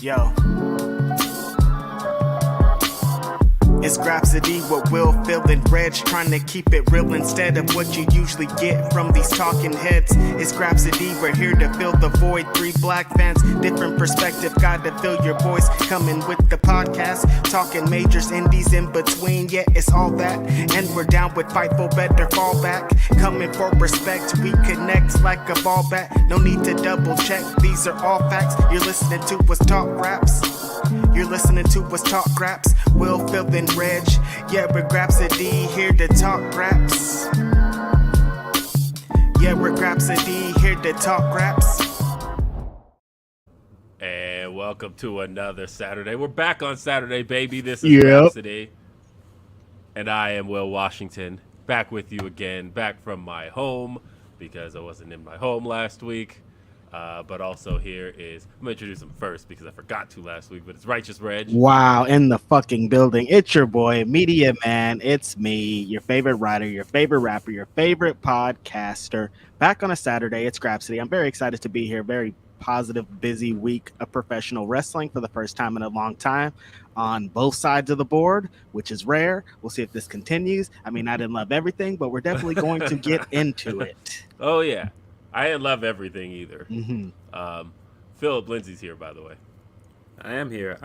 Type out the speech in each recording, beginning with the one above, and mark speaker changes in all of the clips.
Speaker 1: Yo. It's Grapsody with Will, Phil, and Reg, trying to keep it real instead of what you usually get from these talking heads. It's Grapsody, we're here to fill the void. 3 black fans, different perspective, got to fill your voice. Coming with the podcast, talking majors, indies in between. Yeah, it's all that, and we're down with Fightful, better fall back. Coming for respect, we connect like a ball bat. No need to double check, these are all facts. You're listening to us talk raps. You're listening to us talk raps. Will, Phil, and Reg. Yeah, we're Grapsody, here to talk raps. Yeah, we're Grapsody, here to talk raps.
Speaker 2: And welcome to another Saturday. We're back on Saturday, baby. This is Grapsody. And I am Will Washington, back with you again, back from my home, because I wasn't in my home last week. But also here is, I'm going to introduce him first because I forgot to last week, but it's Righteous Reg.
Speaker 1: Wow, in the fucking building. It's your boy, Media Man. It's me, your favorite writer, your favorite rapper, your favorite podcaster. Back on a Saturday, it's Grapsody. I'm very excited to be here. Very positive, busy week of professional wrestling for the first time in a long time on both sides of the board, which is rare. We'll see if this continues. I mean, I didn't love everything, but we're definitely going to get into it.
Speaker 2: Oh, yeah. I didn't love everything either.
Speaker 1: Mm-hmm.
Speaker 2: Philip Lindsey's here, by the way.
Speaker 3: I am here.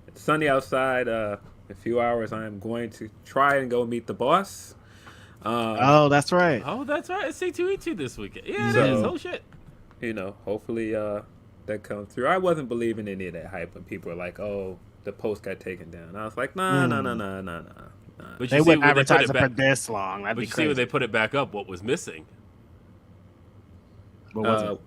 Speaker 3: It's sunny outside. In a few hours, I am going to try and go meet the boss.
Speaker 1: Oh, that's right.
Speaker 2: Oh, that's right. It's C2E2 this weekend. Yeah,
Speaker 3: So,
Speaker 2: it is. Oh, shit.
Speaker 3: You know, hopefully that comes through. I wasn't believing any of that hype when people were like, oh, the post got taken down. I was like, nah.
Speaker 2: But
Speaker 1: They wouldn't advertise it for this long. That'd
Speaker 2: but
Speaker 1: be
Speaker 2: you
Speaker 1: crazy.
Speaker 2: see when they put it back up, what was missing?
Speaker 1: What was it?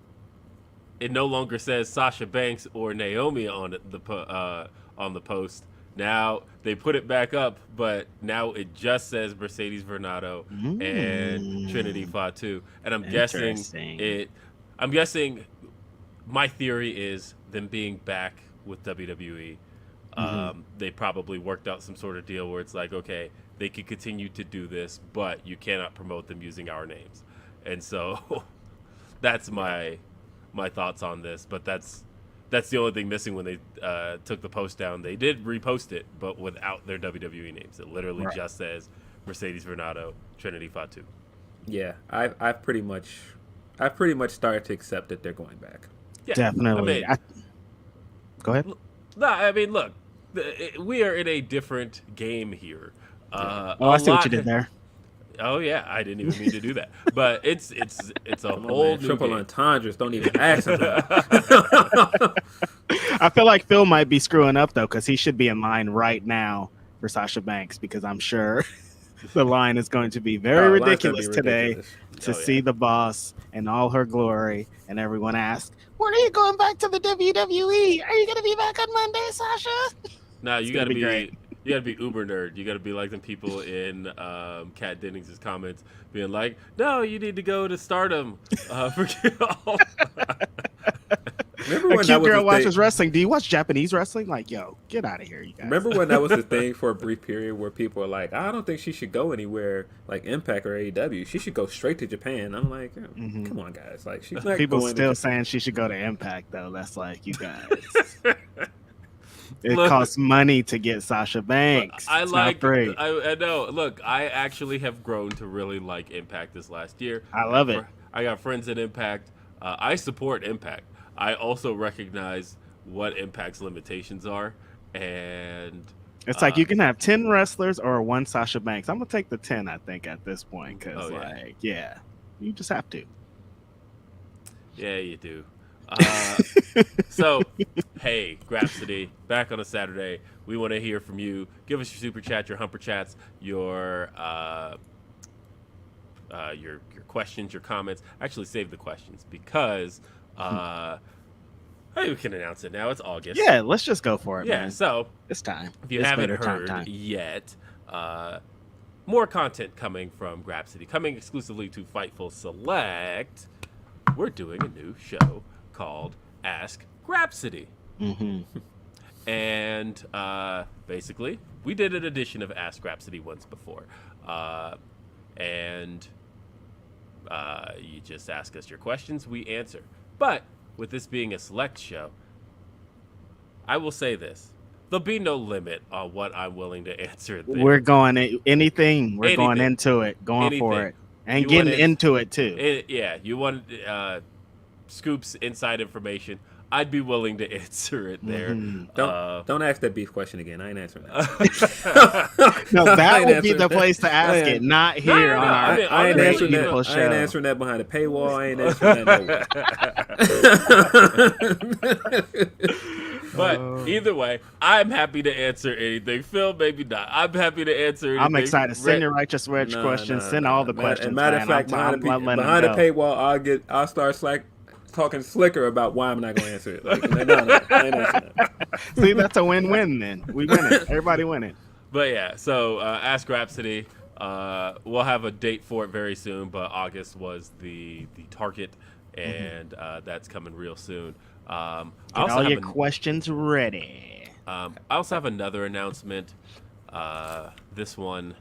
Speaker 2: It no longer says Sasha Banks or Naomi on the post. Now they put it back up, but now it just says Mercedes Vernado and Trinity Fatu. And I'm guessing my theory is them being back with WWE. They probably worked out some sort of deal where it's like, okay, they could continue to do this, but you cannot promote them using our names. And so that's my thoughts on this. But that's the only thing missing when they took the post down. They did repost it, but without their WWE names. It literally just says Mercedes Vernado, Trinity Fatu.
Speaker 3: Yeah, I've pretty much started to accept that they're going back.
Speaker 2: Yeah,
Speaker 1: Definitely. Go ahead.
Speaker 2: No, I mean, look, we are in a different game here.
Speaker 1: I see what you did there.
Speaker 2: Oh yeah, I didn't even mean to do that, but it's a whole new
Speaker 3: triple
Speaker 2: game.
Speaker 3: entendres. Don't even ask him.
Speaker 1: I feel like Phil might be screwing up though, because he should be in line right now for Sasha Banks, because I'm sure the line is going to be very ridiculous today to see the boss in all her glory, and everyone ask, "When are you going back to the WWE? Are you going to be back on Monday, Sasha?"
Speaker 2: No, you got to be great. You got to be uber nerd. You got to be like the people in Kat Dennings' comments being like, no, you need to go to Stardom.
Speaker 3: Remember
Speaker 1: A
Speaker 3: when
Speaker 1: cute girl watches wrestling. Do you watch Japanese wrestling? Like, yo, get out of here, you guys.
Speaker 3: Remember when that was the thing for a brief period where people were like, I don't think she should go anywhere like Impact or AEW. She should go straight to Japan. I'm like, come on, guys. Like, she's not
Speaker 1: people
Speaker 3: going
Speaker 1: still saying she should go to Impact, though. That's like, you guys. It
Speaker 2: Look,
Speaker 1: costs money to get Sasha Banks.
Speaker 2: I
Speaker 1: it's
Speaker 2: like.
Speaker 1: not free.
Speaker 2: I know. Look, I actually have grown to really like Impact this last year.
Speaker 1: I love it.
Speaker 2: I got friends in Impact. I support Impact. I also recognize what Impact's limitations are, and
Speaker 1: it's like you can have 10 wrestlers or one Sasha Banks. I'm gonna take the 10, I think, at this point, because you just have to.
Speaker 2: Yeah, you do. So, hey, Grapsody, back on a Saturday. We want to hear from you. Give us your super chat, your humper chats, your questions, your comments. Actually, save the questions because we can announce it now. It's August.
Speaker 1: Yeah, let's just go for it.
Speaker 2: Yeah,
Speaker 1: man.
Speaker 2: so
Speaker 1: it's time.
Speaker 2: If you haven't heard yet, more content coming from Grapsody, coming exclusively to Fightful Select. We're doing a new show called Ask Grapsody. And basically, we did an edition of Ask Grapsody once before. And you just ask us your questions, we answer. But with this being a select show, I will say this: there'll be no limit on what I'm willing to answer. There.
Speaker 1: We're going anything. We're going
Speaker 2: Anything.
Speaker 1: into it, going
Speaker 2: Anything.
Speaker 1: for it, and
Speaker 2: You
Speaker 1: getting
Speaker 2: wanted-
Speaker 1: into it too.
Speaker 2: Yeah, you want scoops, inside information. I'd be willing to answer it there.
Speaker 3: Don't ask that beef question again. I ain't answering that.
Speaker 1: No,
Speaker 3: I
Speaker 1: that
Speaker 3: ain't
Speaker 1: would be
Speaker 3: answering
Speaker 1: the
Speaker 3: that.
Speaker 1: place to ask it, not here
Speaker 2: no,
Speaker 1: on our
Speaker 2: I mean,
Speaker 3: I ain't
Speaker 2: Great
Speaker 3: answering that.
Speaker 1: People
Speaker 3: I
Speaker 1: show.
Speaker 3: ain't answering that behind a paywall. I ain't answering that nowhere.
Speaker 2: But either way, I'm happy to answer anything. Phil, maybe not. I'm happy to answer anything.
Speaker 1: I'm excited. Send your Righteous Reg questions. Send all the questions.
Speaker 3: Matter of fact,
Speaker 1: man.
Speaker 3: behind
Speaker 1: letting
Speaker 3: the
Speaker 1: them go.
Speaker 3: paywall, I'll start talking slicker about why I'm not going to answer it. Like, no, I ain't answering that.
Speaker 1: See, that's a win-win. Then we win it. Everybody win it.
Speaker 2: But yeah, so Ask Grapsody. We'll have a date for it very soon, but August was the target, and that's coming real soon. I
Speaker 1: Get all your questions ready.
Speaker 2: I also have another announcement. This one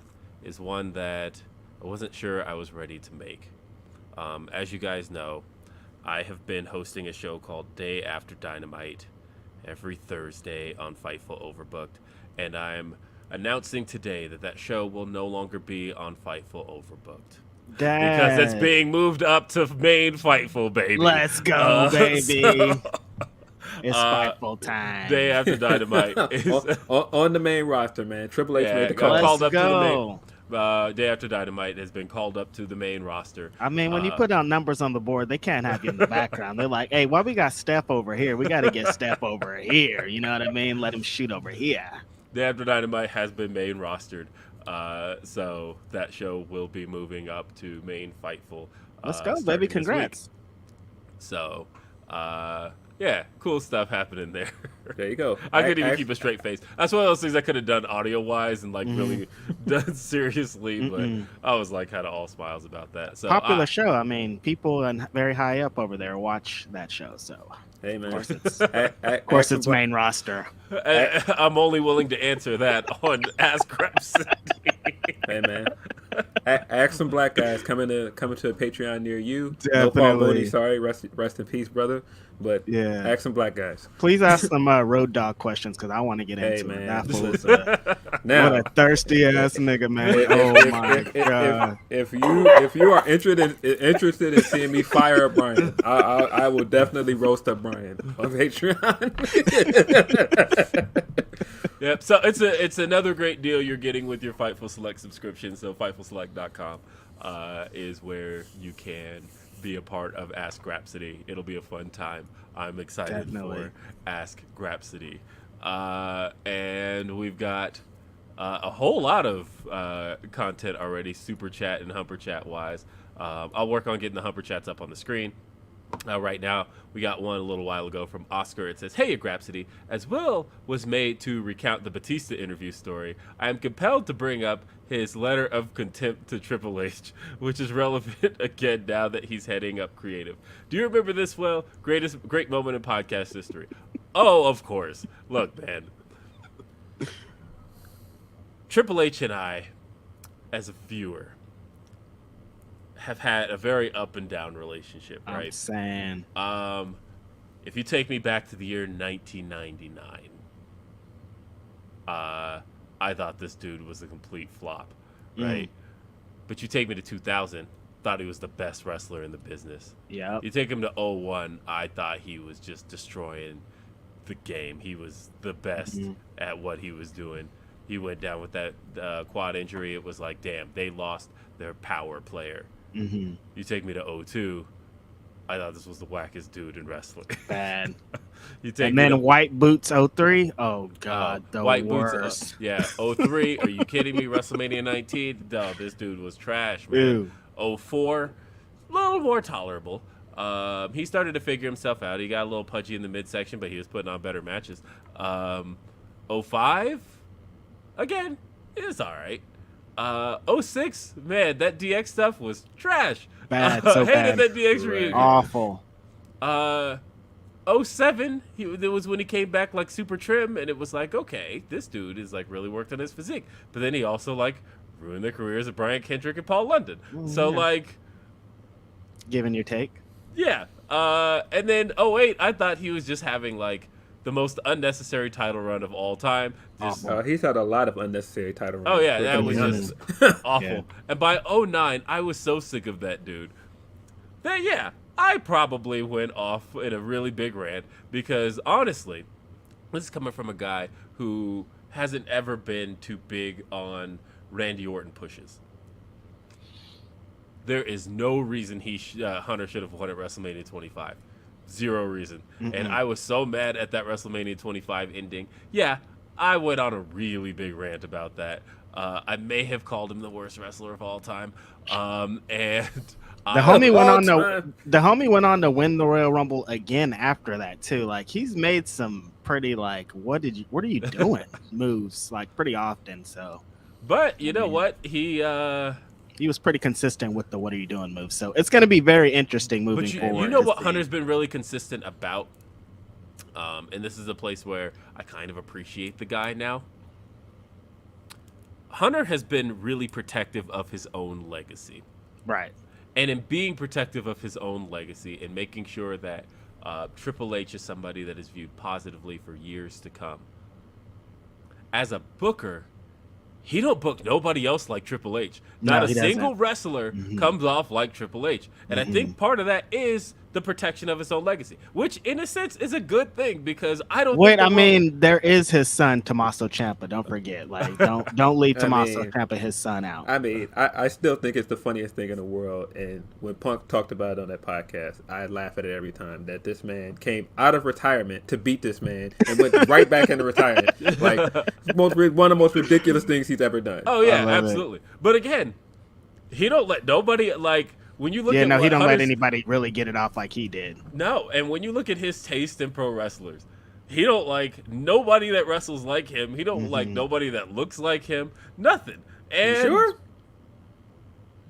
Speaker 2: is one that I wasn't sure I was ready to make. As you guys know, I have been hosting a show called Day After Dynamite every Thursday on Fightful Overbooked, and I'm announcing today that show will no longer be on Fightful Overbooked. Because it's being moved up to main Fightful, baby.
Speaker 1: Let's go, baby.
Speaker 2: So,
Speaker 1: it's Fightful time.
Speaker 2: Day After Dynamite is
Speaker 3: on the main roster, man. Triple H made the call.
Speaker 2: called up
Speaker 1: go.
Speaker 2: to the main. Day After Dynamite has been called up to the main roster.
Speaker 1: I mean, when you put down numbers on the board, they can't have you in the background. They're like, hey, why we got Steph over here? We got to get Steph over here. You know what I mean? Let him shoot over here.
Speaker 2: Day After Dynamite has been main rostered. So that show will be moving up to main Fightful.
Speaker 1: Let's go,
Speaker 2: starting
Speaker 1: baby.
Speaker 2: this
Speaker 1: Congrats.
Speaker 2: week. So, yeah, cool stuff happening there.
Speaker 3: There you go.
Speaker 2: I couldn't even keep a straight face. That's one of those things I could have done audio-wise and like really done seriously, but I was like kind of all smiles about that. So
Speaker 1: Popular show. I mean, people and very high up over there watch that show. So,
Speaker 3: Hey, man.
Speaker 1: of course, it's main roster.
Speaker 2: I'm only willing to answer that on Ask Grapsody.
Speaker 3: Hey, man. Ask some black guys coming to a Patreon near you.
Speaker 1: Definitely.
Speaker 3: No Paul Mooney, sorry. Rest in peace, brother. But
Speaker 1: yeah,
Speaker 3: ask some black guys.
Speaker 1: Please ask some road dog questions because I want to get into
Speaker 3: man.
Speaker 1: it. That fool's
Speaker 3: Now,
Speaker 1: what a thirsty ass nigga, man. Oh my god.
Speaker 3: If you are interested in seeing me fire up Brian, I will definitely roast up Brian on Patreon.
Speaker 2: Yep. So it's another great deal you're getting with your Fightful Select subscription. So FightfulSelect.com is where you can be a part of Ask Grapsody. It'll be a fun time. I'm excited for Ask Grapsody. And we've got a whole lot of content already, Super Chat and Humper Chat wise. I'll work on getting the Humper Chats up on the screen. Right now, we got one a little while ago from Oscar. It says, "Hey, Grapsody, as Will was made to recount the Batista interview story, I am compelled to bring up his letter of contempt to Triple H, which is relevant again now that he's heading up creative. Do you remember this, Will? Great moment in podcast history." Oh, of course. Look, man. Triple H and I, as a viewer, have had a very up and down relationship, right?
Speaker 1: I'm saying.
Speaker 2: If you take me back to the year 1999, I thought this dude was a complete flop, right? But you take me to 2000, thought he was the best wrestler in the business.
Speaker 1: Yeah.
Speaker 2: You take him to 01, I thought he was just destroying the game. He was the best at what he was doing. He went down with that quad injury. It was like, damn, they lost their power player. You take me to 02, I thought this was the wackest dude in wrestling.
Speaker 1: Bad.
Speaker 2: You take
Speaker 1: And
Speaker 2: me
Speaker 1: then
Speaker 2: to
Speaker 1: White Boots 03. Oh god, the
Speaker 2: White
Speaker 1: worst.
Speaker 2: Boots. 03. Are you kidding me? WrestleMania 19. No, this dude was trash, man. 04, a little more tolerable. He started to figure himself out. He got a little pudgy in the midsection, but he was putting on better matches. 05, again, it was all right. 06, man, that DX stuff was trash.
Speaker 1: Bad, so
Speaker 2: hated
Speaker 1: bad.
Speaker 2: that DX reunion.
Speaker 1: Awful.
Speaker 2: 07, it was when he came back like super trim, and it was like, okay, this dude is like really worked on his physique. But then he also like ruined the careers of Brian Kendrick and Paul London. So like,
Speaker 1: Giving your take.
Speaker 2: yeah. And then 08, I thought he was just having like the most unnecessary title run of all time.
Speaker 3: He's had a lot of unnecessary title runs.
Speaker 2: Oh yeah, that was just awful. Yeah. And by 2009, I was so sick of that dude that yeah, I probably went off in a really big rant because honestly, this is coming from a guy who hasn't ever been too big on Randy Orton pushes. There is no reason Hunter should have won at WrestleMania 25. Zero reason. Mm-mm. And I was so mad at that WrestleMania 25 ending. Yeah, I went on a really big rant about that. I may have called him the worst wrestler of all time. And
Speaker 4: the homie went on to win the Royal Rumble again after that too. Like he's made some pretty like what are you doing moves like pretty often. So,
Speaker 2: but you know what
Speaker 4: he was pretty consistent with the what are you doing moves. So it's going to be very interesting moving forward.
Speaker 2: You know what Hunter's been really consistent about? And this is a place where I kind of appreciate the guy now. Hunter has been really protective of his own legacy.
Speaker 4: Right.
Speaker 2: And in being protective of his own legacy and making sure that Triple H is somebody that is viewed positively for years to come. As a booker, he don't book nobody else like Triple H. Not a single wrestler comes off like Triple H. And I think part of that is the protection of his own legacy, which in a sense is a good thing because I don't
Speaker 4: mean, there is his son, Tommaso Ciampa. Don't forget. Like, don't leave Tommaso Ciampa, his son, out.
Speaker 3: I mean, I still think it's the funniest thing in the world. And when Punk talked about it on that podcast, I laugh at it every time that this man came out of retirement to beat this man and went right back into retirement. Like, one of the most ridiculous things he's ever done.
Speaker 2: Oh, yeah, absolutely. But again, he don't let nobody, like, when you look at
Speaker 4: he don't let anybody really get it off like he did.
Speaker 2: No, and when you look at his taste in pro wrestlers, he don't like nobody that wrestles like him. He don't like nobody that looks like him. Nothing. And
Speaker 3: you sure?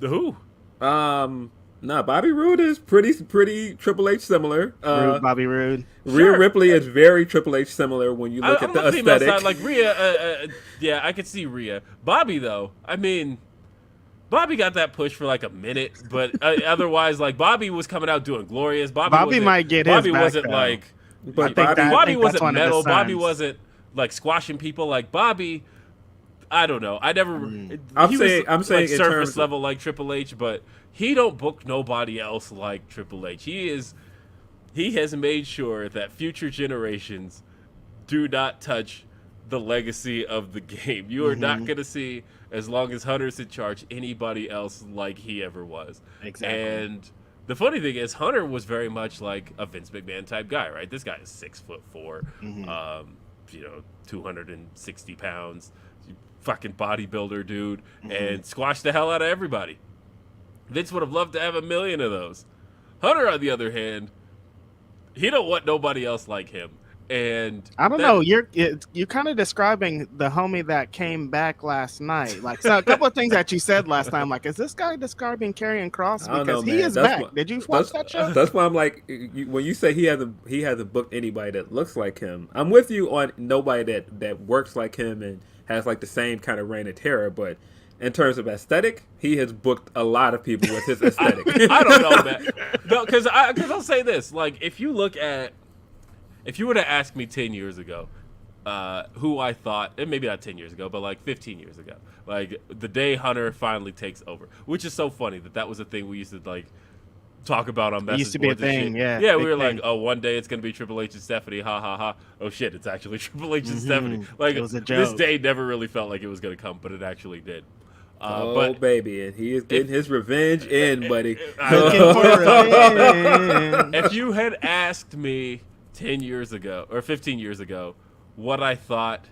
Speaker 2: The who?
Speaker 3: Bobby Roode is pretty Triple H similar.
Speaker 4: Bobby Roode.
Speaker 3: Rhea Ripley is very Triple H similar when you look at the aesthetic.
Speaker 2: Side, like Rhea, yeah, I could see Rhea. Bobby though, I mean. Bobby got that push for like a minute, but otherwise, like Bobby was coming out doing glorious. Bobby
Speaker 4: might get his back,
Speaker 2: wasn't
Speaker 4: though.
Speaker 2: Like,
Speaker 3: but
Speaker 2: Bobby wasn't metal. Bobby wasn't like squashing people. Like Bobby, I don't know. I never.
Speaker 3: I'm saying
Speaker 2: like surface level like Triple H, but he don't book nobody else like Triple H. He has made sure that future generations do not touch the legacy of the game. You are not going to see, as long as Hunter's in charge, anybody else like he ever was.
Speaker 4: Exactly.
Speaker 2: And the funny thing is, Hunter was very much like a Vince McMahon type guy, right? This guy is 6'4", 260 pounds, fucking bodybuilder dude, and squashed the hell out of everybody. Vince would have loved to have 1 million of those. Hunter, on the other hand, he don't want nobody else like him. And
Speaker 4: I don't know. You're kind of describing the homie that came back last night. Like, so a couple of things that you said last time. Like, is this guy describing Karrion Kross? Because he is back. Did you watch that show?
Speaker 3: That's why I'm like, when you say he hasn't booked anybody that looks like him, I'm with you on nobody that works like him and has like the same kind of reign of terror. But in terms of aesthetic, he has booked a lot of people with his aesthetic.
Speaker 2: I don't know that. No, because I'll say this. Like, if you were to ask me 10 years ago who I thought, and maybe not 10 years ago, but like 15 years ago, like the day Hunter finally takes over, which is so funny that was a thing we used to like talk about on message boards. It used to be a thing, yeah. Yeah, we were like, oh, one day it's going to be Triple H and Stephanie, ha, ha, ha. Oh, shit, it's actually Triple H and Stephanie. Like,
Speaker 4: it was a joke.
Speaker 2: This day never really felt like it was going to come, but it actually did.
Speaker 3: But baby, and he is getting his revenge in, buddy.
Speaker 2: If you had asked me 10 years ago or 15 years ago what I thought,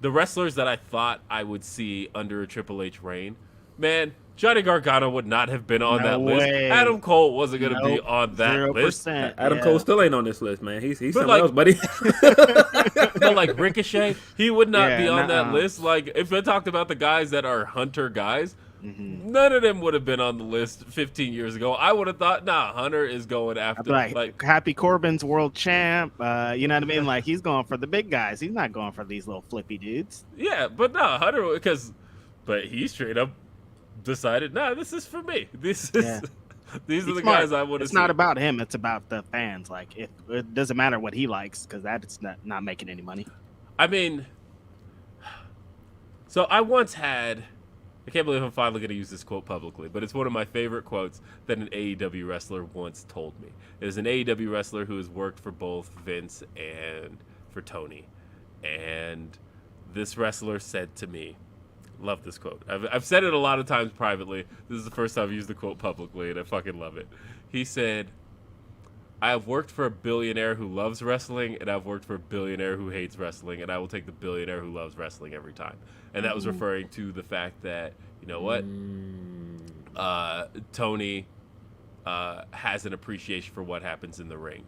Speaker 2: the wrestlers that I thought I would see under a Triple H reign, man, Johnny Gargano would not have been on that list. Adam Cole wasn't going to be on that 0%. List.
Speaker 3: Adam Cole still ain't on this list, man. He's something else, buddy.
Speaker 2: But like Ricochet, he would not be on that list. Like, if I talked about the guys that are Hunter guys, none of them would have been on the list 15 years ago. I would have thought, Hunter is going after
Speaker 4: like Happy Corbin's world champ. You know what I mean? Like, he's going for the big guys. He's not going for these little flippy dudes.
Speaker 2: Yeah, but Hunter, but he straight up decided, this is for me. These are
Speaker 4: He's
Speaker 2: the
Speaker 4: smart.
Speaker 2: guys I want to see.
Speaker 4: It's not about him. It's about the fans. Like, if it doesn't matter what he likes, because that's not making any money.
Speaker 2: I mean, so I once had. I can't believe I'm finally going to use this quote publicly, but it's one of my favorite quotes that an AEW wrestler once told me. It was an AEW wrestler who has worked for both Vince and for Tony. And this wrestler said to me, love this quote. I've said it a lot of times privately. This is the first time I've used the quote publicly, and I fucking love it. He said, I have worked for a billionaire who loves wrestling, and I've worked for a billionaire who hates wrestling, and I will take the billionaire who loves wrestling every time. And that was referring to the fact that, you know what? Tony has an appreciation for what happens in the ring.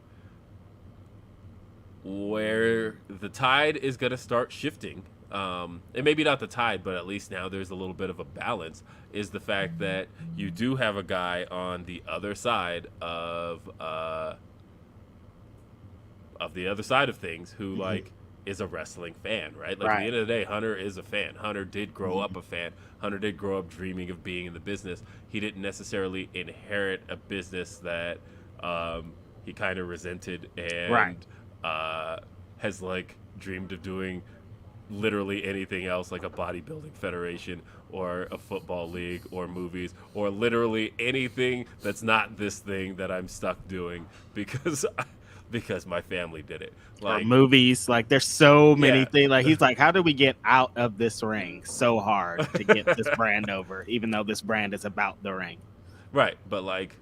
Speaker 2: Where the tide is going to start shifting, and maybe not the tide, but at least now there's a little bit of a balance, is the fact that you do have a guy on the other side of things who like is a wrestling fan, right? Like, at the end of the day, Hunter is a fan. Hunter did grow up a fan. Hunter did grow up dreaming of being in the business. He didn't necessarily inherit a business that he kind of resented and has like dreamed of doing literally anything else, like a bodybuilding federation or a football league or movies or literally anything that's not this thing that I'm stuck doing because my family did it. Like,
Speaker 4: or movies, like there's so many things. Like, he's like, how do we get out of this ring so hard to get this brand over, even though this brand is about the ring?
Speaker 2: Right, but like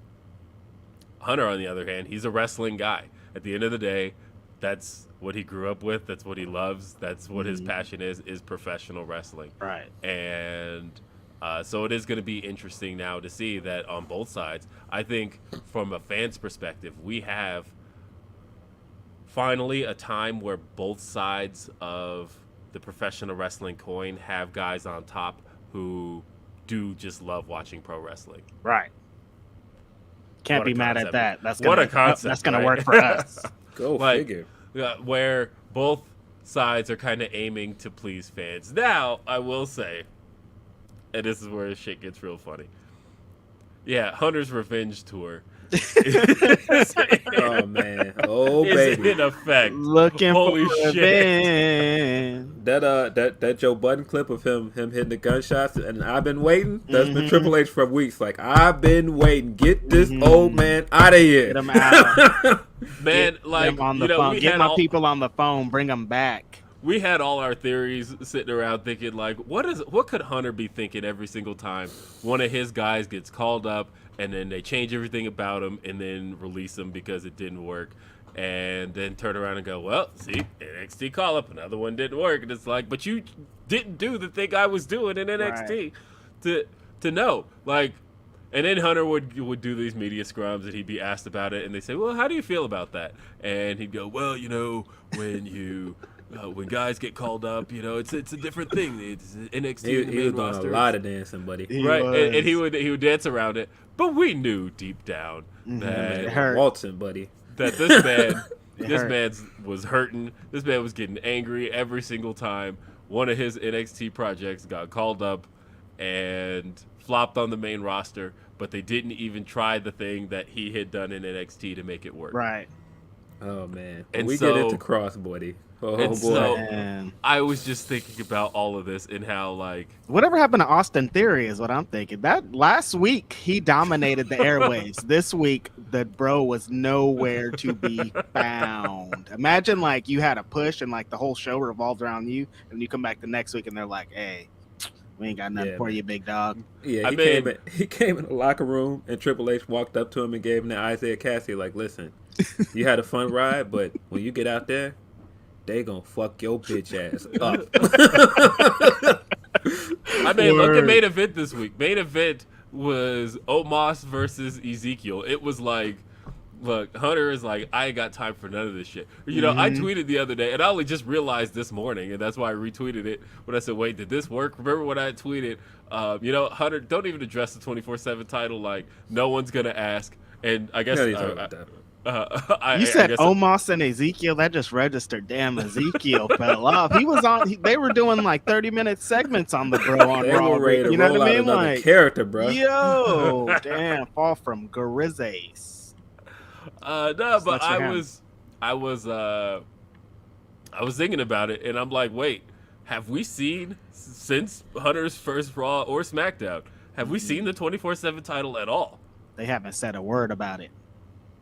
Speaker 2: Hunter, on the other hand, he's a wrestling guy. At the end of the day, that's what he grew up with. That's what he loves. That's what his passion is professional wrestling.
Speaker 4: Right.
Speaker 2: And so it is going to be interesting now to see that on both sides. I think from a fan's perspective, we have finally a time where both sides of the professional wrestling coin have guys on top who do just love watching pro wrestling.
Speaker 4: Right. Can't
Speaker 2: What
Speaker 4: be
Speaker 2: a
Speaker 4: mad
Speaker 2: concept.
Speaker 4: at that. That's
Speaker 2: What
Speaker 4: gonna,
Speaker 2: a concept,
Speaker 4: that's gonna
Speaker 2: right?
Speaker 4: work for us.
Speaker 3: Go
Speaker 2: Like,
Speaker 3: figure.
Speaker 2: where both sides are kind of aiming to please fans. Now, I will say, and this is where shit gets real funny. Yeah, Hunter's Revenge Tour.
Speaker 3: Oh man, oh
Speaker 2: Is
Speaker 3: baby,
Speaker 2: in effect.
Speaker 4: Looking
Speaker 2: Holy
Speaker 4: for
Speaker 2: shit.
Speaker 4: revenge.
Speaker 3: that Joe Budden clip of him hitting the gunshots, and I've been waiting. That's been Triple H for weeks. Like, I've been waiting. Get this old man out of here.
Speaker 4: Get him out.
Speaker 2: Man,
Speaker 4: Get
Speaker 2: like,
Speaker 4: them on the
Speaker 2: you know,
Speaker 4: phone.
Speaker 2: we
Speaker 4: Get
Speaker 2: had
Speaker 4: my
Speaker 2: all,
Speaker 4: people on the phone. Bring them back.
Speaker 2: we had all our theories sitting around thinking, like, what could Hunter be thinking every single time one of his guys gets called up and then they change everything about him and then release him because it didn't work, and then turn around and go, well, see, NXT call up, another one didn't work, and it's like, but you didn't do the thing I was doing in NXT to know, like. And then Hunter would do these media scrums, and he'd be asked about it, and they say, well, how do you feel about that? And he'd go, well, you know, when you when guys get called up, you know, it's a different thing. It's NXT
Speaker 3: He
Speaker 2: in the main
Speaker 3: was doing
Speaker 2: roster.
Speaker 3: a lot of dancing, buddy.
Speaker 2: Right, and he would dance around it, but we knew deep down
Speaker 4: It
Speaker 2: that
Speaker 4: hurt.
Speaker 3: Waltzing, buddy.
Speaker 2: this man
Speaker 4: hurt.
Speaker 2: was hurting. This man was getting angry every single time one of his NXT projects got called up and flopped on the main roster, but they didn't even try the thing that he had done in NXT to make it work.
Speaker 4: Right.
Speaker 3: Oh man,
Speaker 2: And
Speaker 3: we
Speaker 2: so-
Speaker 3: get into cross, buddy. Oh boy.
Speaker 2: and so-
Speaker 4: Man.
Speaker 2: I was just thinking about all of this and how, like,
Speaker 4: Whatever happened to Austin Theory is what I'm thinking. That last week he dominated the airwaves. This week the bro was nowhere to be found. Imagine like you had a push and like the whole show revolved around you, and you come back the next week and they're like, "Hey, we ain't got nothing
Speaker 3: Yeah,
Speaker 4: for
Speaker 3: man.
Speaker 4: you, big dog."
Speaker 3: Yeah,
Speaker 2: I
Speaker 3: he came in the locker room, and Triple H walked up to him and gave him the Isaiah Cassie, like, listen, you had a fun ride, but when you get out there, they gonna fuck your bitch ass up.
Speaker 2: I mean, look at
Speaker 4: Word.
Speaker 2: main event this week. Main event was Omos versus Ezekiel. It was like, look, Hunter is like, I ain't got time for none of this shit. You know, I tweeted the other day, and I only just realized this morning, and that's why I retweeted it when I said, wait, did this work? Remember when I had tweeted, you know, Hunter, don't even address the 24/7 title. Like, no one's going to ask. And I guess
Speaker 3: Yeah, he's talking about that.
Speaker 4: You said Omos and Ezekiel. That just registered. Damn, Ezekiel fell off. He was on. They were doing like 30-minute segments on the bro on
Speaker 3: They
Speaker 4: Raw.
Speaker 3: were ready to
Speaker 4: You know
Speaker 3: roll
Speaker 4: what I
Speaker 3: out
Speaker 4: mean?
Speaker 3: another
Speaker 4: Like,
Speaker 3: character, bro.
Speaker 4: yo, damn, fall from Grizzlies.
Speaker 2: No, but I was thinking about it, and I'm like, wait, have we seen since Hunter's first Raw or SmackDown? Have we seen the 24/7 title at all?
Speaker 4: They haven't said a word about it.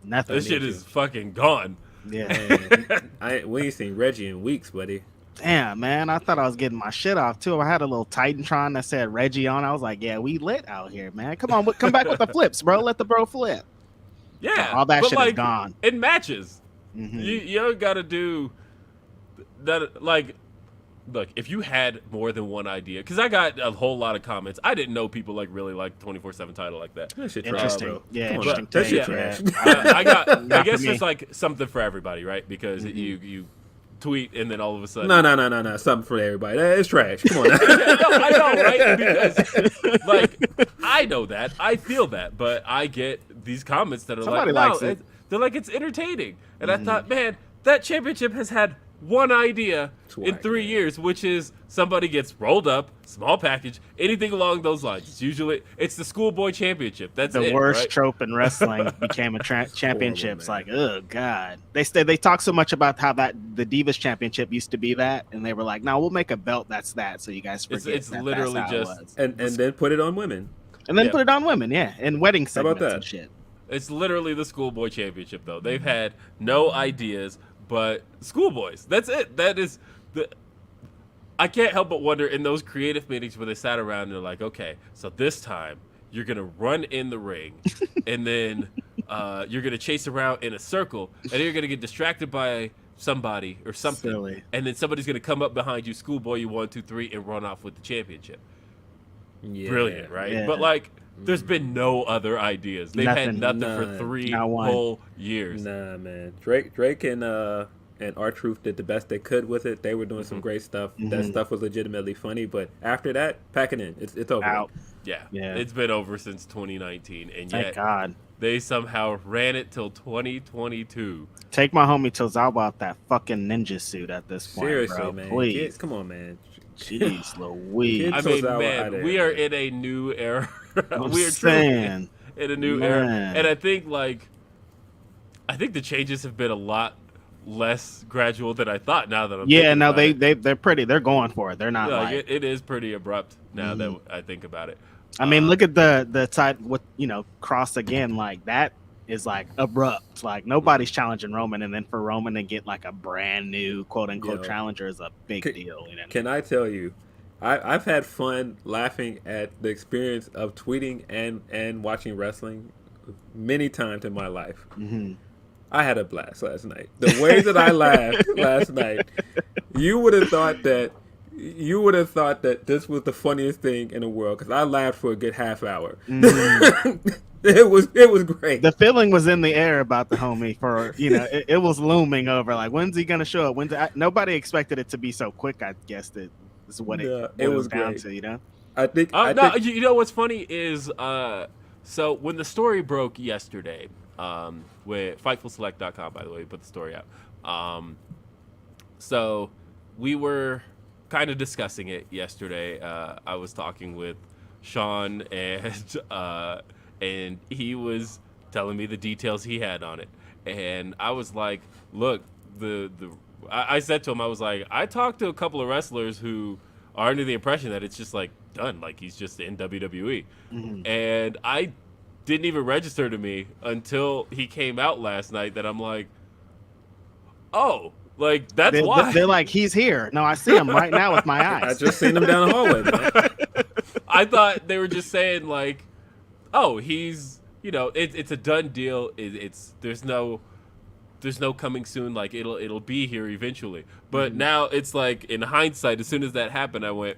Speaker 4: Nothing.
Speaker 2: This shit is fucking gone.
Speaker 4: Yeah.
Speaker 3: We ain't seen Reggie in weeks, buddy.
Speaker 4: Damn, man. I thought I was getting my shit off, too. I had a little Titantron that said Reggie on. I was like, yeah, we lit out here, man. Come on, come back with the flips, bro. Let the bro flip.
Speaker 2: Yeah.
Speaker 4: All that shit
Speaker 2: like,
Speaker 4: is gone.
Speaker 2: It matches.
Speaker 4: Mm-hmm.
Speaker 2: You don't got to do that. Like, look, if you had more than one idea, because I got a whole lot of comments. I didn't know people like really like 24/7 title like that.
Speaker 3: That shit
Speaker 4: Interesting.
Speaker 3: trash, bro.
Speaker 4: Yeah,
Speaker 3: Come on,
Speaker 4: interesting.
Speaker 3: that shit
Speaker 4: take,
Speaker 3: trash.
Speaker 2: I guess there's like something for everybody, right? Because you tweet and then all of a sudden,
Speaker 3: No, something for everybody. It's trash. Come on. Now.
Speaker 2: I know, right? Because like I know that, I feel that, but I get these comments that are
Speaker 4: Somebody
Speaker 2: like,
Speaker 4: likes
Speaker 2: no,
Speaker 4: it.
Speaker 2: they're like it's entertaining, and I thought, man, that championship has had one idea in 3 years, which is somebody gets rolled up, small package, anything along those lines. It's usually it's the schoolboy championship. That's
Speaker 4: the
Speaker 2: it,
Speaker 4: worst
Speaker 2: right?
Speaker 4: trope in wrestling became a championship. It's like,
Speaker 3: Horrible,
Speaker 4: oh god. They talk so much about how that the Divas Championship used to be that, and they were like, no, we'll make a belt that's that, so you guys forget.
Speaker 2: It's literally
Speaker 4: that's how it
Speaker 2: just-
Speaker 4: was.
Speaker 3: and then put it on women.
Speaker 4: And then
Speaker 2: Yeah.
Speaker 4: put it on women, yeah, and wedding
Speaker 3: How about
Speaker 4: segments
Speaker 3: that?
Speaker 4: and shit.
Speaker 2: It's literally the schoolboy championship, though. They've had no ideas but schoolboys. That's it. That is the. I can't help but wonder in those creative meetings where they sat around and they're like, okay, so this time you're gonna run in the ring, and then you're gonna chase around in a circle, and then you're gonna get distracted by somebody or something,
Speaker 4: Silly.
Speaker 2: and then somebody's gonna come up behind you, schoolboy you 1, 2, 3, and run off with the championship.
Speaker 3: Yeah.
Speaker 2: Brilliant, right?
Speaker 4: Yeah.
Speaker 2: But like, there's been no other ideas. They've had
Speaker 4: Nothing.
Speaker 2: nothing for
Speaker 3: None.
Speaker 2: 3
Speaker 4: Not one.
Speaker 2: whole years.
Speaker 3: Nah, man. Drake and R-Truth did the best they could with it. They were doing some great stuff. That stuff was legitimately funny. But after that, pack it in. It's over.
Speaker 4: Out.
Speaker 2: Yeah.
Speaker 4: Yeah.
Speaker 2: It's been over since 2019, and
Speaker 4: Thank
Speaker 2: yet
Speaker 4: God.
Speaker 2: they somehow ran it till 2022.
Speaker 4: Take my homie Tozawa out that fucking ninja suit at this point,
Speaker 3: Seriously,
Speaker 4: bro.
Speaker 3: man.
Speaker 4: Please.
Speaker 3: Come on, man.
Speaker 4: Jeez Louise.
Speaker 3: Get
Speaker 2: I mean,
Speaker 3: Tozawa
Speaker 2: man,
Speaker 3: outta
Speaker 2: we
Speaker 3: here,
Speaker 2: are
Speaker 3: man.
Speaker 2: in a new era.
Speaker 4: I'm
Speaker 2: We are truly
Speaker 4: saying.
Speaker 2: in a new era,
Speaker 4: Man.
Speaker 2: and I think the changes have been a lot less gradual than I thought. Now that I'm
Speaker 4: Yeah,
Speaker 2: thinking
Speaker 4: no,
Speaker 2: about it.
Speaker 4: they're pretty. They're going for it. They're not
Speaker 2: Like,
Speaker 4: like.
Speaker 2: it is pretty abrupt now that I think about it.
Speaker 4: I mean, look at the side with Cross again. Like that is like abrupt. Like nobody's challenging Roman, and then for Roman to get like a brand new quote unquote
Speaker 3: Yo.
Speaker 4: challenger is a big deal. You know.
Speaker 3: Can I tell you, I've had fun laughing at the experience of tweeting and watching wrestling many times in my life.
Speaker 4: Mhm.
Speaker 3: I had a blast last night. The way that I laughed last night, you would have thought that this was the funniest thing in the world because I laughed for a good half hour. It was great.
Speaker 4: The feeling was in the air about the homie for it was looming over. Like when's he gonna show up? Nobody expected it to be so quick. I guess that is what it was down
Speaker 3: great.
Speaker 4: to.
Speaker 3: I think.
Speaker 2: You know what's funny is so when the story broke yesterday, with FightfulSelect.com, by the way, we put the story out. So we were kind of discussing it yesterday. I was talking with Sean and he was telling me the details he had on it, and I was like, look, I said to him, I was like, I talked to a couple of wrestlers who are under the impression that it's just like done, like he's just in WWE, and I didn't even register to me until he came out last night that I'm like, oh, like that's why
Speaker 4: they're like he's here. No, I see him right now with my
Speaker 3: I
Speaker 4: eyes.
Speaker 3: just seen him down the hallway, man.
Speaker 2: I thought they were just saying like, oh, he's it's a done deal. There's no coming soon. Like it'll be here eventually. But now it's like in hindsight, as soon as that happened, I went,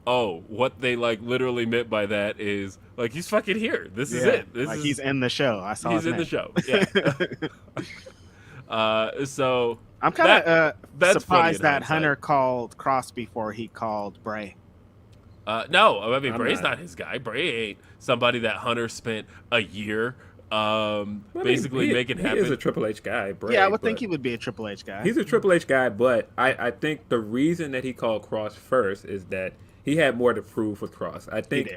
Speaker 2: oh, what they like literally meant by that is like he's fucking here. This is it.
Speaker 4: He's in the show. I saw.
Speaker 2: He's in the show. Yeah. So
Speaker 4: I'm kind of
Speaker 2: that's funny
Speaker 4: surprised
Speaker 2: in
Speaker 4: that
Speaker 2: hindsight.
Speaker 4: Hunter called Cross before he called Bray.
Speaker 2: No, I mean
Speaker 3: I'm
Speaker 2: Bray's
Speaker 3: not.
Speaker 2: not his guy. Bray ain't somebody that Hunter spent a year basically make it happen.
Speaker 3: He is a Triple H guy, Bray,
Speaker 4: yeah, I would think he would be a Triple H guy.
Speaker 3: He's a Triple H guy, but I think the reason that he called Cross first is that he had more to prove with Cross. I think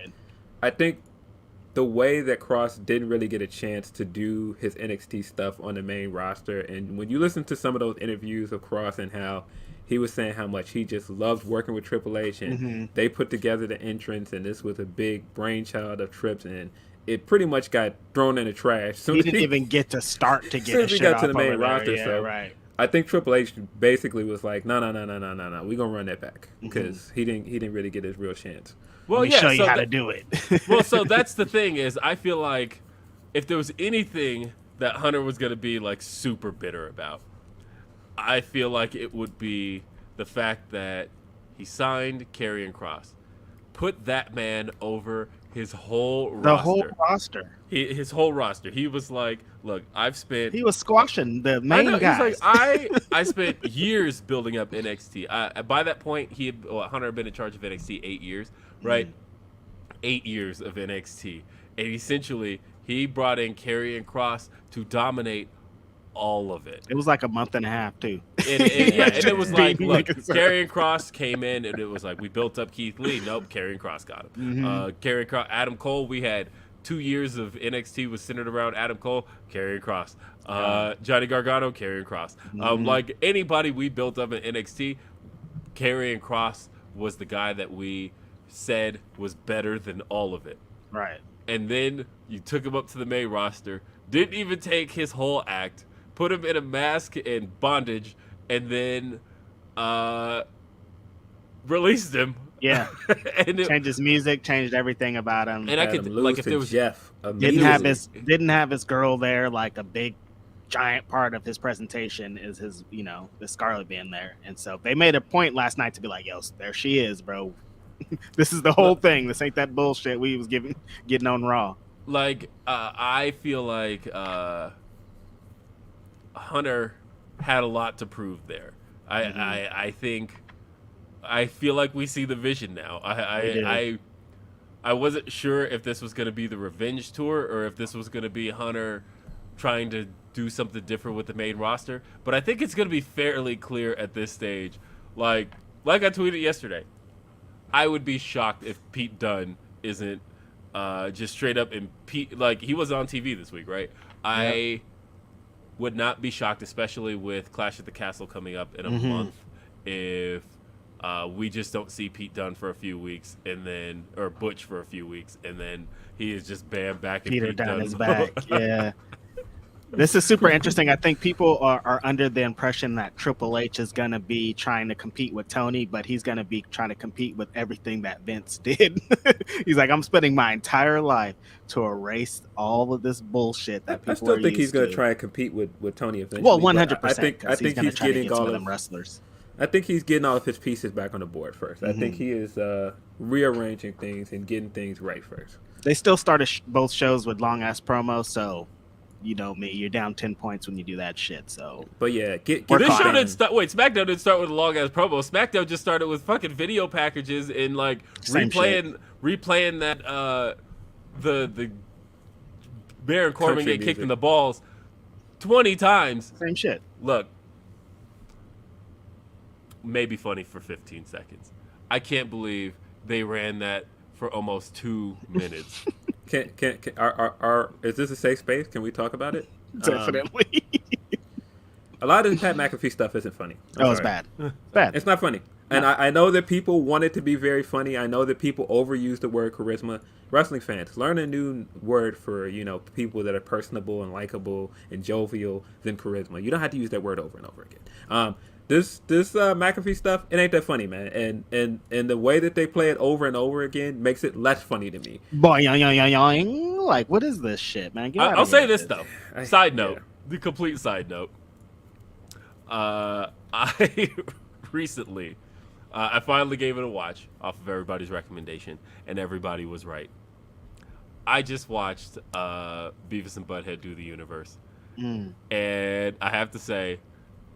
Speaker 3: the way that Cross didn't really get a chance to do his NXT stuff on the main roster, and when you listen to some of those interviews of Cross and how he was saying how much he just loved working with Triple H, and they put together the entrance, and this was a big brainchild of Trips, and it pretty much got thrown in the trash.
Speaker 4: He didn't even get to start to get
Speaker 3: he got to the main roster.
Speaker 4: Yeah,
Speaker 3: so
Speaker 4: right.
Speaker 3: I think Triple H basically was like, no, we're gonna run that back because he didn't really get his real chance.
Speaker 2: Well,
Speaker 4: Let me show you how to do it.
Speaker 2: Well, so that's the thing is, I feel like if there was anything that Hunter was going to be like super bitter about, I feel like it would be the fact that he signed Karrion Kross, put that man over his whole roster.
Speaker 4: The whole roster.
Speaker 2: His whole roster. He was like, look, I've spent...
Speaker 4: He was squashing the main guys.
Speaker 2: He's like, I spent years building up NXT. By that point, Hunter had been in charge of NXT 8 years, right? 8 years of NXT. And essentially, he brought in Karrion Kross to dominate all of it.
Speaker 4: It was like a month and a half, too.
Speaker 2: And it was like, look, Karrion Kross came in, and it was like, we built up Keith Lee. Nope, Karrion Kross got him. Karrion Kross, Adam Cole, we had 2 years of NXT was centered around Adam Cole, Karrion Kross. Johnny Gargano, Karrion Kross. Like anybody we built up in NXT, Karrion Kross was the guy that we said was better than all of it.
Speaker 4: Right.
Speaker 2: And then you took him up to the main roster, didn't even take his whole act, put him in a mask and bondage, and then released him.
Speaker 4: Yeah. And changed his music, changed everything about him.
Speaker 2: And I could like if there was
Speaker 3: Jeff
Speaker 4: didn't have his girl there, like a big giant part of his presentation is his, the Scarlet being there. And so they made a point last night to be like, yo, there she is, bro. This is the whole thing. This ain't that bullshit we was getting on Raw.
Speaker 2: Like, I feel like Hunter had a lot to prove there. I feel like we see the vision now. I wasn't sure if this was going to be the revenge tour or if this was going to be Hunter trying to do something different with the main roster. But I think it's going to be fairly clear at this stage. Like I tweeted yesterday, I would be shocked if Pete Dunne isn't just straight up like he was on TV this week, right? Yeah. I would not be shocked, especially with Clash at the Castle coming up in a month, if we just don't see Pete Dunne for a few weeks or Butch for a few weeks, and then he is just back in
Speaker 4: Peter
Speaker 2: Pete
Speaker 4: Dunne
Speaker 2: Dunne's
Speaker 4: is back. Yeah. This is super interesting. I think people are under the impression that Triple H is going to be trying to compete with Tony, but he's going to be trying to compete with everything that Vince did. He's like, I'm spending my entire life to erase all of this bullshit that people
Speaker 3: I still think he's going to try and compete with Tony eventually. Well,
Speaker 4: 100%.
Speaker 3: I think he's getting all of
Speaker 4: them wrestlers.
Speaker 3: I think he's getting all of his pieces back on the board first. I think he is rearranging things and getting things right first.
Speaker 4: They still started both shows with long-ass promos, so... You know me, you're down 10 points when you do that shit. So,
Speaker 3: but yeah,
Speaker 2: this show didn't start. Wait, SmackDown didn't start with a long ass promo. SmackDown just started with fucking video packages and like replaying that the Baron Corbin get kicked in the balls 20 times.
Speaker 4: Same shit.
Speaker 2: Look, maybe funny for 15 seconds. I can't believe they ran that for almost 2 minutes.
Speaker 3: Is this a safe space? Can we talk about it?
Speaker 4: Definitely.
Speaker 3: A lot of the Pat McAfee stuff isn't funny.
Speaker 4: It's bad. Bad.
Speaker 3: It's not funny. And I know that people want it to be very funny. I know that people overuse the word charisma. Wrestling fans, learn a new word for, people that are personable and likable and jovial than charisma. You don't have to use that word over and over again. This McAfee stuff, it ain't that funny, man. And the way that they play it over and over again makes it less funny to me.
Speaker 4: Boing. Like, what is this shit, man?
Speaker 2: I'll say this, though. Side note. The complete side note. I recently, I finally gave it a watch off of everybody's recommendation, and everybody was right. I just watched Beavis and Butthead Do the Universe. And I have to say,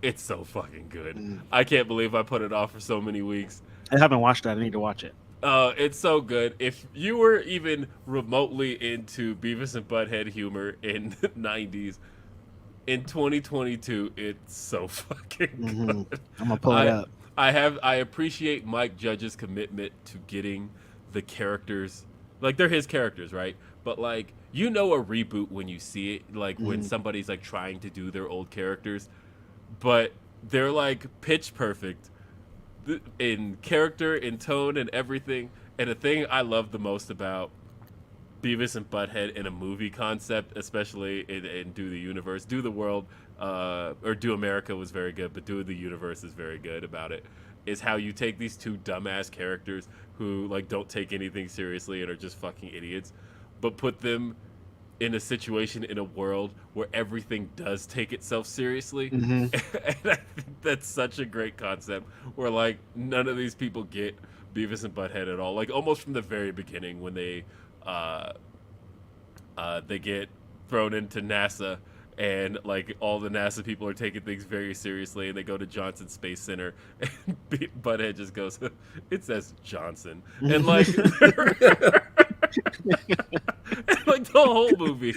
Speaker 2: it's so fucking good. I can't believe I put it off for so many weeks.
Speaker 4: I haven't watched it. I need to watch it.
Speaker 2: It's so good. If you were even remotely into Beavis and Butthead humor in the 90s, in 2022, it's so fucking good.
Speaker 4: I'm gonna pull it up.
Speaker 2: I appreciate Mike Judge's commitment to getting the characters, like they're his characters, right? But like a reboot when you see it, like when somebody's like trying to do their old characters, but they're like pitch perfect in character, in tone, and everything. And the thing I love the most about Beavis and Butthead in a movie concept, especially in Do the Universe, Do the World, or Do America was very good, but Do the Universe is very good about it, is how you take these two dumbass characters who like don't take anything seriously and are just fucking idiots, but put them in a situation in a world where everything does take itself seriously. And I think that's such a great concept where like none of these people get Beavis and Butthead at all. Like almost from the very beginning when they get thrown into NASA and like all the NASA people are taking things very seriously and they go to Johnson Space Center and Butthead just goes, it says Johnson. And like like the whole movie,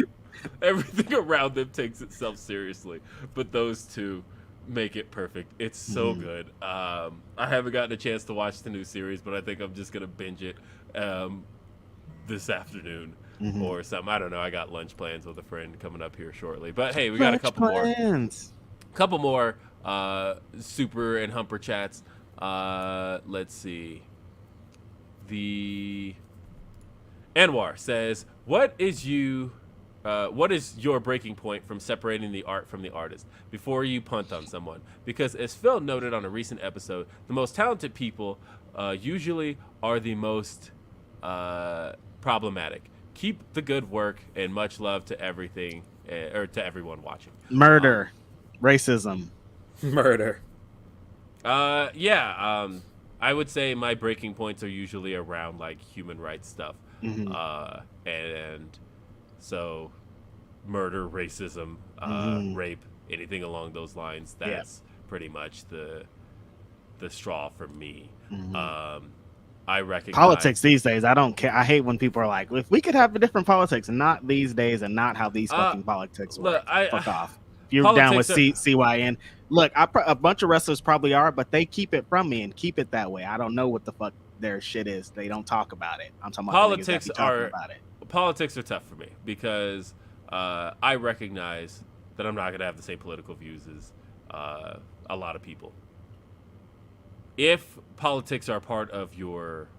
Speaker 2: everything around them takes itself seriously, but those two make it perfect. It's so good. I haven't gotten a chance to watch the new series, but I think I'm just gonna binge it this afternoon or something. I don't know. I got lunch plans with a friend coming up here shortly, but hey, we got a couple more super and humper chats. Let's see. The Anwar says, what is your breaking point from separating the art from the artist before you punt on someone? Because as Phil noted on a recent episode, the most talented people usually are the most problematic. Keep the good work and much love to everything, or to everyone watching.
Speaker 4: Murder, racism,
Speaker 3: murder.
Speaker 2: I would say my breaking points are usually around like human rights stuff. And so murder, racism, rape, anything along those lines, that's pretty much the straw for me. I recognize
Speaker 4: politics these days. I don't care. I hate when people are like, if we could have a different politics, and not these days, and not how these fucking politics work. Fuck off. If you're down with CYN, look, a bunch of wrestlers probably are, but they keep it from me and keep it that way. I don't know what the fuck their shit is. They don't talk about it. I'm talking about
Speaker 2: politics
Speaker 4: about it.
Speaker 2: Politics are tough for me because I recognize that I'm not going to have the same political views as a lot of people. If politics are part of your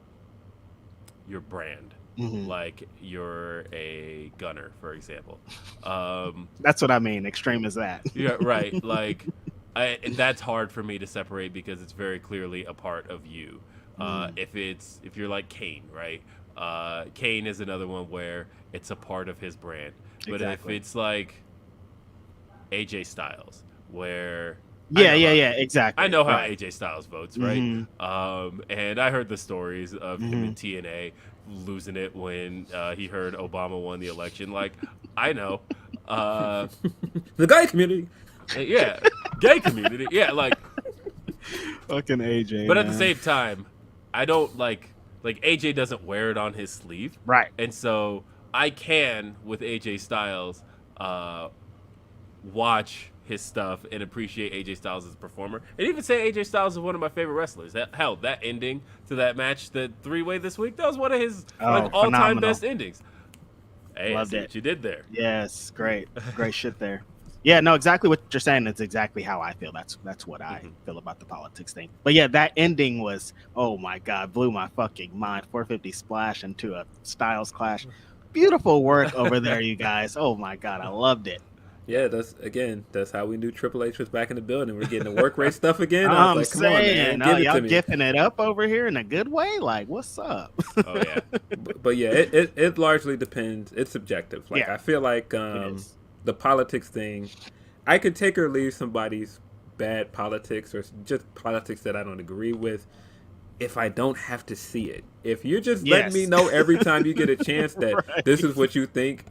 Speaker 2: brand, like you're a gunner, for example.
Speaker 4: That's what I mean. Extreme as that.
Speaker 2: Yeah, right. Like, that's hard for me to separate because it's very clearly a part of you. If you're like Kane, right? Kane is another one where it's a part of his brand. But
Speaker 4: exactly.
Speaker 2: if it's like AJ Styles, where
Speaker 4: exactly.
Speaker 2: I know how AJ Styles votes, right? And I heard the stories of him in TNA losing it when he heard Obama won the election. Like, I know.
Speaker 3: The gay community.
Speaker 2: Yeah, gay community. Yeah, like
Speaker 4: fucking AJ.
Speaker 2: But at the same time, I don't like AJ doesn't wear it on his sleeve,
Speaker 4: right?
Speaker 2: And so I can, with AJ Styles, watch his stuff and appreciate AJ Styles as a performer, and even say AJ Styles is one of my favorite wrestlers. That ending to that match, the 3-way this week, that was one of his all-time best endings. Hey,
Speaker 4: loved it.
Speaker 2: What you did there.
Speaker 4: Yes, great shit there. Yeah, no, exactly what you're saying. It's exactly how I feel. That's what I feel about the politics thing. But yeah, that ending was, oh my god, blew my fucking mind. 450 splash into a Styles clash. Beautiful work over there, you guys. Oh my god, I loved it.
Speaker 3: Yeah, that's how we knew Triple H was back in the building. We're getting the work rate stuff again.
Speaker 4: I'm like, come saying, on, man, y'all gifting it up over here in a good way. Like, what's up?
Speaker 2: Oh yeah,
Speaker 3: but yeah, it largely depends. It's subjective. Like, I feel like the politics thing, I could take or leave somebody's bad politics or just politics that I don't agree with if I don't have to see it. If you just let me know every time you get a chance that this is what you think,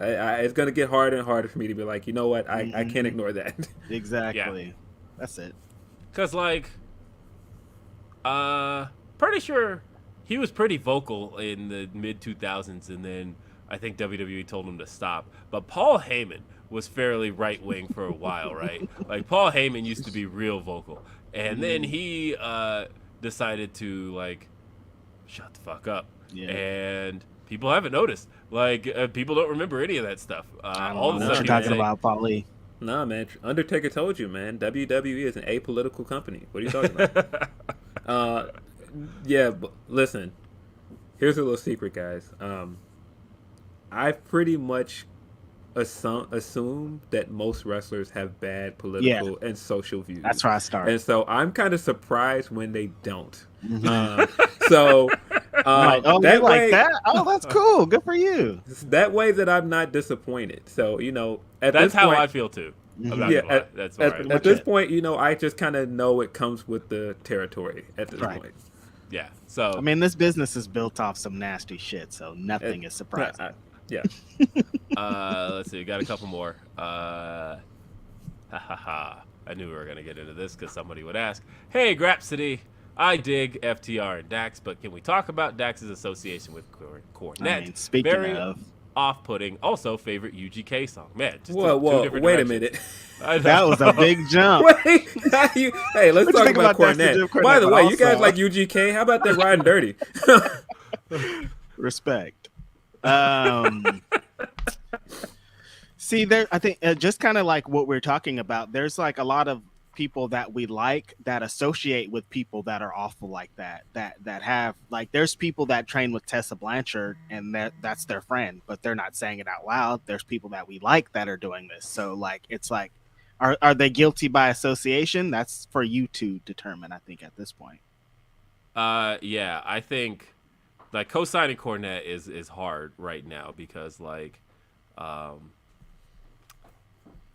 Speaker 3: it's going to get harder and harder for me to be like, you know what, I can't ignore that.
Speaker 4: Exactly. Yeah. That's it.
Speaker 2: Because, like, pretty sure he was pretty vocal in the mid 2000s, and then I think WWE told him to stop. But Paul Heyman was fairly right wing for a while, right? Like Paul Heyman used to be real vocal, and then he decided to like shut the fuck up, and people haven't noticed. Like people don't remember any of that stuff. All of a
Speaker 4: what
Speaker 2: sudden,
Speaker 4: you're talking about, Paulie.
Speaker 3: Nah, man. Undertaker told you, man. WWE is an apolitical company. What are you talking about? Yeah, but listen. Here's a little secret, guys. I pretty much assume that most wrestlers have bad political and social views.
Speaker 4: That's where I start.
Speaker 3: And so I'm kind of surprised when they don't. So
Speaker 4: like, oh,
Speaker 3: that
Speaker 4: you
Speaker 3: way,
Speaker 4: like that? Oh, that's cool. Good for you.
Speaker 3: that way that I'm not disappointed. So, you know, at
Speaker 2: that's
Speaker 3: this
Speaker 2: how
Speaker 3: point,
Speaker 2: I feel too. I'm not gonna lie. That's right.
Speaker 3: At this point, you know, I just kind of know it comes with the territory at this point.
Speaker 2: Yeah. So
Speaker 4: I mean, this business is built off some nasty shit, so nothing is surprising.
Speaker 3: Yeah.
Speaker 2: Let's see. We got a couple more. I knew we were gonna get into this because somebody would ask, "Hey, Grapsody, I dig FTR and Dax, but can we talk about Dax's association with Cornette?
Speaker 4: I mean, speaking
Speaker 2: Very
Speaker 4: of,
Speaker 2: off-putting. Also, favorite UGK song. Man, just
Speaker 3: Whoa,
Speaker 2: two different
Speaker 3: wait
Speaker 2: directions.
Speaker 3: a minute.
Speaker 4: that was a big jump.
Speaker 3: Wait, hey, let's
Speaker 4: What you
Speaker 3: talk
Speaker 4: think
Speaker 3: about
Speaker 4: about Dax and
Speaker 3: Cornette.
Speaker 4: Jim Cornette,
Speaker 3: By the
Speaker 4: but
Speaker 3: way, you guys
Speaker 4: also-
Speaker 3: like UGK? How about that Riding Dirty?
Speaker 4: Respect. See, there. I think just kind of like what we're talking about. There's like a lot of people that we like that associate with people that are awful like that. That have like. There's people that train with Tessa Blanchard, and that's their friend, but they're not saying it out loud. There's people that we like that are doing this. So like, it's like, are they guilty by association? That's for you to determine. I think at this point.
Speaker 2: Yeah, I think like co-signing Cornette is hard right now because like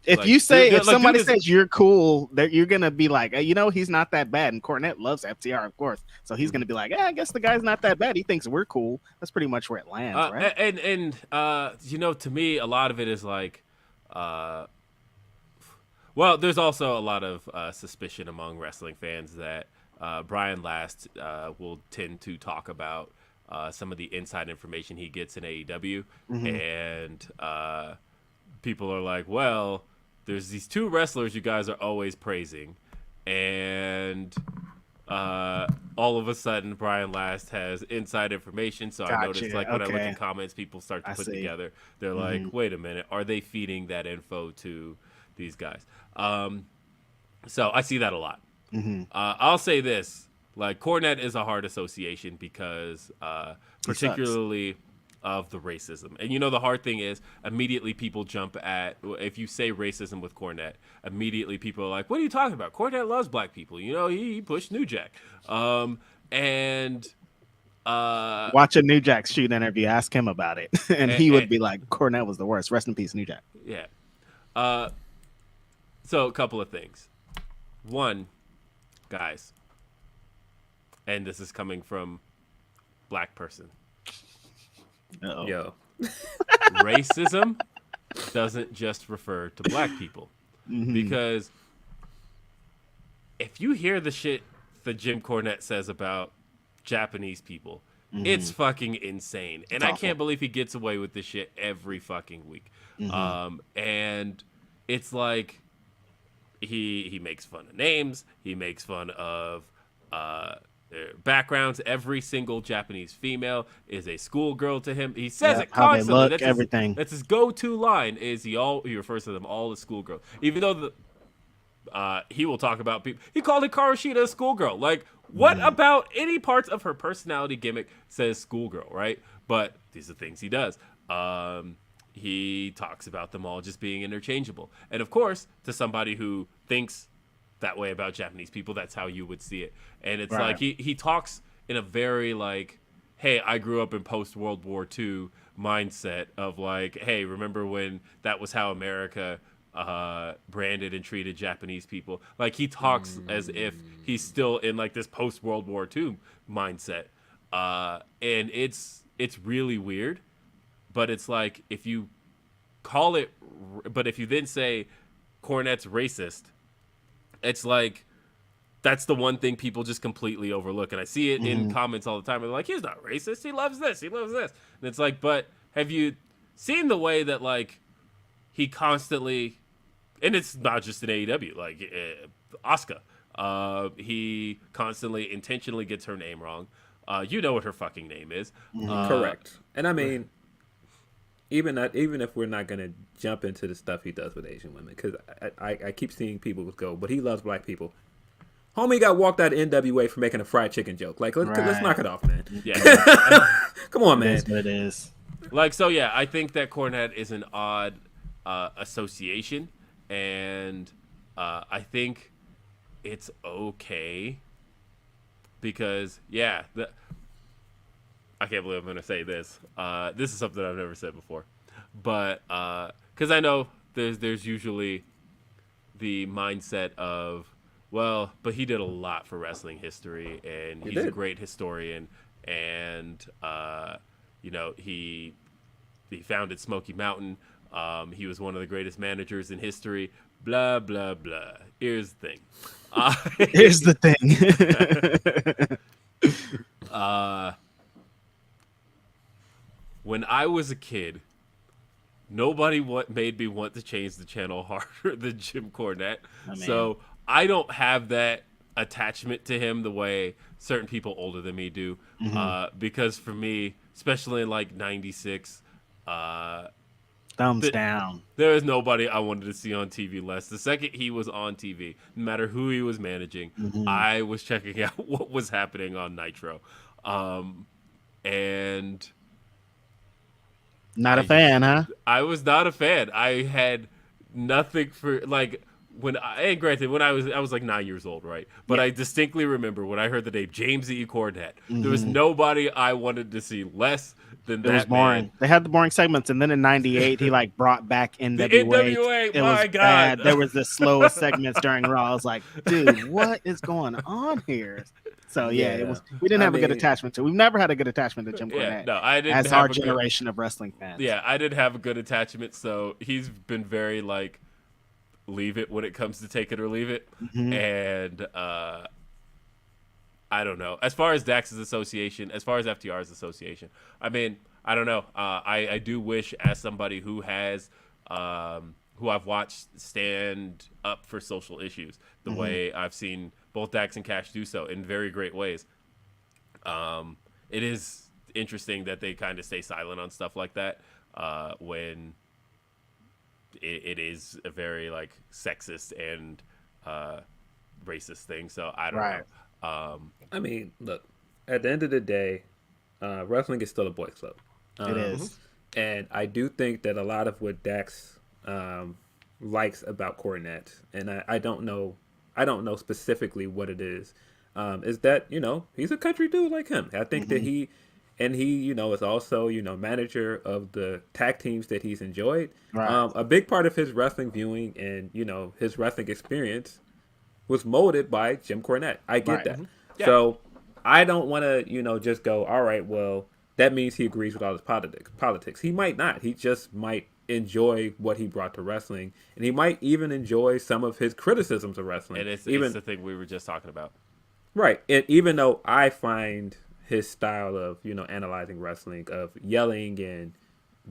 Speaker 4: If
Speaker 2: like,
Speaker 4: you say
Speaker 2: dude,
Speaker 4: if
Speaker 2: like,
Speaker 4: somebody
Speaker 2: dude is-
Speaker 4: says you're cool, that you're gonna be like, you know, he's not that bad. And Cornette loves FTR, of course, so he's gonna be like, I guess the guy's not that bad. He thinks we're cool. That's pretty much where it lands, right?
Speaker 2: And you know, to me, a lot of it is like, well, there's also a lot of suspicion among wrestling fans that Brian Last will tend to talk about some of the inside information he gets in AEW, and people are like, well, there's these two wrestlers you guys are always praising, and all of a sudden Brian Last has inside information. So I noticed like when I look in comments, people start to put together, they're like, wait a minute, are they feeding that info to these guys? So I see that a lot. I'll say this, like Cornette is a hard association because particularly of the racism. And you know, the hard thing is immediately people jump at, if you say racism with Cornette, immediately people are like, what are you talking about? Cornette loves black people. You know, he pushed New Jack.
Speaker 4: Watch a New Jack shoot interview, ask him about it. and he would be like, Cornette was the worst. Rest in peace, New Jack.
Speaker 2: Yeah. So a couple of things. One, guys, and this is coming from black person.
Speaker 4: Uh-oh.
Speaker 3: Yo.
Speaker 2: Racism doesn't just refer to black people. Because if you hear the shit that Jim Cornette says about Japanese people, it's fucking insane. And I can't believe he gets away with this shit every fucking week. And it's like he makes fun of names, he makes fun of their backgrounds. Every single Japanese female is a schoolgirl to him. He says it
Speaker 4: how they
Speaker 2: constantly.
Speaker 4: look,
Speaker 2: That's
Speaker 4: everything.
Speaker 2: That's his go-to line. Is he refers to them all as schoolgirls, even though he will talk about people. He called Hikaru a schoolgirl. Like, what about any parts of her personality gimmick says schoolgirl, right? But these are things he does. He talks about them all just being interchangeable, and of course, to somebody who thinks that way about Japanese people, that's how you would see it. And it's like he talks in a very like, hey, I grew up in post World War II mindset of like, hey, remember when that was how America branded and treated Japanese people? Like, he talks as if he's still in like this post World War II mindset, and it's really weird. But it's like, if you call it, but if you then say Cornette's racist, it's like that's the one thing people just completely overlook. And I see it in comments all the time. They're like, he's not racist. He loves this. He loves this. And it's like, but have you seen the way that, like, he constantly, and it's not just in AEW, like Asuka, he constantly intentionally gets her name wrong. You know what her fucking name is.
Speaker 3: Correct. And I mean, even if we're not gonna jump into the stuff he does with Asian women, because I keep seeing people go, but he loves black people. Homie got walked out of NWA for making a fried chicken joke. Like, let's knock it off, man.
Speaker 2: Yeah.
Speaker 3: Come on, man.
Speaker 4: It is what it is.
Speaker 2: Like, so yeah, I think that Cornette is an odd association, and I think it's okay because, yeah, I can't believe I'm going to say this. This is something I've never said before, but because I know there's usually the mindset of, well, but he did a lot for wrestling history, and he's a great historian, and you know, he founded Smoky Mountain. He was one of the greatest managers in history. Blah blah blah. Here's the thing.
Speaker 4: Here's the thing.
Speaker 2: When I was a kid, nobody made me want to change the channel harder than Jim Cornette. So I don't have that attachment to him the way certain people older than me do. Because for me, especially in like '96,
Speaker 4: thumbs down.
Speaker 2: There is nobody I wanted to see on TV less. The second he was on TV, no matter who he was managing, I was checking out what was happening on Nitro. And
Speaker 4: not a fan, huh?
Speaker 2: I was not a fan. I had nothing for, like, and granted, when I was like 9 years old, right? But I distinctly remember when I heard the name James E. Cornette, there was nobody I wanted to see less than that. It was
Speaker 4: boring.
Speaker 2: Man.
Speaker 4: They had the boring segments, and then in '98, he like brought back NWA.
Speaker 2: The NWA,
Speaker 4: it
Speaker 2: my
Speaker 4: was
Speaker 2: God.
Speaker 4: Bad. There was the slowest segments during Raw. I was like, dude, what is going on here? So it was. We didn't have a good attachment to. We've never had a good attachment to Jim Cornette.
Speaker 2: No, I didn't.
Speaker 4: As our generation of wrestling fans.
Speaker 2: Yeah, I didn't have a good attachment. So he's been very like, leave it when it comes to take it or leave it. And I don't know. As far as Dax's association, as far as FTR's association, I mean, I don't know. I do wish, as somebody who has who I've watched stand up for social issues, the way I've seen both Dax and Cash do so in very great ways. It is interesting that they kind of stay silent on stuff like that when it is a very like sexist and racist thing. So I don't know.
Speaker 3: I mean, look, at the end of the day, wrestling is still a boys' club.
Speaker 4: It is.
Speaker 3: And I do think that a lot of what Dax likes about Cornette, and I don't know specifically what it is that, you know, he's a country dude like him. I think that he, you know, is also, you know, manager of the tag teams that he's enjoyed.
Speaker 4: Right.
Speaker 3: A big part of his wrestling viewing and, you know, his wrestling experience was molded by Jim Cornette. I get that. Yeah. So I don't want to, you know, just go, all right, well, that means he agrees with all his politics. He might not. He just might enjoy what he brought to wrestling, and he might even enjoy some of his criticisms of wrestling.
Speaker 2: And it's the thing we were just talking about.
Speaker 3: Right. And even though I find his style of, you know, analyzing wrestling, of yelling and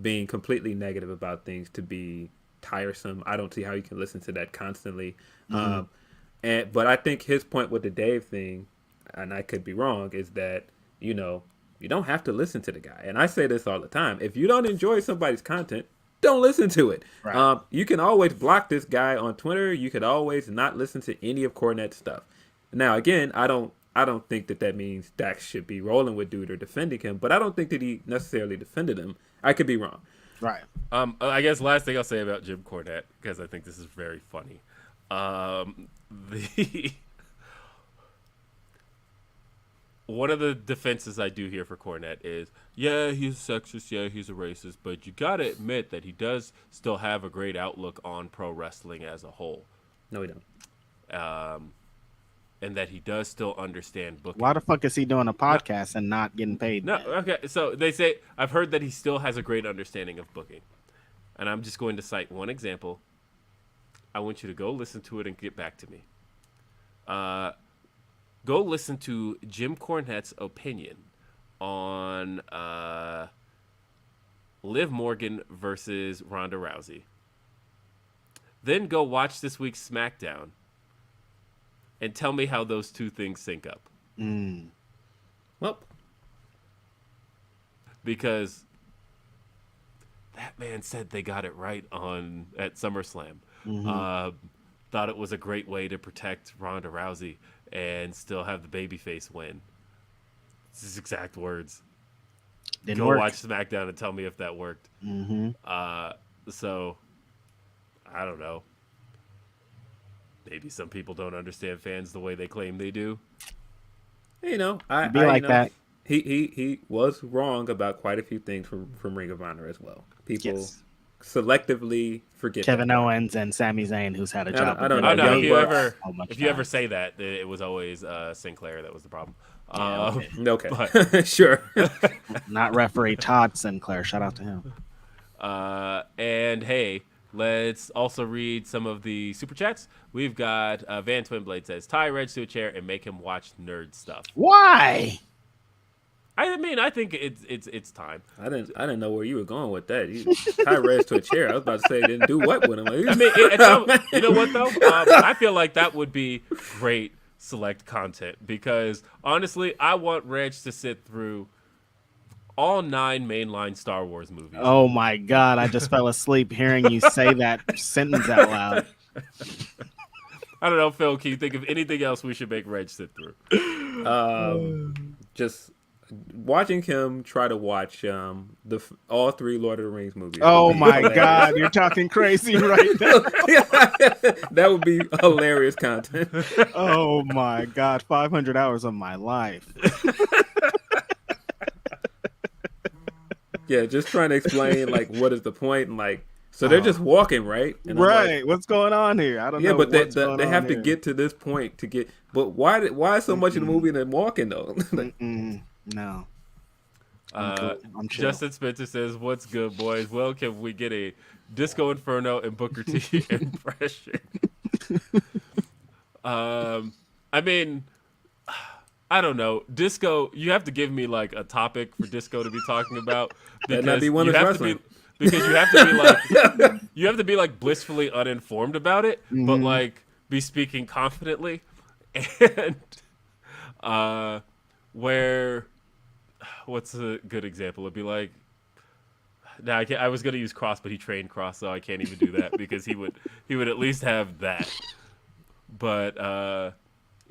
Speaker 3: being completely negative about things to be tiresome, I don't see how you can listen to that constantly. But I think his point with the Dave thing, and I could be wrong, is that, you know, you don't have to listen to the guy. And I say this all the time. If you don't enjoy somebody's content, don't listen to it. Right. You can always block this guy on Twitter. You could always not listen to any of Cornette's stuff. Now, again, I don't think that means Dax should be rolling with dude or defending him, but I don't think that he necessarily defended him. I could be wrong.
Speaker 4: Right.
Speaker 2: I guess last thing I'll say about Jim Cornette, because I think this is very funny. One of the defenses I do hear for Cornette is, yeah, he's sexist, yeah, he's a racist, but you gotta admit that he does still have a great outlook on pro wrestling as a whole.
Speaker 3: No, he don't.
Speaker 2: And that he does still understand booking.
Speaker 4: Why the fuck is he doing a podcast and not getting paid?
Speaker 2: No, okay, so they say, I've heard that he still has a great understanding of booking. And I'm just going to cite one example. I want you to go listen to it and get back to me. go listen to Jim Cornette's opinion on Liv Morgan versus Ronda Rousey. Then go watch this week's SmackDown and tell me how those two things sync up.
Speaker 3: Well,
Speaker 2: because that man said they got it right at SummerSlam. Thought it was a great way to protect Ronda Rousey and still have the babyface win. It's his exact words.
Speaker 4: Didn't
Speaker 2: Go
Speaker 4: work.
Speaker 2: watch SmackDown and tell me if that worked. So, I don't know. Maybe some people don't understand fans the way they claim they do.
Speaker 3: you know,
Speaker 4: that.
Speaker 3: He was wrong about quite a few things from Ring of Honor as well. People selectively forget
Speaker 4: Kevin
Speaker 3: that.
Speaker 4: Owens and Sami Zayn, who's had a job.
Speaker 3: I don't
Speaker 2: Oh,
Speaker 3: know.
Speaker 2: no,
Speaker 3: Young
Speaker 2: if you ever say that, it was always Sinclair that was the problem.
Speaker 3: Okay. Sure.
Speaker 4: Not referee Todd Sinclair. Shout out to him.
Speaker 2: And hey, let's also read some of the super chats. We've got Van Twinblade says, tie Reg to a chair and make him watch nerd stuff.
Speaker 4: Why?
Speaker 2: I mean, I think it's time.
Speaker 3: I didn't know where you were going with that. You tie Reg to a chair. I was about to say, didn't do what with him. Like,
Speaker 2: You know what though? I feel like that would be great select content because honestly, I want Reg to sit through all 9 mainline Star Wars movies.
Speaker 4: Oh my God! I just fell asleep hearing you say that sentence out loud.
Speaker 2: I don't know, Phil. Can you think of anything else we should make Reg sit through?
Speaker 3: Just watching him try to watch all 3 Lord of the Rings movies.
Speaker 4: Oh my God! You're talking crazy right now.
Speaker 3: That would be hilarious content.
Speaker 4: Oh my God! 500 hours of my life.
Speaker 3: Yeah, just trying to explain like what is the point and like so they're just walking, right? And I'm
Speaker 4: Right.
Speaker 3: like,
Speaker 4: What's going on here? I don't know.
Speaker 3: yeah, but
Speaker 4: they
Speaker 3: they have to get to this point to get. But why so much in the movie than walking though? Like,
Speaker 4: No. I'm cool. I'm chill.
Speaker 2: Justin Spencer says, "What's good, boys? Well, can we get a Disco Inferno and Booker T impression?" I mean, I don't know. Disco, you have to give me like a topic for Disco to be talking about because you have to be like blissfully uninformed about it, but like be speaking confidently, and where what's a good example? It'd be like, nah, I was gonna use Cross, but he trained Cross, so I can't even do that because he would at least have that, but I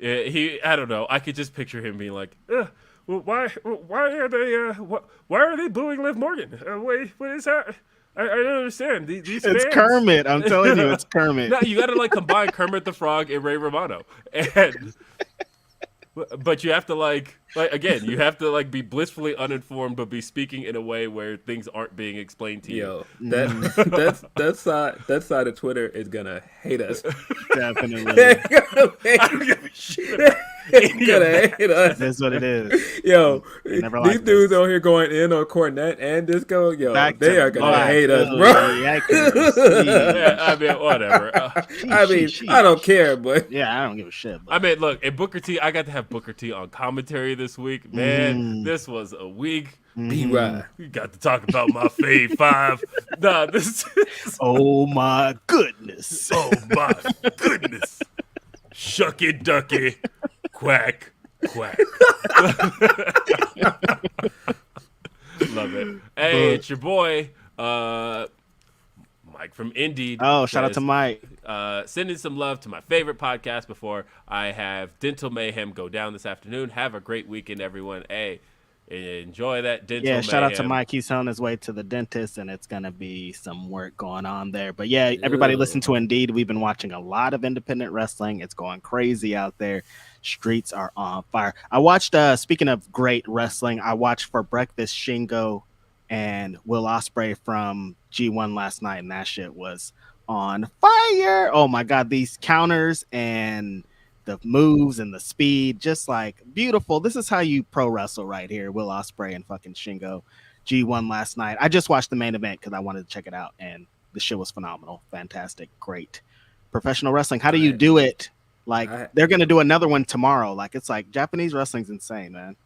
Speaker 2: don't know. I could just picture him being like, well, why are they booing Liv Morgan? Wait, what is that? I don't understand. These
Speaker 4: It's
Speaker 2: fans.
Speaker 4: Kermit. I'm telling you, it's Kermit.
Speaker 2: No, you got to like combine Kermit the Frog and Ray Romano, but you have to like again, you have to like be blissfully uninformed, but be speaking in a way where things aren't being explained to you.
Speaker 3: yo, that side of Twitter is gonna hate us.
Speaker 4: Definitely.
Speaker 2: I don't give a shit.
Speaker 3: Gonna hate us.
Speaker 4: That's what it is.
Speaker 3: Yo,
Speaker 4: never
Speaker 3: these
Speaker 4: liked
Speaker 3: dudes
Speaker 4: this.
Speaker 3: on here going in on Cornette and Disco, yo,
Speaker 4: Back
Speaker 3: they
Speaker 4: to
Speaker 3: are gonna
Speaker 4: black.
Speaker 3: hate us,
Speaker 4: Oh,
Speaker 3: bro.
Speaker 2: Yeah, I mean, whatever.
Speaker 3: I mean, I don't care, but
Speaker 4: Yeah, I don't give a shit. But
Speaker 2: I mean, look, and Booker T, I got to have Booker T on commentary this week. Man, this was a week.
Speaker 3: B-Ride.
Speaker 2: We got to talk about my fave 5. Nah, this is...
Speaker 4: oh my goodness.
Speaker 2: Oh, my goodness. Shucky ducky. Quack. Quack. Love it. Hey, it's your boy, Mike from Indeed.
Speaker 4: Oh, shout out to Mike.
Speaker 2: Sending some love to my favorite podcast before I have Dental Mayhem go down this afternoon. Have a great weekend, everyone. Hey, enjoy that dental mayhem.
Speaker 4: Shout out to Mike. He's on his way to the dentist, and it's going to be some work going on there. But yeah, everybody listen to Indeed. We've been watching a lot of independent wrestling. It's going crazy out there. Streets are on fire. I watched, speaking of great wrestling, I watched For Breakfast Shingo and Will Ospreay from G1 last night, and that shit was on fire. Oh my God, these counters and the moves and the speed, just like beautiful. This is how you pro wrestle right here. Will Ospreay and fucking Shingo G1 last night. I just watched the main event because I wanted to check it out, and the shit was phenomenal. Fantastic. Great professional wrestling. How do you do it Like they're gonna do another one tomorrow. Like it's like Japanese wrestling's insane, man.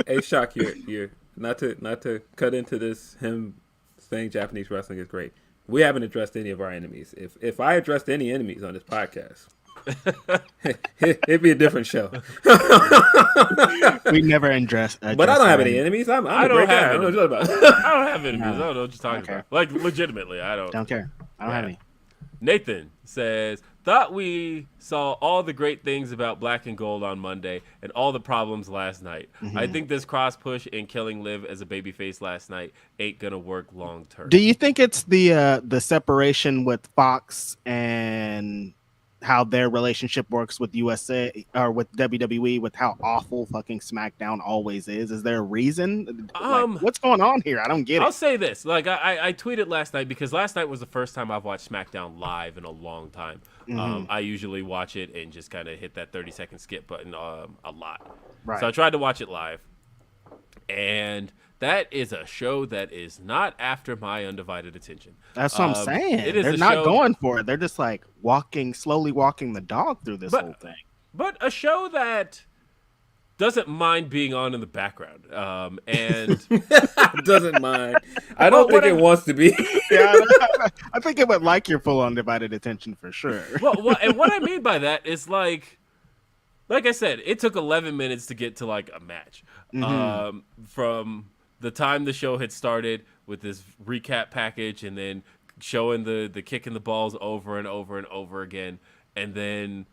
Speaker 3: Hey, Shock, you're not to cut into this. Him saying Japanese wrestling is great. We haven't addressed any of our enemies. If I addressed any enemies on this podcast, it'd be a different show.
Speaker 4: We never address.
Speaker 3: But I don't have any enemies. I don't have enemies.
Speaker 2: I don't have enemies. I don't know what you're talking about. Like legitimately, I don't
Speaker 4: care. I don't have any.
Speaker 2: Nathan says, thought we saw all the great things about Black and Gold on Monday and all the problems last night. I think this cross push and killing Liv as a babyface last night ain't gonna work long term.
Speaker 4: Do you think it's the separation with Fox and how their relationship works with USA or with WWE, with how awful fucking SmackDown always is? Is there a reason? Like, what's going on here? I don't get it.
Speaker 2: I'll say this. Like I tweeted last night because last night was the first time I've watched SmackDown live in a long time. I usually watch it and just kind of hit that 30-second skip button a lot.
Speaker 4: Right.
Speaker 2: So I tried to watch it live. And that is a show that is not after my undivided attention.
Speaker 4: That's what I'm saying. They're not going for it. They're just like slowly walking the dog through this whole thing.
Speaker 2: But a show that doesn't mind being on in the background, and
Speaker 3: doesn't mind. I don't think it wants to be.
Speaker 4: Yeah, I think it would like your full undivided attention for sure.
Speaker 2: Well, and what I mean by that is like I said, it took 11 minutes to get to like a match. From the time the show had started with this recap package and then showing the kick in the balls over and over and over again. And then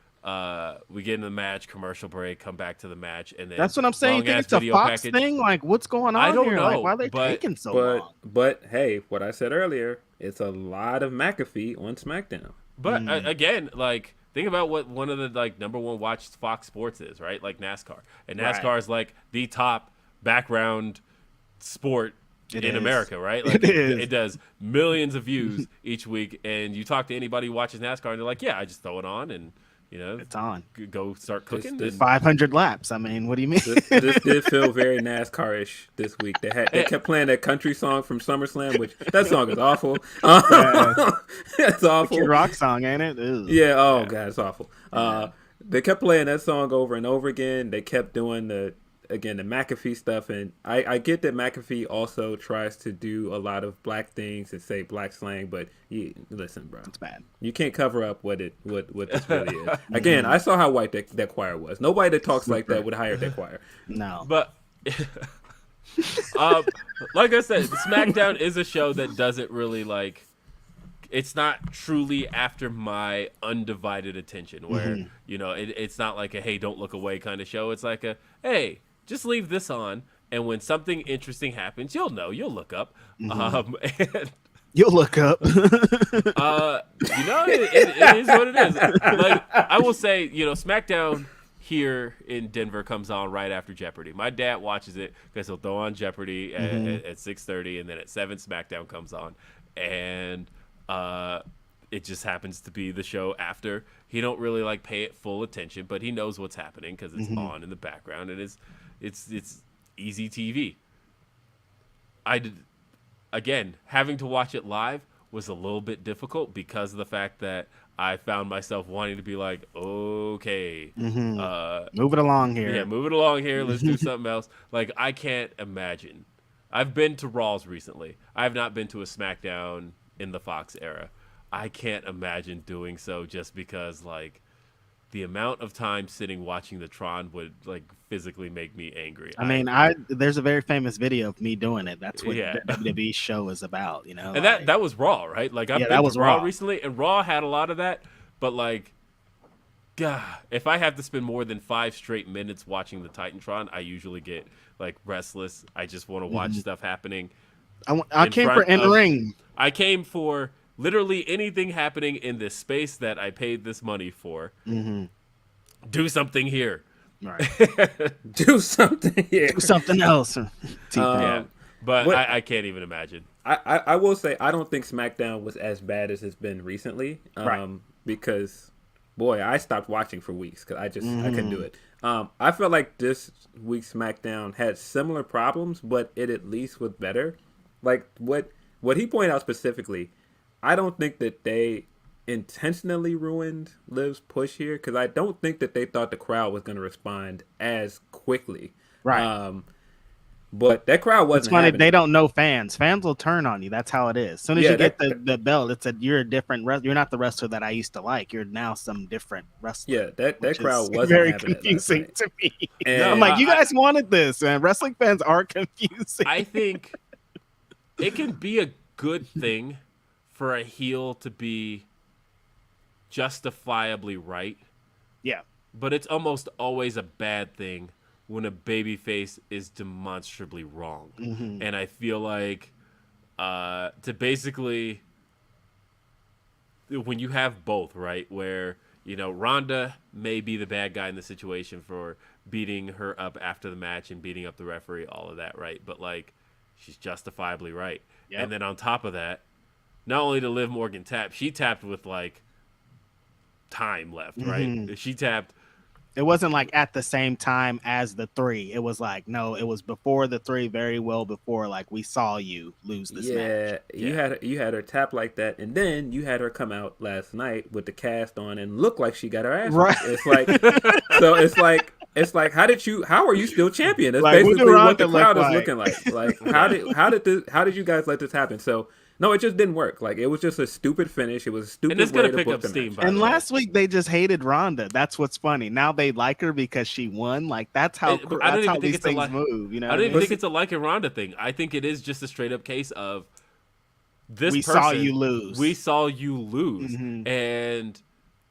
Speaker 2: we get in the match, commercial break, come back to the match. And then
Speaker 4: that's what I'm saying. You think it's a Fox thing? Like, what's going on
Speaker 2: I don't
Speaker 4: here?
Speaker 2: know,
Speaker 4: like, why are they taking so long?
Speaker 3: But hey, what I said earlier, it's a lot of McAfee on SmackDown.
Speaker 2: But again, like, think about what one of the like number one watched Fox Sports is, right? Like NASCAR. And NASCAR is like the top background sport in America, right? Like it does millions of views each week. And you talk to anybody who watches NASCAR and they're like, yeah, I just throw it on and
Speaker 4: it's on.
Speaker 2: Go start cooking.
Speaker 4: This 500 laps. I mean, what do you mean?
Speaker 3: This did feel very NASCAR-ish this week. They kept playing that country song from SummerSlam, which that song is awful. It's awful.
Speaker 4: Your rock song, ain't it? Ew.
Speaker 3: Yeah. Oh God, it's awful. They kept playing that song over and over again. They kept doing the McAfee stuff, and I get that McAfee also tries to do a lot of black things and say black slang, but listen, bro,
Speaker 4: it's bad.
Speaker 3: You can't cover up what this really is. Again, I saw how white that choir was. Nobody that talks like that would hire that choir.
Speaker 4: No,
Speaker 2: but like I said, SmackDown is a show that doesn't really like. It's not truly after my undivided attention, where it's not like a hey, don't look away kind of show. It's like a hey, just leave this on, and when something interesting happens, you'll look up. And
Speaker 4: you'll look up.
Speaker 2: It is what it is. Like I will say, SmackDown here in Denver comes on right after Jeopardy. My dad watches it because he'll throw on Jeopardy at 6:30, and then at 7 SmackDown comes on, and it just happens to be the show after. He don't really like pay it full attention, but he knows what's happening because it's on in the background, and it's easy TV. Again, having to watch it live was a little bit difficult because of the fact that I found myself wanting to be like, okay,
Speaker 4: move it along here.
Speaker 2: Yeah, move it along here. Let's do something else. Like, I can't imagine. I've been to Raws recently. I have not been to a SmackDown in the Fox era. I can't imagine doing so just because, like, the amount of time sitting watching the Tron would, like, physically make me angry.
Speaker 4: I mean, there's a very famous video of me doing it. That's what the WWE show is about, And
Speaker 2: like, that was Raw, right? Like, I've been to Raw recently, and Raw had a lot of that. But, like, God, if I have to spend more than 5 straight minutes watching the Titantron, I usually get, like, restless. I just want to watch stuff happening.
Speaker 4: I came for in-ring.
Speaker 2: I came for literally anything happening in this space that I paid this money for. Do something here.
Speaker 4: Right.
Speaker 3: Do something here.
Speaker 4: Do something else.
Speaker 2: But I can't even imagine.
Speaker 3: I will say I don't think SmackDown was as bad as it's been recently. Because, boy, I stopped watching for weeks because I couldn't do it. I felt like this week's SmackDown had similar problems, but it at least was better. Like what he pointed out specifically, I don't think that they intentionally ruined Liv's push here, because I don't think that they thought the crowd was going to respond as quickly.
Speaker 4: Right.
Speaker 3: But that crowd wasn't.
Speaker 4: It's funny,
Speaker 3: having
Speaker 4: they
Speaker 3: it.
Speaker 4: don't know fans. Fans will turn on you. That's how it is. As soon as
Speaker 3: Yeah,
Speaker 4: you get the belt, you're a different wrestler. You're not the wrestler that I used to like. You're now some different wrestler.
Speaker 3: Yeah, that
Speaker 4: which
Speaker 3: crowd
Speaker 4: is
Speaker 3: wasn't
Speaker 4: very
Speaker 3: having
Speaker 4: confusing
Speaker 3: it last night.
Speaker 4: to me.
Speaker 3: And
Speaker 4: I'm like, you guys wanted this, man. Wrestling fans are confusing.
Speaker 2: I think it can be a good thing for a heel to be justifiably right,
Speaker 4: Yeah.
Speaker 2: but it's almost always a bad thing when a babyface is demonstrably wrong.
Speaker 4: Mm-hmm.
Speaker 2: And I feel like to basically, when you have both, right, where, you know, Ronda may be the bad guy in the situation for beating her up after the match and beating up the referee, all of that, right? But, like, she's justifiably right.
Speaker 4: Yep.
Speaker 2: And then on top of that, not only did Liv Morgan tap, she tapped with, like, time left, right?
Speaker 4: Mm-hmm.
Speaker 2: She tapped.
Speaker 4: It wasn't like at the same time as the 3. It was like, no, it was before the 3, very well before. Like, we saw you lose this match.
Speaker 3: You had her tap like that, and then you had her come out last night with the cast on and look like she got her ass
Speaker 4: Right.
Speaker 3: whooped. It's like, so it's like, how are you still champion? That's
Speaker 4: Like, what
Speaker 3: basically
Speaker 4: do
Speaker 3: what the
Speaker 4: Ronda look
Speaker 3: crowd is
Speaker 4: like?
Speaker 3: looking like. Like, how did you guys let this happen? So no, it just didn't work. Like, it was just a stupid finish. It was a stupid
Speaker 2: And it's
Speaker 3: way
Speaker 2: gonna
Speaker 3: to
Speaker 2: pick
Speaker 3: book
Speaker 2: up
Speaker 3: the
Speaker 2: steam,
Speaker 3: match.
Speaker 2: by the
Speaker 4: And
Speaker 2: way.
Speaker 4: last week they just hated Ronda. That's what's funny. Now they like her because she won. Like, that's how
Speaker 2: But I don't
Speaker 4: that's
Speaker 2: even
Speaker 4: how
Speaker 2: think
Speaker 4: these
Speaker 2: it's a
Speaker 4: things
Speaker 2: like-
Speaker 4: move. You know,
Speaker 2: I don't
Speaker 4: what
Speaker 2: even
Speaker 4: mean?
Speaker 2: think it's a like a Ronda thing. I think it is just a straight up case of this
Speaker 4: We
Speaker 2: person,
Speaker 4: saw you lose.
Speaker 2: We saw you lose.
Speaker 4: Mhm.
Speaker 2: And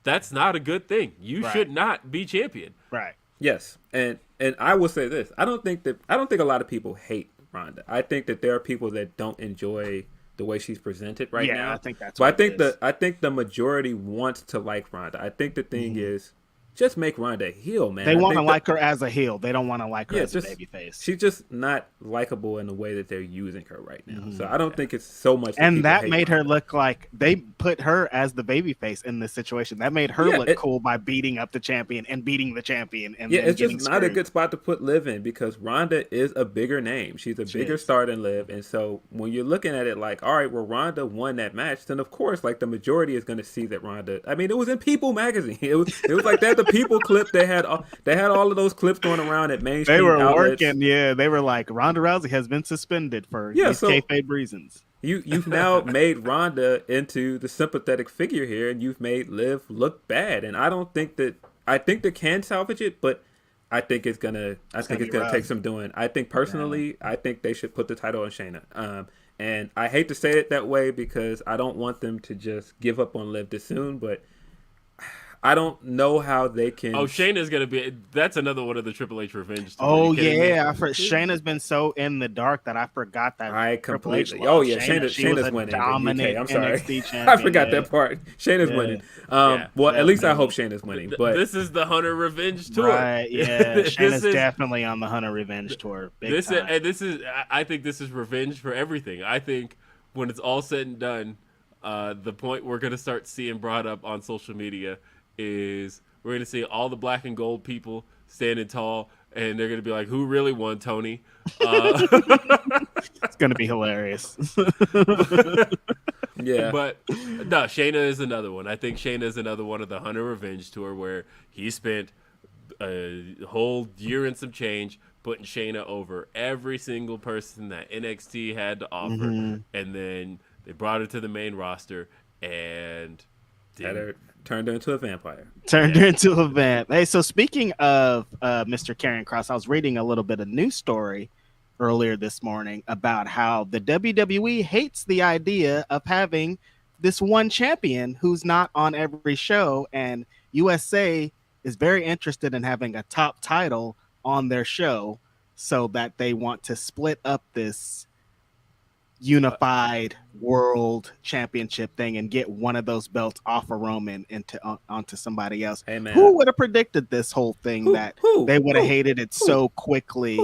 Speaker 2: that's not a good thing. You
Speaker 4: Right.
Speaker 2: should not be champion.
Speaker 4: Right.
Speaker 3: Yes, and I will say this: I don't think a lot of people hate Ronda. I think that there are people that don't enjoy the way she's presented right
Speaker 4: Yeah,
Speaker 3: now.
Speaker 4: I think that's
Speaker 3: But
Speaker 4: what it is.
Speaker 3: I think the majority wants to like Ronda. I think the thing is, just make Ronda a heel, man.
Speaker 4: They
Speaker 3: I
Speaker 4: want to
Speaker 3: think
Speaker 4: like her as a heel. They don't want to like her
Speaker 3: Yeah,
Speaker 4: as a
Speaker 3: just-
Speaker 4: babyface.
Speaker 3: she's just not likable in the way that they're using her right now. So I don't think it's so much.
Speaker 4: And
Speaker 3: people
Speaker 4: that
Speaker 3: hate
Speaker 4: made her
Speaker 3: Ronda.
Speaker 4: look like they put her as the babyface in this situation. That made her
Speaker 3: Yeah,
Speaker 4: look cool by beating up the champion and beating the champion. And
Speaker 3: Yeah,
Speaker 4: then
Speaker 3: it's
Speaker 4: getting
Speaker 3: just not a
Speaker 4: screwed.
Speaker 3: good spot to put Liv in because Ronda is a bigger name. She's a bigger
Speaker 4: is.
Speaker 3: star than Liv. And so when you're looking at it like, all right, well, Ronda won that match, then of course, like the majority is going to see that Ronda. I mean, it was in People magazine. It was like that. The People clip they had all of those clips going around at mainstream
Speaker 4: They were
Speaker 3: outlets.
Speaker 4: working, yeah. They were like, Ronda Rousey has been suspended for
Speaker 3: Yeah,
Speaker 4: these
Speaker 3: so-
Speaker 4: kayfabe reasons.
Speaker 3: You've now made Ronda into the sympathetic figure here, and you've made Liv look bad. And I think they can salvage it, but I think it's gonna
Speaker 4: be rough.
Speaker 3: take some doing. I think personally, I think they should put the title on Shayna. And I hate to say it that way because I don't want them to just give up on Liv this soon, but I don't know how they can.
Speaker 2: Oh, Shayna's going to be. That's another one of the Triple H revenge. Tour.
Speaker 4: Oh
Speaker 2: Are you kidding me?
Speaker 4: yeah, Shayna's been so in the dark that I forgot that.
Speaker 3: I
Speaker 4: Triple H
Speaker 3: completely.
Speaker 4: loved
Speaker 3: Oh yeah,
Speaker 4: Shayna. She was
Speaker 3: Shayna's
Speaker 4: a
Speaker 3: winning. in the
Speaker 4: dominant
Speaker 3: UK. I'm sorry,
Speaker 4: NXT champion,
Speaker 3: I forgot
Speaker 4: yeah.
Speaker 3: that part. Shayna's
Speaker 4: Yeah.
Speaker 3: winning.
Speaker 2: Yeah.
Speaker 3: Well, at least I hope
Speaker 4: Definitely.
Speaker 3: Shayna's winning. But
Speaker 2: This is the Hunter revenge tour.
Speaker 4: Right, yeah.
Speaker 2: This
Speaker 4: Shayna's
Speaker 2: is-
Speaker 4: definitely on the Hunter Revenge tour. Big time.
Speaker 2: I think this is revenge for everything. I think when it's all said and done, the point we're gonna start seeing brought up on social media is we're gonna see all the black and gold people standing tall, and they're gonna be like, "Who really won, Tony?"
Speaker 4: It's gonna be hilarious.
Speaker 3: yeah,
Speaker 2: But no, Shayna is another one. I think Shayna is another one of the Hunter Revenge tour where he spent a whole year and some change putting Shayna over every single person that NXT had to offer,
Speaker 4: Mhm.
Speaker 2: and then they brought her to the main roster and
Speaker 3: had her turned her into a vampire.
Speaker 4: Turned her into a vamp. Hey, so speaking of Mr. Karrion Kross, I was reading a little bit of news story earlier this morning about how the WWE hates the idea of having this one champion who's not on every show, and USA is very interested in having a top title on their show, so that they want to split up this unified world championship thing and get one of those belts off of Roman onto somebody else.
Speaker 3: Hey man,
Speaker 4: Who would have predicted this whole thing that they would have
Speaker 3: who?
Speaker 4: hated it so quickly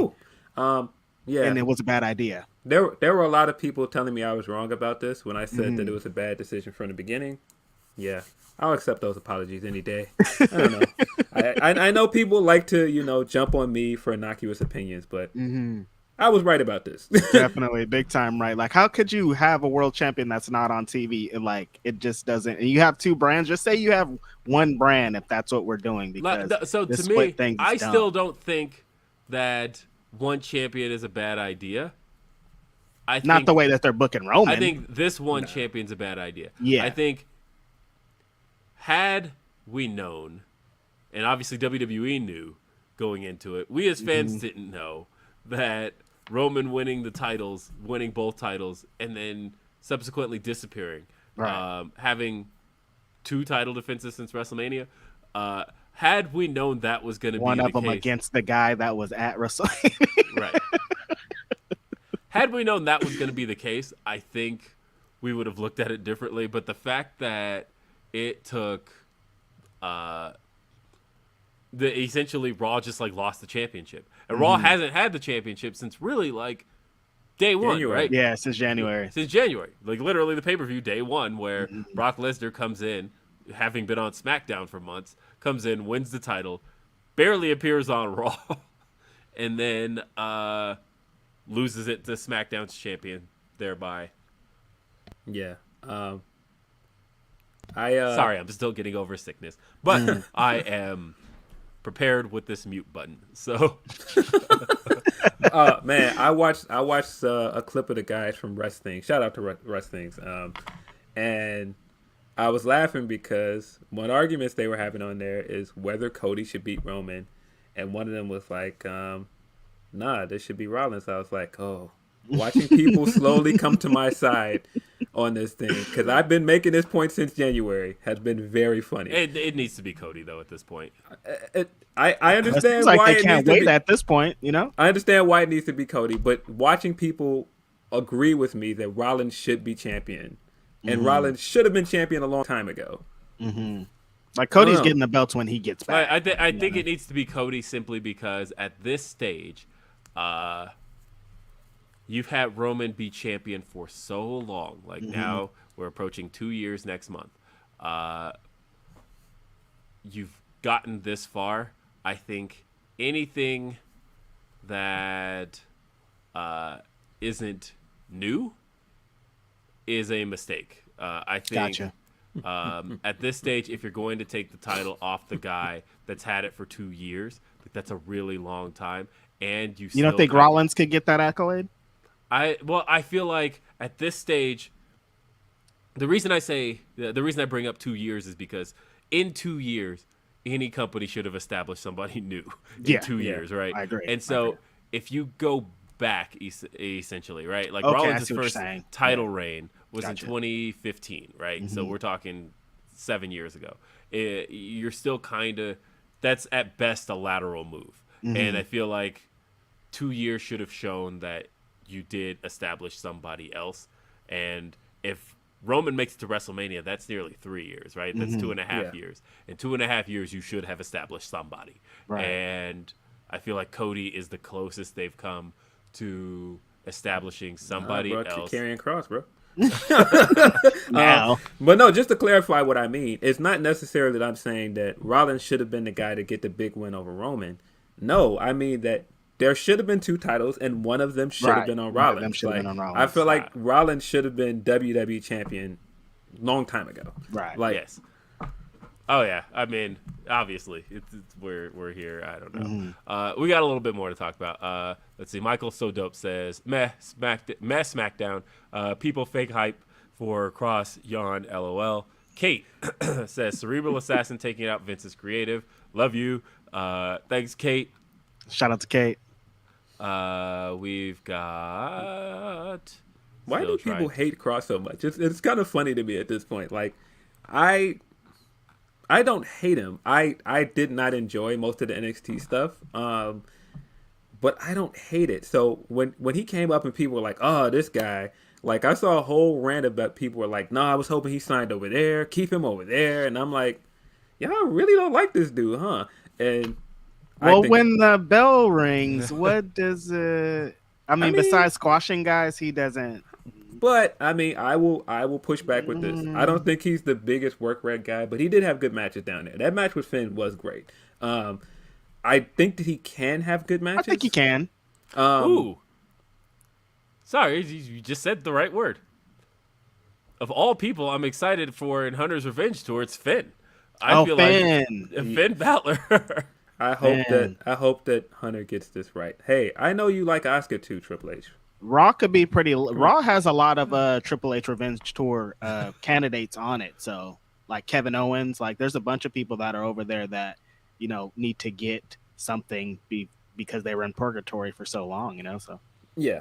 Speaker 3: Yeah,
Speaker 4: and it was a bad idea?
Speaker 3: there were a lot of people telling me I was wrong about this when I said
Speaker 4: Mm-hmm.
Speaker 3: that it was a bad decision from the beginning. Yeah, I'll accept those apologies any day. I don't know. I know people like to jump on me for innocuous opinions, but
Speaker 4: Mm-hmm.
Speaker 3: I was right about this.
Speaker 4: Definitely big time right. Like, how could you have a world champion that's not on TV and like it just doesn't? And you have two brands. Just say you have one brand if that's what we're doing. Because
Speaker 2: so
Speaker 4: this
Speaker 2: to me,
Speaker 4: split thing is
Speaker 2: I
Speaker 4: dumb.
Speaker 2: still don't think that one champion is a bad idea.
Speaker 4: Not the way that they're booking Roman.
Speaker 2: I think this one champion's a bad idea.
Speaker 4: Yeah.
Speaker 2: I think had we known, and obviously WWE knew going into it, we as fans didn't know that Roman winning both titles, and then subsequently disappearing,
Speaker 4: Right.
Speaker 2: having 2 title defenses since WrestleMania. Had we known that was going to be
Speaker 4: one of them
Speaker 2: case,
Speaker 4: against the guy that was at WrestleMania.
Speaker 2: right? Had we known that was going to be the case, I think we would have looked at it differently. But the fact that it took, essentially Raw just like lost the championship, and Raw hasn't had the championship since really like day one,
Speaker 3: January.
Speaker 2: right?
Speaker 4: Yeah, since January.
Speaker 2: Since January, like literally the pay-per-view day one, where Brock Lesnar comes in, having been on SmackDown for months, comes in, wins the title, barely appears on Raw, and then loses it to SmackDown's champion, thereby.
Speaker 3: Yeah.
Speaker 2: Sorry, I'm still getting over sickness, but I am prepared with this mute button. So,
Speaker 3: man, I watched a clip of the guys from Wrestling. Shout out to Wrestling. And I was laughing because one arguments they were having on there is whether Cody should beat Roman, and one of them was like, nah, this should be Rollins. I was like, oh, watching people slowly come to my side on this thing, because I've been making this point since January, has been very funny.
Speaker 2: it needs to be Cody though at this point.
Speaker 3: I understand
Speaker 4: Like
Speaker 3: why
Speaker 4: they
Speaker 3: it
Speaker 4: can't
Speaker 3: needs to
Speaker 4: wait
Speaker 3: be,
Speaker 4: at this point, you know.
Speaker 3: I understand why it needs to be Cody, but watching people agree with me that Rollins should be champion, and Rollins should have been champion a long time ago.
Speaker 4: Like Cody's getting the belts when he gets back.
Speaker 2: I think it needs to be Cody simply because at this stage, you've had Roman be champion for so long. Like now we're approaching 2 years next month. You've gotten this far. I think anything that isn't new is a mistake. I think
Speaker 4: Gotcha.
Speaker 2: at this stage, if you're going to take the title off the guy that's had it for 2 years, like that's a really long time. And you
Speaker 4: don't think Rollins could get that accolade?
Speaker 2: I feel like at this stage, the reason I bring up 2 years is because in 2 years, any company should have established somebody new in 2 years, right?
Speaker 4: I agree.
Speaker 2: And so if you go back, essentially, right? Like
Speaker 4: Okay, I
Speaker 2: Rollins'
Speaker 4: see what you're
Speaker 2: first
Speaker 4: saying.
Speaker 2: title reign was in
Speaker 4: Gotcha.
Speaker 2: 2015, right? So we're talking 7 years ago. You're still kind of, that's at best a lateral move. And I feel like 2 years should have shown that you did establish somebody else. And if Roman makes it to WrestleMania, that's nearly 3 years, right? That's 2.5 years. In 2.5 years, you should have established somebody.
Speaker 4: Right.
Speaker 2: And I feel like Cody is the closest they've come to establishing somebody
Speaker 3: bro,
Speaker 2: else.
Speaker 3: Karrion Kross, bro.
Speaker 4: Now,
Speaker 3: But no, just to clarify what I mean, it's not necessarily that I'm saying that Rollins should have been the guy to get the big win over Roman. No, I mean that there should have been 2 titles, and one of them should have been on
Speaker 4: One of them
Speaker 3: Rollins.
Speaker 4: should have
Speaker 3: Like,
Speaker 4: been on Rollins.
Speaker 3: I feel like Rollins should have been WWE champion long time ago.
Speaker 4: Right.
Speaker 3: Like,
Speaker 2: Yes. Oh yeah. I mean, obviously, it's we're here. I don't know. We got a little bit more to talk about. Let's see. Michael So Dope says, "Meh SmackDown. People fake hype for Cross. Yawn. LOL." Kate says, "Cerebral Assassin taking out Vince's creative. Love you. Thanks, Kate."
Speaker 4: shout out to Kate.
Speaker 2: We've got.
Speaker 3: why
Speaker 2: still
Speaker 3: do people
Speaker 2: trying-
Speaker 3: hate Cross so much? It's kind of funny to me at this point. Like, I don't hate him. I did not enjoy most of the NXT stuff. But I don't hate it. So when he came up and people were like, "Oh, this guy," like I saw a whole rant about people were like, "No, I was hoping he signed over there. Keep him over there." And I'm like, y'all really don't like this dude, huh? And
Speaker 4: Well,
Speaker 3: I think,
Speaker 4: when the bell rings, what does it? I mean, besides squashing guys, he doesn't.
Speaker 3: but I mean, I will push back with this. I don't think he's the biggest work rate guy, but he did have good matches down there. That match with Finn was great. I think that he can have good matches.
Speaker 4: I think he can.
Speaker 2: Ooh. Sorry, you just said the right word. Of all people, I'm excited for in Hunter's Revenge tour. It's Finn. I feel
Speaker 4: Finn.
Speaker 2: like Finn Balor.
Speaker 3: I hope that Hunter gets this right. Hey, I know you like Oscar too, Triple H.
Speaker 4: Raw could be pretty. Raw has a lot of Triple H Revenge Tour candidates on it. So like Kevin Owens, like there's a bunch of people that are over there that need to get something because they were in purgatory for so long. So.
Speaker 3: Yeah,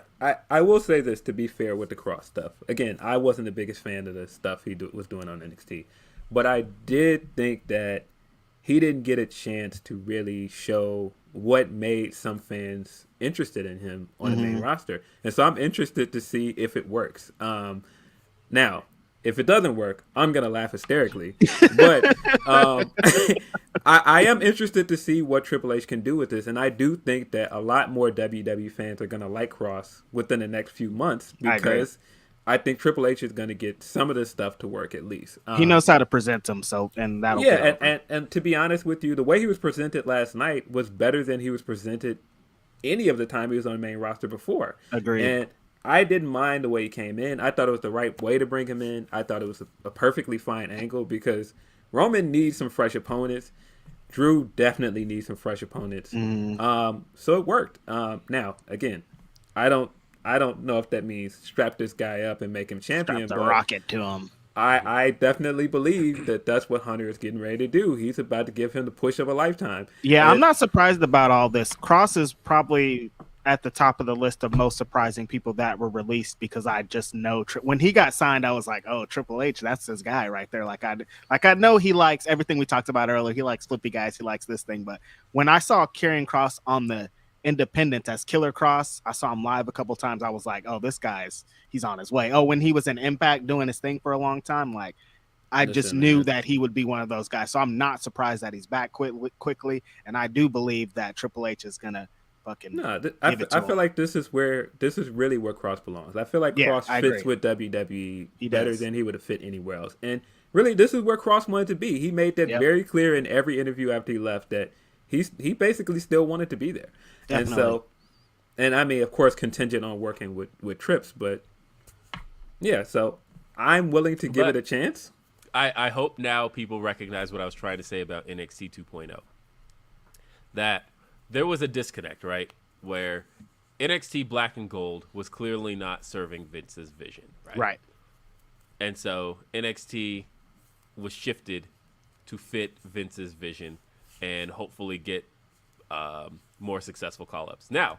Speaker 3: I will say this to be fair with the Cross stuff. Again, I wasn't the biggest fan of the stuff he was doing on NXT, but I did think that he didn't get a chance to really show what made some fans interested in him on the main roster. And so I'm interested to see if it works. Now, if it doesn't work, I'm going to laugh hysterically. But I am interested to see what Triple H can do with this. And I do think that a lot more WWE fans are going to like Cross within the next few months because I think Triple H is going to get some of this stuff to work at least.
Speaker 4: He knows how to present himself, and that'll
Speaker 3: and to be honest with you, the way he was presented last night was better than he was presented any of the time he was on the main roster before.
Speaker 4: Agreed.
Speaker 3: And I didn't mind the way he came in. I thought it was the right way to bring him in. I thought it was a perfectly fine angle because Roman needs some fresh opponents. Drew definitely needs some fresh opponents. So it worked. Now, again, I don't know if that means strap this guy up and make him champion.
Speaker 4: Strap the rocket to him.
Speaker 3: I definitely believe that that's what Hunter is getting ready to do. He's about to give him the push of a lifetime.
Speaker 4: Yeah, I'm not surprised about all this. Cross is probably at the top of the list of most surprising people that were released because I just know when he got signed, I was like, oh, Triple H, that's his guy right there. Like I know he likes everything we talked about earlier. He likes flippy guys. He likes this thing. But when I saw Karrion Kross on the Independent as Killer Kross, I saw him live a couple times. I was like, oh, this guy's he's on his way. Oh, when he was in Impact doing his thing for a long time, like I just knew that he would be one of those guys. So I'm not surprised that he's back quickly. And I do believe that Triple H is gonna fucking
Speaker 3: I feel like this is really where Cross belongs. I feel like Cross fits with WWE better than he would have fit anywhere else. And really, this is where Cross wanted to be. He made that very clear in every interview after he left that he basically still wanted to be there. Definitely. And so, and I mean, of course, contingent on working with Trips, but yeah, so I'm willing to give it a chance.
Speaker 2: I hope now people recognize what I was trying to say about NXT 2.0. That there was a disconnect, right? Where NXT Black and Gold was clearly not serving Vince's vision, right?
Speaker 4: Right.
Speaker 2: And so NXT was shifted to fit Vince's vision and hopefully get more successful call-ups. Now,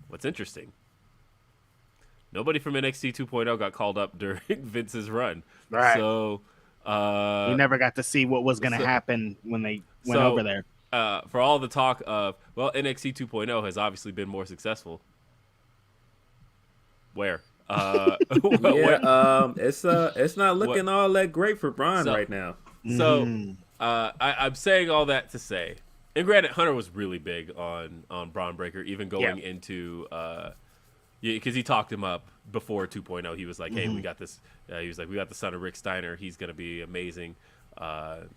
Speaker 2: what's interesting, nobody from NXT 2.0 got called up during Vince's run.
Speaker 4: Right.
Speaker 2: So
Speaker 4: we never got to see what was going to happen when they went over there.
Speaker 2: For all the talk of, well, NXT 2.0 has obviously been more successful. Where?
Speaker 3: It's not looking all that great for Braun right now.
Speaker 2: So I'm saying all that to say, and granted, Hunter was really big on Braun Breaker, even going into because he talked him up before 2.0. He was like, hey, we got this. He was like, we got the son of Rick Steiner. He's going to be amazing.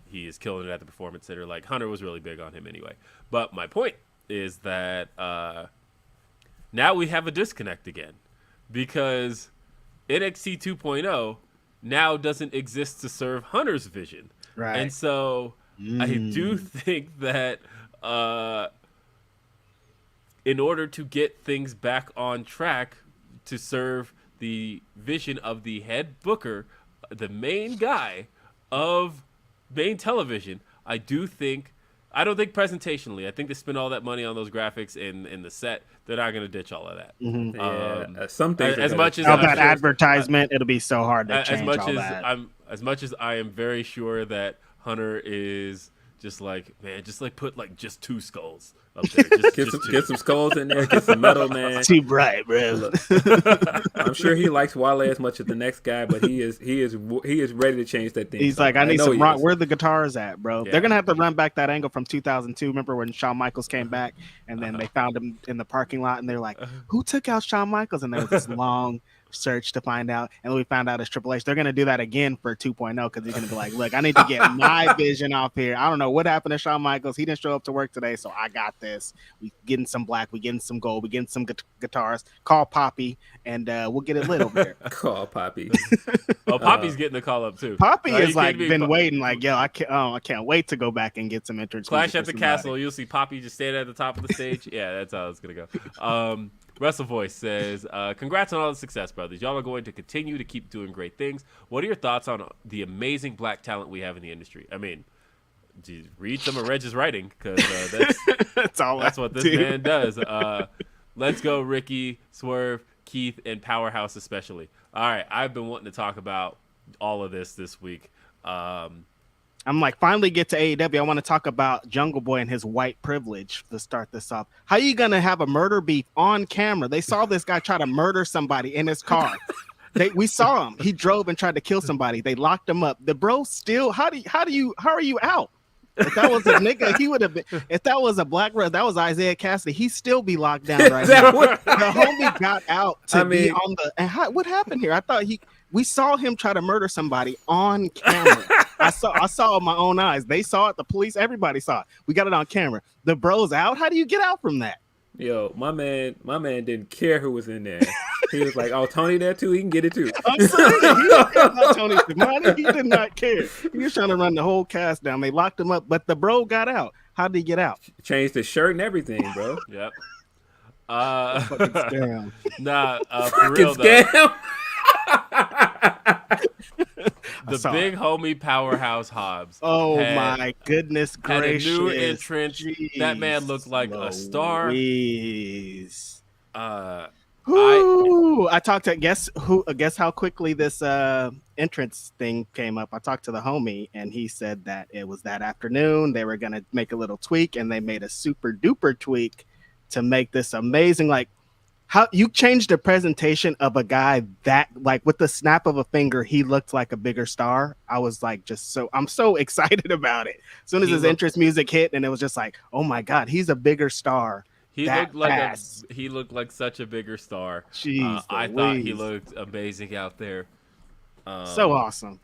Speaker 2: He is killing it at the Performance Center. Like, Hunter was really big on him anyway. But my point is that now we have a disconnect again because NXT 2.0 now doesn't exist to serve Hunter's vision.
Speaker 4: Right.
Speaker 2: And so I do think that in order to get things back on track to serve the vision of the head booker, the main guy of main television, I don't think presentationally, I think they spend all that money on those graphics and the set, they're not going to ditch all of that.
Speaker 3: Some things
Speaker 2: as much as
Speaker 4: that advertisement, it'll be so hard to change all that.
Speaker 2: As much as I am very sure that Hunter is just like, man, just like put like just 2 skulls up there.
Speaker 3: Get some skulls in there, get some metal, man.
Speaker 4: It's too bright, bro.
Speaker 3: I'm sure he likes Wale as much as the next guy, but he is ready to change that thing.
Speaker 4: He's like, I need some rock. Where the guitars at, bro? Yeah. They're gonna have to run back that angle from 2002. Remember when Shawn Michaels came back and then they found him in the parking lot and they're like, who took out Shawn Michaels? And there was this long search to find out, and we found out it's Triple H. They're gonna do that again for 2.0 because he's gonna be like, look, I need to get my vision off here. I don't know what happened to Shawn Michaels. He didn't show up to work today, so I got this. We getting some black, we getting some gold, we getting some guitars. Call Poppy, and we'll get it lit over here.
Speaker 3: Call Poppy.
Speaker 2: Oh, Poppy's getting the call up too.
Speaker 4: Poppy
Speaker 2: Are you
Speaker 4: is like
Speaker 2: kidding me?
Speaker 4: been waiting, like, yo, I can't wait to go back and get some entrance.
Speaker 2: Clash
Speaker 4: music
Speaker 2: at
Speaker 4: for
Speaker 2: the
Speaker 4: somebody.
Speaker 2: Castle. You'll see Poppy just standing at the top of the stage. Yeah, that's how it's gonna go. Wrestle Voice says, "Congrats on all the success, brothers. Y'all are going to continue to keep doing great things. What are your thoughts on the amazing black talent we have in the industry? I mean, geez, read some of Reg's writing because that's what this man does. Let's go, Ricky, Swerve, Keith, and Powerhouse especially. All right, I've been wanting to talk about all of this week.
Speaker 4: I'm like, finally get to AEW. I want to talk about Jungle Boy and his white privilege to start this off. How you gonna have a murder beef on camera? They saw this guy try to murder somebody in his car. We saw him. He drove and tried to kill somebody. They locked him up. The bro still. How are you out? If that was a nigga, he would have been. If that was a black bro, that was Isaiah Cassidy. He'd still be locked down right now. The homie got out to be on the. And what happened here? I thought we saw him try to murder somebody on camera. I saw it with my own eyes. They saw it. The police, everybody saw it. We got it on camera. The bro's out. How do you get out from that?
Speaker 3: Yo, my man didn't care who was in there. He was like, "Oh, Tony there too. He can get it too."
Speaker 4: I'm saying, he didn't care about Tony's money. He did not care. He was trying to run the whole cast down. They locked him up, but the bro got out. How did he get out?
Speaker 3: Changed his shirt and everything, bro.
Speaker 2: Yep.
Speaker 4: Fucking scam.
Speaker 2: Nah, for real though.
Speaker 3: Scam.
Speaker 2: The big homie Powerhouse Hobbs.
Speaker 4: Oh my goodness gracious!
Speaker 2: Had a new entrance.
Speaker 4: Jeez,
Speaker 2: that man looked like a star.
Speaker 4: Louise.
Speaker 2: I
Speaker 4: talked to guess how quickly this entrance thing came up. I talked to the homie and he said that it was that afternoon. They were gonna make a little tweak and they made a super duper tweak to make this amazing. Like, how you changed the presentation of a guy that, like, with the snap of a finger, he looked like a bigger star. I was like, I'm so excited about it. As soon as his entrance music hit, and it was just like, oh my god, he's a bigger star.
Speaker 2: He looked like such a bigger star.
Speaker 4: Jeez,
Speaker 2: I thought he looked amazing out there.
Speaker 4: So awesome.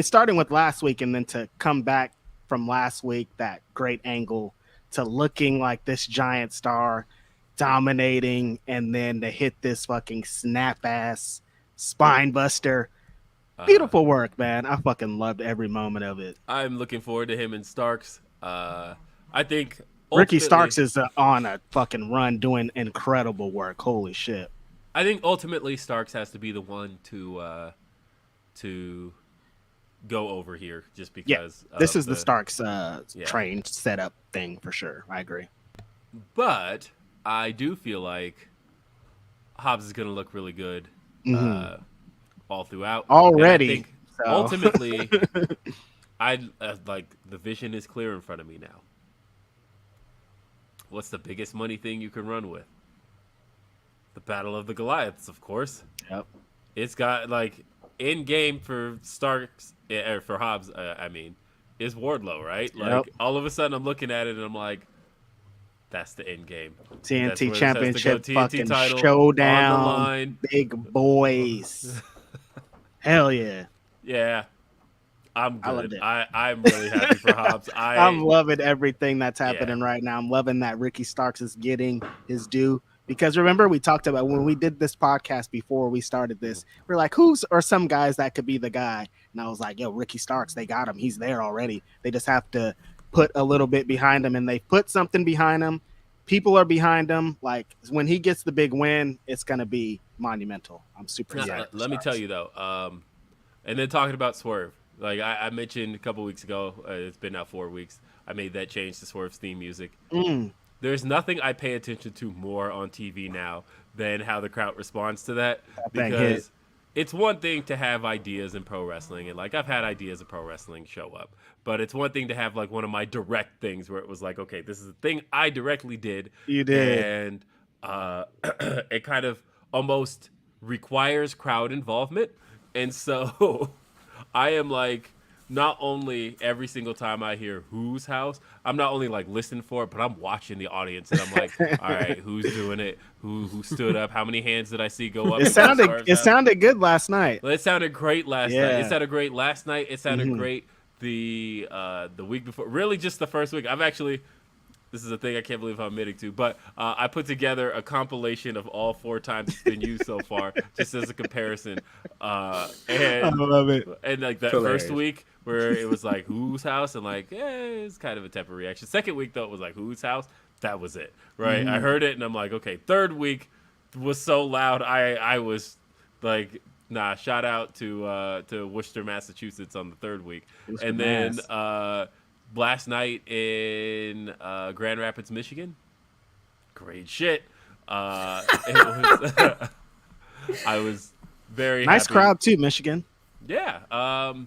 Speaker 4: Starting with last week and then to come back from last week, that great angle to looking like this giant star dominating, and then to hit this fucking snap ass spine buster. Beautiful work, man. I fucking loved every moment of it.
Speaker 2: I'm looking forward to him and Starks. I think
Speaker 4: Ricky Starks is on a fucking run doing incredible work. Holy shit.
Speaker 2: I think ultimately Starks has to be the one to go over here just because
Speaker 4: this is the Starks train setup thing for sure. I agree.
Speaker 2: But I do feel like Hobbs is going to look really good all throughout.
Speaker 4: Already.
Speaker 2: I think ultimately, the vision is clear in front of me now. What's the biggest money thing you can run with? The Battle of the Goliaths, of course.
Speaker 4: Yep.
Speaker 2: It's got, like, in game for Starks, or for Hobbs, is Wardlow, right? Like, all of a sudden I'm looking at it and I'm like, that's the end game.
Speaker 4: TNT Championship
Speaker 2: TNT
Speaker 4: fucking
Speaker 2: title
Speaker 4: showdown.
Speaker 2: On the line.
Speaker 4: Big boys. Hell yeah.
Speaker 2: Yeah. I'm
Speaker 4: I loved
Speaker 2: good.
Speaker 4: it.
Speaker 2: I'm really happy for Hobbs.
Speaker 4: I'm loving everything that's happening right now. I'm loving that Ricky Starks is getting his due. Because remember, we talked about when we did this podcast before we started this, we're like, who's or some guys that could be the guy? And I was like, yo, Ricky Starks, they got him. He's there already. They just have to put a little bit behind him, and they put something behind him. People are behind him. Like, when he gets the big win, it's going to be monumental. I'm super excited.
Speaker 2: Let me tell you, though, and then talking about Swerve, like I mentioned a couple weeks ago, it's been now 4 weeks, I made that change to Swerve's theme music. There's nothing I pay attention to more on TV now than how the crowd responds to that. Because it's one thing to have ideas in pro wrestling, and like I've had ideas of pro wrestling show up, but it's one thing to have like one of my direct things where it was like, okay, this is a thing I directly did.
Speaker 4: You did.
Speaker 2: And it kind of almost requires crowd involvement. And so I am like not only every single time I hear whose house, I'm not only like listening for it, but I'm watching the audience and I'm like, all right, who's doing it? Who stood up? How many hands did I see go up?
Speaker 4: It sounded good last night.
Speaker 2: Well, it sounded great last night. It sounded great last night. It sounded great the week before. Really, just the first week. This is a thing I can't believe I'm admitting to, but I put together a compilation of all 4 times it's been used so far, just as a comparison. And
Speaker 4: I love it.
Speaker 2: And like that first week where it was like whose house, and like it's kind of a tepid reaction. Second week though, it was like whose house. That was it, right? I heard it and I'm like, okay. Third week was so loud, I was like, nah. Shout out to Worcester, Massachusetts on the third week, and then. Last night in Grand Rapids, Michigan, great shit. I was very
Speaker 4: nice
Speaker 2: happy.
Speaker 4: crowd too, Michigan.
Speaker 2: Yeah. I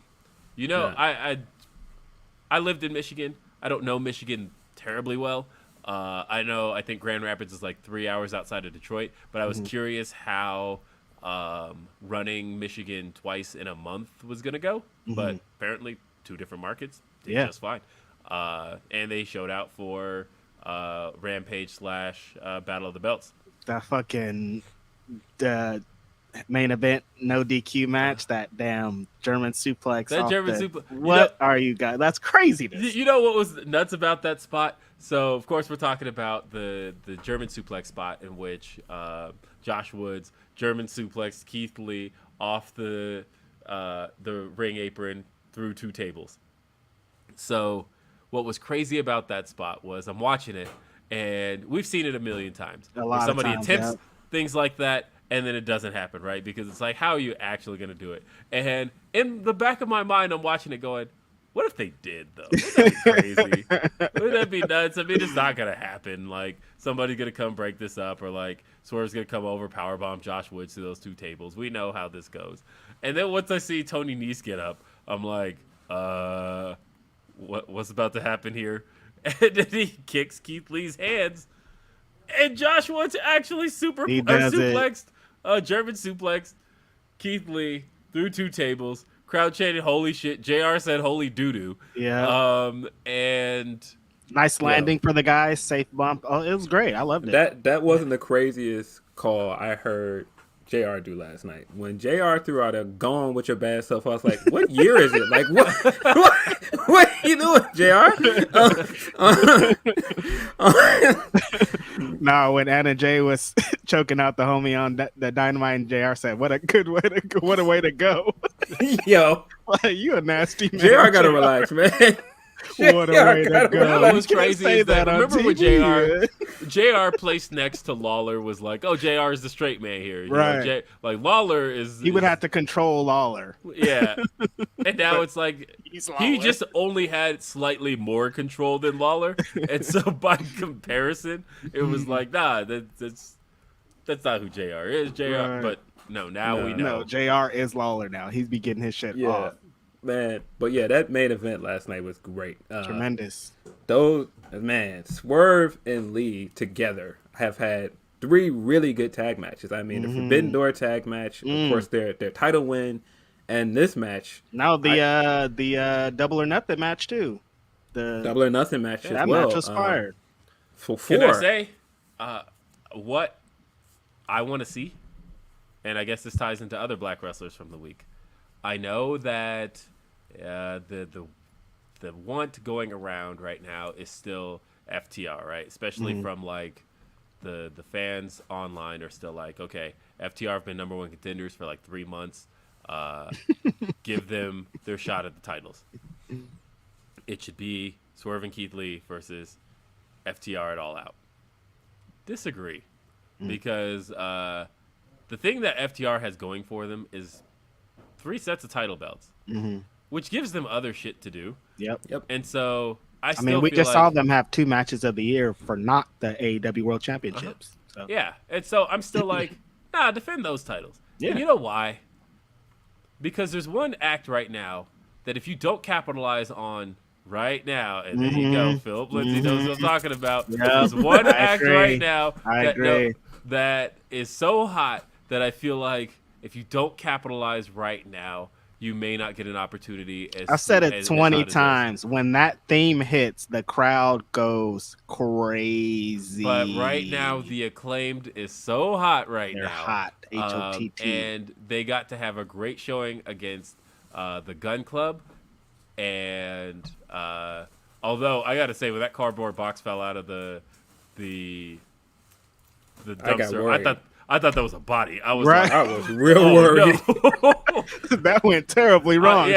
Speaker 2: lived in Michigan. I don't know Michigan terribly well. I think Grand Rapids is like 3 hours outside of Detroit, but I was curious how running Michigan twice in a month was going to go. But apparently 2 different markets did just fine. And they showed out for Rampage / Battle of the Belts.
Speaker 4: That fucking main event no DQ match, that damn German suplex. What are you guys? That's craziness.
Speaker 2: You know what was nuts about that spot? So of course we're talking about the German suplex spot in which Josh Woods German suplex Keith Lee off the ring apron through 2 tables. So what was crazy about that spot was I'm watching it, and we've seen it a million times. Somebody attempts things like that, and then it doesn't happen, right? Because it's like, how are you actually going to do it? And in the back of my mind, I'm watching it going, what if they did, though? Wouldn't that be crazy? Wouldn't that be nuts? I mean, it's not going to happen. Like, somebody's going to come break this up, or like Swerve's going to come over, powerbomb Josh Woods to those 2 tables. We know how this goes. And then once I see Tony Nese get up, I'm like, what's about to happen here? And then he kicks Keith Lee's hands, and Josh Woods actually suplexed, German suplexed Keith Lee through 2 tables. Crowd chanted, "Holy shit!" JR said, "Holy doo doo."
Speaker 4: Yeah.
Speaker 2: And
Speaker 4: nice landing for the guy. Safe bump. Oh, it was great. I loved it.
Speaker 3: That wasn't the craziest call I heard JR do last night. When JR threw out a "gone with your bad self," I was like, what year is it? Like, what are you doing, JR?
Speaker 4: No, when Anna Jay was choking out the homie on the Dynamite, and JR said, what a way to go.
Speaker 3: Yo.
Speaker 4: Like, you a nasty man.
Speaker 3: JR got to relax, man.
Speaker 4: What a way to go.
Speaker 2: What was crazy is that remember when JR placed next to Lawler was like, oh, JR is the straight man here. You know, like Lawler is...
Speaker 4: He would have to control Lawler.
Speaker 2: Yeah. And now it's like, he just only had slightly more control than Lawler. And so by comparison, it was like, nah, that's not who JR is. JR, but no, we know.
Speaker 4: No, JR is Lawler now. He's be getting his shit off.
Speaker 3: Man, but yeah, that main event last night was great.
Speaker 4: Tremendous.
Speaker 3: Swerve and Lee together have had 3 really good tag matches. I mean, the Forbidden Door tag match, of course, their title win, and this match.
Speaker 4: Now the Double or Nothing match too. The
Speaker 3: Double or Nothing match as well.
Speaker 4: That match was fired.
Speaker 2: Can I say what I want to see? And I guess this ties into other black wrestlers from the week. I know that the want going around right now is still FTR, right? Especially from like the fans online are still like, okay, FTR have been number 1 contenders for like 3 months. Give them their shot at the titles. It should be Swerve and Keith Lee versus FTR at All Out. Disagree, because the thing that FTR has going for them is 3 sets of title belts, which gives them other shit to do.
Speaker 4: Yep.
Speaker 2: And so I
Speaker 4: mean, we just saw them have 2 matches of the year for not the AEW World Championships. So.
Speaker 2: Yeah, and so I'm still like, nah, defend those titles.
Speaker 4: Yeah.
Speaker 2: And you know why? Because there's one act right now that if you don't capitalize on right now, and there you go, Philip Lindsey knows what I'm talking about. There's one act right now that is so hot that I feel like if you don't capitalize right now, you may not get an opportunity.
Speaker 4: I said it
Speaker 2: as
Speaker 4: 20
Speaker 2: hot as
Speaker 4: times. When that theme hits, the crowd goes crazy.
Speaker 2: But right now, the Acclaimed is so hot right
Speaker 4: They're
Speaker 2: now.
Speaker 4: hot. HOTT.
Speaker 2: And they got to have a great showing against the Gun Club. And although I got to say, when that cardboard box fell out of the dumpster, I thought that was a body. I was
Speaker 4: Right.
Speaker 2: like,
Speaker 3: I was real worried.
Speaker 2: No.
Speaker 4: That went terribly wrong.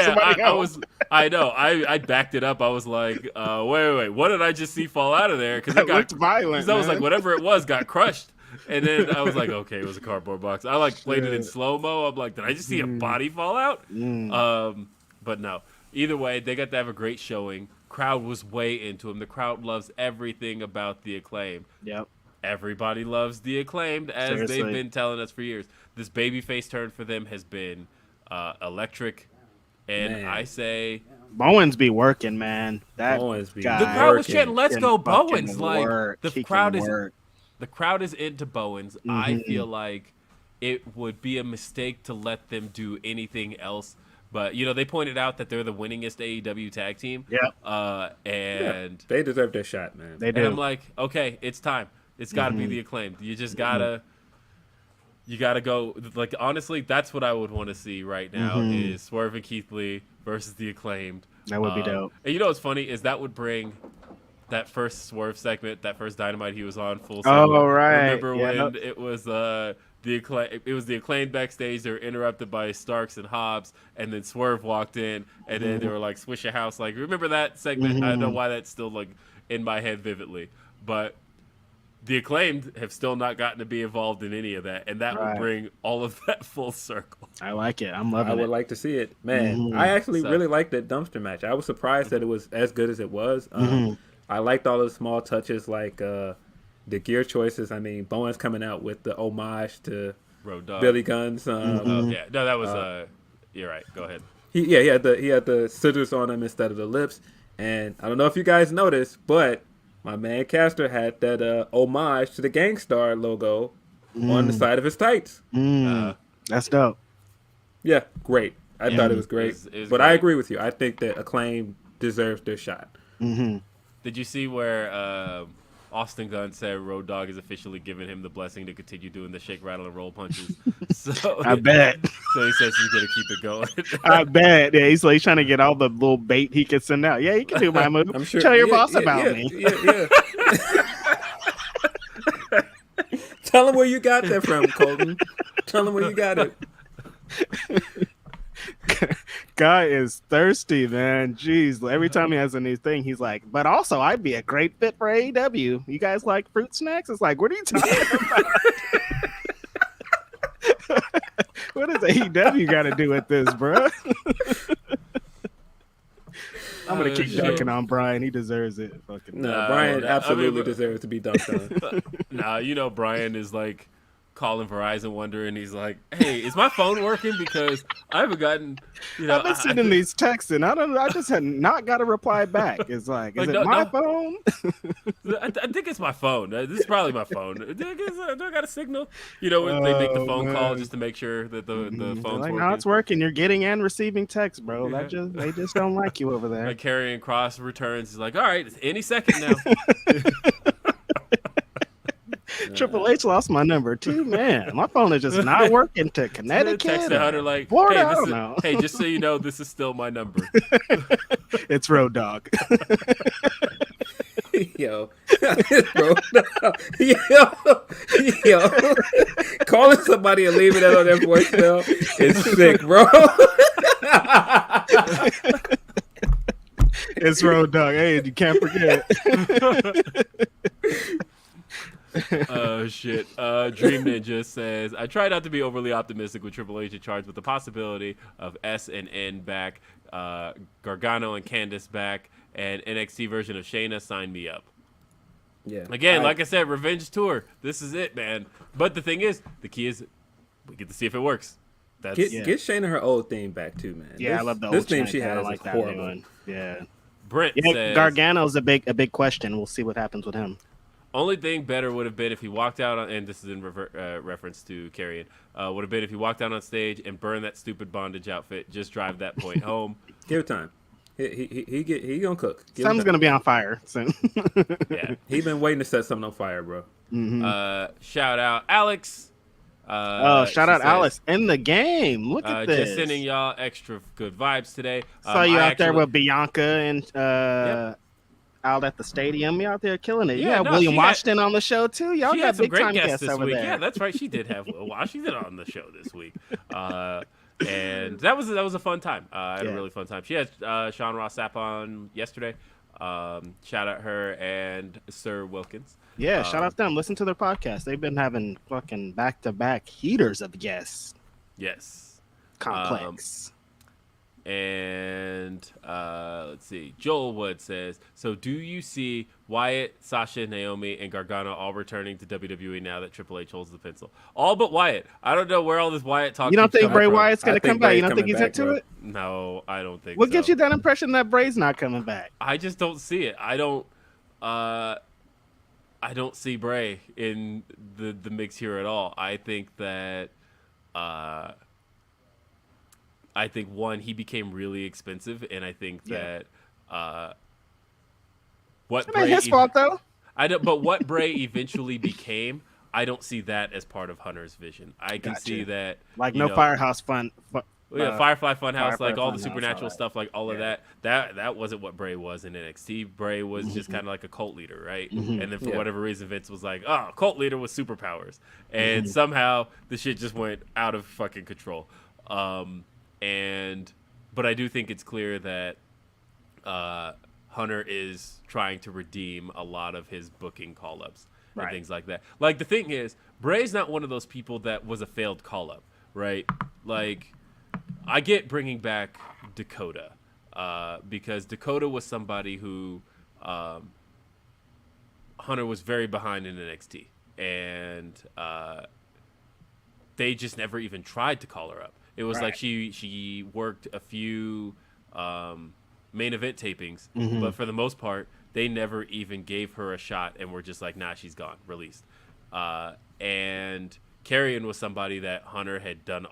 Speaker 2: I know. I backed it up. I was like, wait. What did I just see fall out of there? Because
Speaker 4: It looked violent.
Speaker 2: Because I was like, whatever it was got crushed. And then I was like, okay, it was a cardboard box. I played it in slow-mo. I'm like, did I just see a body fall out? But no. Either way, they got to have a great showing. Crowd was way into him. The crowd loves everything about the Acclaimed.
Speaker 4: Yep.
Speaker 2: Everybody loves the Acclaimed, as they've been telling us for years. This babyface turn for them has been electric. And man. I say...
Speaker 4: Bowens be working, man.
Speaker 3: Bowens be
Speaker 2: the crowd was chanting, let's go Bowens. The crowd is into Bowens. Mm-hmm. I feel like it would be a mistake to let them do anything else. But, they pointed out that they're the winningest AEW tag team.
Speaker 4: Yeah.
Speaker 2: And
Speaker 3: they deserve their shot, man.
Speaker 4: They do.
Speaker 2: And I'm like, okay, it's time. It's got to be the Acclaimed. You just gotta, go. Like, honestly, that's what I would want to see right now is Swerve and Keith Lee versus the Acclaimed.
Speaker 4: That would be dope.
Speaker 2: And what's funny is that would bring that first Swerve segment, that first Dynamite he was on full circle.
Speaker 4: Oh, right.
Speaker 2: Remember when it was the Acclaimed backstage? They were interrupted by Starks and Hobbs, and then Swerve walked in, and then they were like, "Swish a house." Like, remember that segment? I don't know why that's still like in my head vividly, but the Acclaimed have still not gotten to be involved in any of that, and that would bring all of that full circle.
Speaker 4: I like it. I'm loving it.
Speaker 3: I would like to see it, man. I actually really liked that dumpster match. I was surprised that it was as good as it was. I liked all the small touches, like the gear choices. I mean, Bowens coming out with the homage to
Speaker 2: Road Dogg.
Speaker 3: Billy Gunn's.
Speaker 2: Yeah, no, that was. You're right. Go ahead.
Speaker 3: He had the scissors on him instead of the lips, and I don't know if you guys noticed, but my man Castor had that homage to the Gangstar logo on the side of his tights.
Speaker 4: That's dope.
Speaker 3: Yeah, great. I thought it was great.
Speaker 2: It was
Speaker 3: but
Speaker 2: great.
Speaker 3: I agree with you. I think that Acclaim deserves their shot.
Speaker 2: Did you see where Austin Gunn said Road Dogg is officially giving him the blessing to continue doing the shake, rattle, and roll punches? So
Speaker 4: I bet.
Speaker 2: So he says he's going to keep it going.
Speaker 4: I bet. Yeah, he's trying to get all the little bait he can send out. Yeah, you can do my move.
Speaker 3: I'm sure.
Speaker 4: Tell your boss about me.
Speaker 3: Yeah. Tell him where you got that from, Colton. Tell him where you got it.
Speaker 4: Guy is thirsty, man. Jeez, every time he has a new thing, he's like, but also I'd be a great fit for AEW. You guys like fruit snacks? It's like, what are you talking about? What does AEW got to do with this, bro? I'm going to keep dunking on Brian. He deserves it.
Speaker 3: Brian absolutely deserves to be dunked on.
Speaker 2: Nah, Brian is like calling Verizon wondering, he's like, hey, is my phone working? Because I haven't gotten,
Speaker 4: I've been sending these texts and I just had not got a reply back. It's like, is it my phone?
Speaker 2: I think it's my phone. This is probably my phone. Do I got a signal? When they make the phone call just to make sure that the phone's working.
Speaker 4: No, it's working. You're getting and receiving texts, bro.
Speaker 2: Yeah.
Speaker 4: They just don't like you over there.
Speaker 2: Like Karrion Kross returns. He's like, all right, it's any second now.
Speaker 4: Triple H lost my number too, man. My phone is just not working to Connecticut.
Speaker 2: Text the Hunter like,
Speaker 4: Florida,
Speaker 2: hey,
Speaker 4: I don't know.
Speaker 2: Hey, just so you know, this is still my number.
Speaker 4: It's Road Dogg.
Speaker 3: Yo, yo, calling somebody and leaving that on their voicemail is sick, bro.
Speaker 4: It's Road Dogg. Hey, you can't forget.
Speaker 2: Oh shit. Dream Ninja says, I try not to be overly optimistic with Triple H in charge, but the possibility of S and N back, Gargano and Candice back, and NXT version of Shayna, sign me up.
Speaker 3: Yeah.
Speaker 2: Again, like I said, Revenge Tour. This is it, man. But the thing is, the key is we get to see if it works.
Speaker 3: Get Shayna her old theme back too, man.
Speaker 4: Yeah, I love the old
Speaker 3: this theme she has.
Speaker 4: like
Speaker 3: is
Speaker 4: that
Speaker 3: horrible.
Speaker 4: one. Yeah.
Speaker 2: Brent says,
Speaker 4: Gargano's a big question. We'll see what happens with him.
Speaker 2: Only thing better would have been if he walked out on, and this is in reference to Karrion, would have been if he walked out on stage and burned that stupid bondage outfit. Just drive that point home.
Speaker 3: Give it time. He gonna cook.
Speaker 4: Something's gonna be on fire soon.
Speaker 2: Yeah,
Speaker 3: he been waiting to set something on fire, bro.
Speaker 2: Shout out Alex.
Speaker 4: Shout out Alice in the game. Look at this.
Speaker 2: Just sending y'all extra good vibes today.
Speaker 4: Saw you out there with Bianca and out at the stadium. You out there killing it.
Speaker 2: Yeah,
Speaker 4: William Washington on the show too. Y'all got
Speaker 2: some
Speaker 4: big
Speaker 2: great
Speaker 4: time
Speaker 2: guests
Speaker 4: guests
Speaker 2: this
Speaker 4: over
Speaker 2: week.
Speaker 4: there.
Speaker 2: Yeah, that's right. She did have Will Washington on the show this week. And that was a fun time. I had a really fun time. She had Sean Ross Sapp on yesterday. Shout out her and Sir Wilkins.
Speaker 4: Yeah, shout out them. Listen to their podcast. They've been having fucking back-to-back heaters of guests.
Speaker 2: Yes.
Speaker 4: Complex.
Speaker 2: And let's see. Joel Wood says, so do you see Wyatt, Sasha, Naomi, and Gargano all returning to WWE now that Triple H holds the pencil? All but Wyatt. I don't know where all this Wyatt talk.
Speaker 4: You don't think Bray
Speaker 2: from.
Speaker 4: Wyatt's going to come back? You don't think he's into it?
Speaker 2: No, I don't think
Speaker 4: What
Speaker 2: so.
Speaker 4: gives you that impression that Bray's not coming back?
Speaker 2: I just don't see it. I don't see Bray in the mix here at all. I think that one, he became really expensive, and I think that what
Speaker 4: It ain't his fault though.
Speaker 2: But what Bray eventually became, I don't see that as part of Hunter's vision. I can see that
Speaker 4: Firehouse Fun.
Speaker 2: Firefly Funhouse,
Speaker 4: Firefly
Speaker 2: like all the
Speaker 4: Funhouse,
Speaker 2: supernatural
Speaker 4: all that.
Speaker 2: stuff, like all of that. That wasn't what Bray was in NXT. Bray was just kind of like a cult leader, right? And then for whatever reason, Vince was like, "Oh, cult leader with superpowers," and somehow the shit just went out of fucking control. But I do think it's clear that Hunter is trying to redeem a lot of his booking call-ups and things like that. Like, the thing is, Bray's not one of those people that was a failed call-up, right? Like, I get bringing back Dakota because Dakota was somebody who Hunter was very behind in NXT, and they just never even tried to call her up. It was like she worked a few main event tapings, but for the most part, they never even gave her a shot and were just like, nah, she's gone, released. And Karrion was somebody that Hunter had done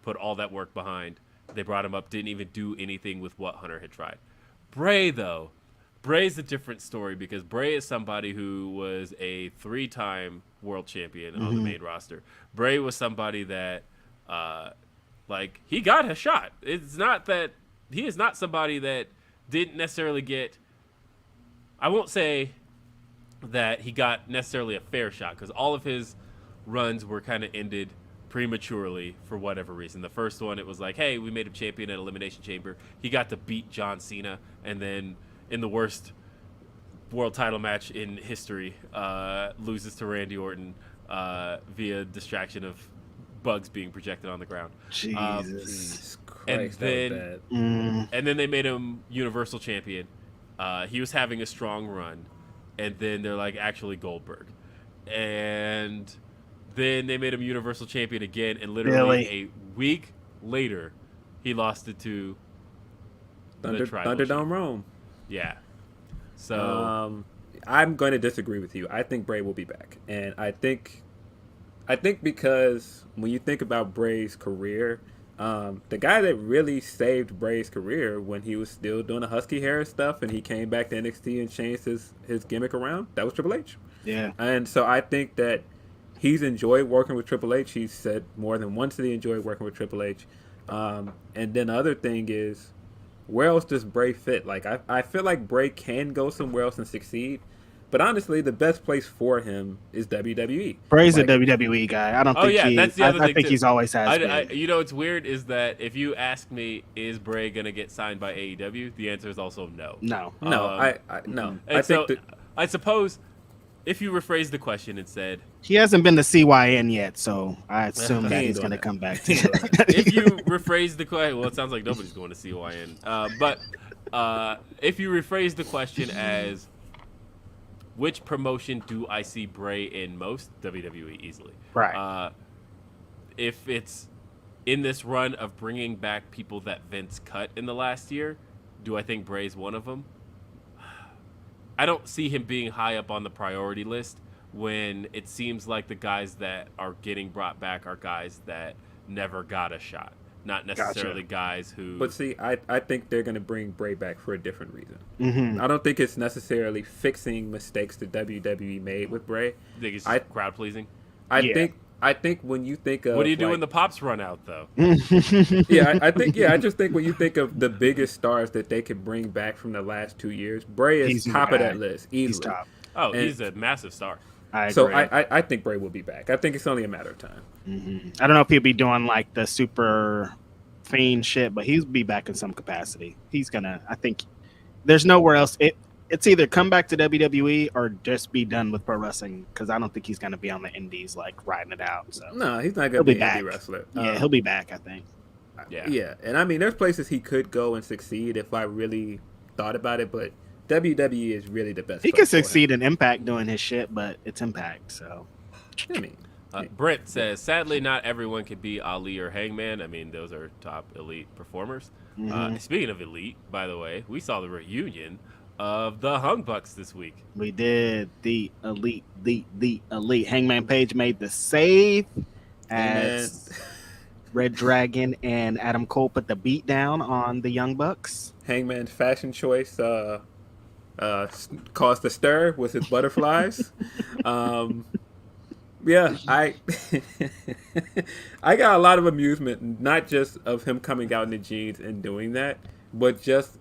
Speaker 2: put all that work behind. They brought him up, didn't even do anything with what Hunter had tried. Bray, though, Bray's a different story because Bray is somebody who was a 3-time world champion on the main roster. Bray was somebody that, he got a shot. It's not that he is not somebody that didn't necessarily get. I won't say that he got necessarily a fair shot because all of his runs were kind of ended prematurely for whatever reason. The first one, it was like, hey, we made him champion at Elimination Chamber. He got to beat John Cena, and then in the worst world title match in history, loses to Randy Orton via distraction of bugs being projected on the ground.
Speaker 3: Jesus Christ,
Speaker 2: and then they made him Universal Champion. He was having a strong run, and then they're like, actually Goldberg. And then they made him Universal Champion again, and literally a week later, he lost it to
Speaker 3: Thunderdome Rome.
Speaker 2: Yeah. So
Speaker 3: I'm going to disagree with you. I think Bray will be back, and I think because when you think about Bray's career, the guy that really saved Bray's career when he was still doing the Husky hair stuff and he came back to NXT and changed his gimmick around, that was Triple H.
Speaker 4: Yeah.
Speaker 3: And so I think that he's enjoyed working with Triple H. He's said more than once that he enjoyed working with Triple H. And then the other thing is, where else does Bray fit? Like, I feel like Bray can go somewhere else and succeed. But honestly, the best place for him is WWE.
Speaker 4: Bray's a WWE guy. I don't think
Speaker 2: that's the other thing
Speaker 4: I think
Speaker 2: too.
Speaker 4: he's always has been.
Speaker 2: You know, what's weird is that if you ask me, is Bray going to get signed by AEW? The answer is also no.
Speaker 4: No.
Speaker 3: No.
Speaker 2: I suppose if you rephrase the question and said,
Speaker 4: he hasn't been to CYN yet, so I assume that he's going to come back.
Speaker 2: If you rephrase the question, well, it sounds like nobody's going to CYN. But if you rephrase the question as, which promotion do I see Bray in most? WWE, easily.
Speaker 4: Right.
Speaker 2: If it's in this run of bringing back people that Vince cut in the last year, do I think Bray's one of them? I don't see him being high up on the priority list when it seems like the guys that are getting brought back are guys that never got a shot. Not necessarily guys who...
Speaker 3: But see, I think they're going to bring Bray back for a different reason.
Speaker 4: Mm-hmm.
Speaker 3: I don't think it's necessarily fixing mistakes that WWE made with Bray.
Speaker 2: I think it's just crowd pleasing.
Speaker 3: I think when you think of...
Speaker 2: What do you do when the pops run out, though?
Speaker 3: I just think when you think of the biggest stars that they could bring back from the last 2 years, Bray is top of that list, easily.
Speaker 4: He's top.
Speaker 2: Oh, he's a massive star.
Speaker 4: I agree.
Speaker 3: So I think Bray will be back. I think it's only a matter of time.
Speaker 4: Mm-hmm. I don't know if he'll be doing like the super fiend shit, but he'll be back in some capacity. He's gonna. I think there's nowhere else. It's either come back to WWE or just be done with pro wrestling, because I don't think he's gonna be on the indies like riding it out. So
Speaker 3: no, he's not gonna be an indie wrestler.
Speaker 4: Yeah, he'll be back. I think.
Speaker 3: Yeah, and I mean, there's places he could go and succeed if I really thought about it, but WWE is really the best.
Speaker 4: He could succeed in Impact doing his shit, but it's Impact, so.
Speaker 3: I mean,
Speaker 2: Brent says, sadly, not everyone could be Ali or Hangman. I mean, those are top elite performers.
Speaker 4: Mm-hmm.
Speaker 2: Speaking of elite, by the way, we saw the reunion of the Hung Bucks this week.
Speaker 4: We did. The elite. Hangman Page made the save as Red Dragon and Adam Cole put the beat down on the Young Bucks.
Speaker 3: Hangman's fashion choice caused a stir with his butterflies. Yeah, I got a lot of amusement, not just of him coming out in the jeans and doing that, but just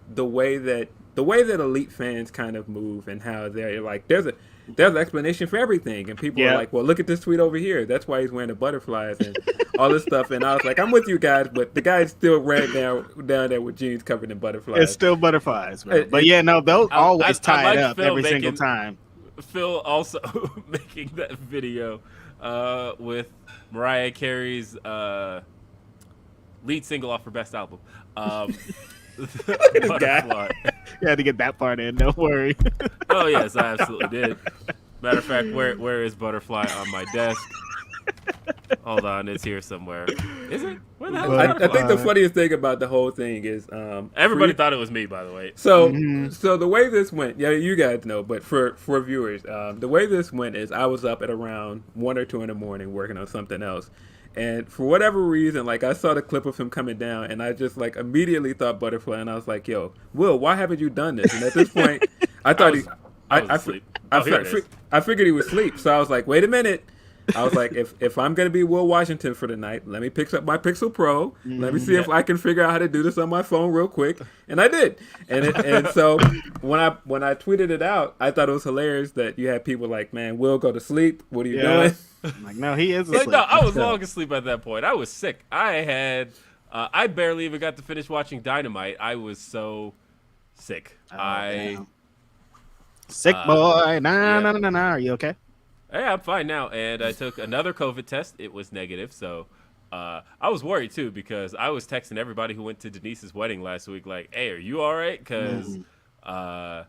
Speaker 3: the way that elite fans kind of move and how they're like, there's an explanation for everything, and people are like, well, look at this tweet over here. That's why he's wearing the butterflies and all this stuff. And I was like, I'm with you guys, but the guy's still right down there with jeans covered in butterflies.
Speaker 4: It's still butterflies, bro. But yeah, no, they'll always tie it up every single time.
Speaker 2: Phil also making that video with Mariah Carey's lead single off her best album. Butterfly.
Speaker 4: You had to get that part in, don't worry.
Speaker 2: Oh, yes, I absolutely did. Matter of fact, where is Butterfly on my desk? Hold on, it's here somewhere. Is it? Where the hell is
Speaker 3: I think the funniest thing about the whole thing is
Speaker 2: everybody thought it was me, by the way.
Speaker 3: So so the way this went, yeah, you guys know, but for viewers, the way this went is I was up at around 1 or 2 in the morning working on something else. And for whatever reason, like I saw the clip of him coming down, and I just like immediately thought Butterfly, and I was like, "Yo, Will, why haven't you done this?" And at this point, I thought
Speaker 2: I was asleep.
Speaker 3: I figured he was asleep. So I was like, "Wait a minute." I was like, if I'm gonna be Will Washington for the night, let me pick up my Pixel Pro. Let me see if I can figure out how to do this on my phone real quick, and I did. And so when I tweeted it out, I thought it was hilarious that you had people like, "Man, Will, go to sleep. What are you doing?"
Speaker 4: I'm like, no, he is asleep.
Speaker 2: Like, no, I was long asleep at that point. I was sick. I barely even got to finish watching Dynamite. I was so sick.
Speaker 4: Sick boy. Nah. Are you okay?
Speaker 2: Hey, I'm fine now, and I took another COVID test. It was negative, so I was worried too, because I was texting everybody who went to Denise's wedding last week, like, "Hey, are you all right?" Because I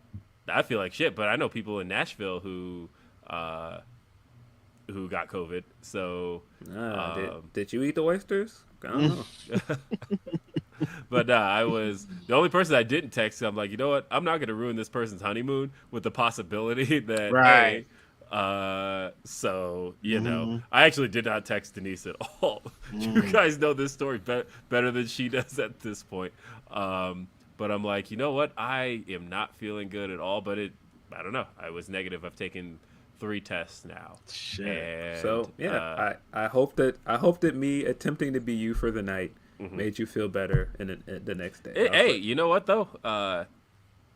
Speaker 2: feel like shit, but I know people in Nashville who got COVID. So
Speaker 3: did you eat the oysters? I don't know.
Speaker 2: But I was the only person I didn't text. I'm like, you know what? I'm not going to ruin this person's honeymoon with the possibility that
Speaker 4: right.
Speaker 2: So, you know, I actually did not text Denise at all. You guys know this story better than she does at this point. But I'm like, you know what? I am not feeling good at all, but I don't know. I was negative. I've taken 3 tests now.
Speaker 4: Shit.
Speaker 2: And,
Speaker 3: so, yeah, I hope that me attempting to be you for the night made you feel better in the next day.
Speaker 2: Hey, you know what, though?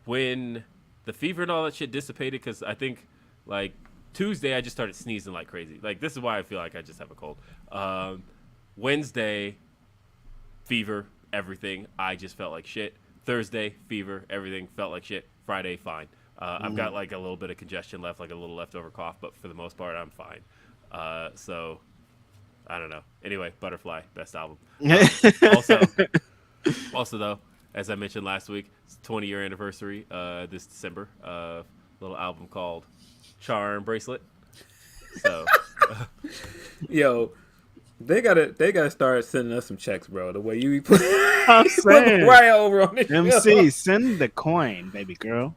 Speaker 2: When the fever and all that shit dissipated, because I think, like, Tuesday, I just started sneezing like crazy. Like, this is why I feel like I just have a cold. Wednesday, fever, everything. I just felt like shit. Thursday, fever, everything, felt like shit. Friday, fine. I've got, like, a little bit of congestion left, like a little leftover cough, but for the most part, I'm fine. So, I don't know. Anyway, Butterfly, best album. Also, though, as I mentioned last week, it's 20-year anniversary this December of a little album called Charm Bracelet. So,
Speaker 3: yo, they gotta start sending us some checks, bro. The way you be putting
Speaker 4: I'm saying,
Speaker 3: right over on this
Speaker 4: MC,
Speaker 3: show.
Speaker 4: send the coin, baby girl.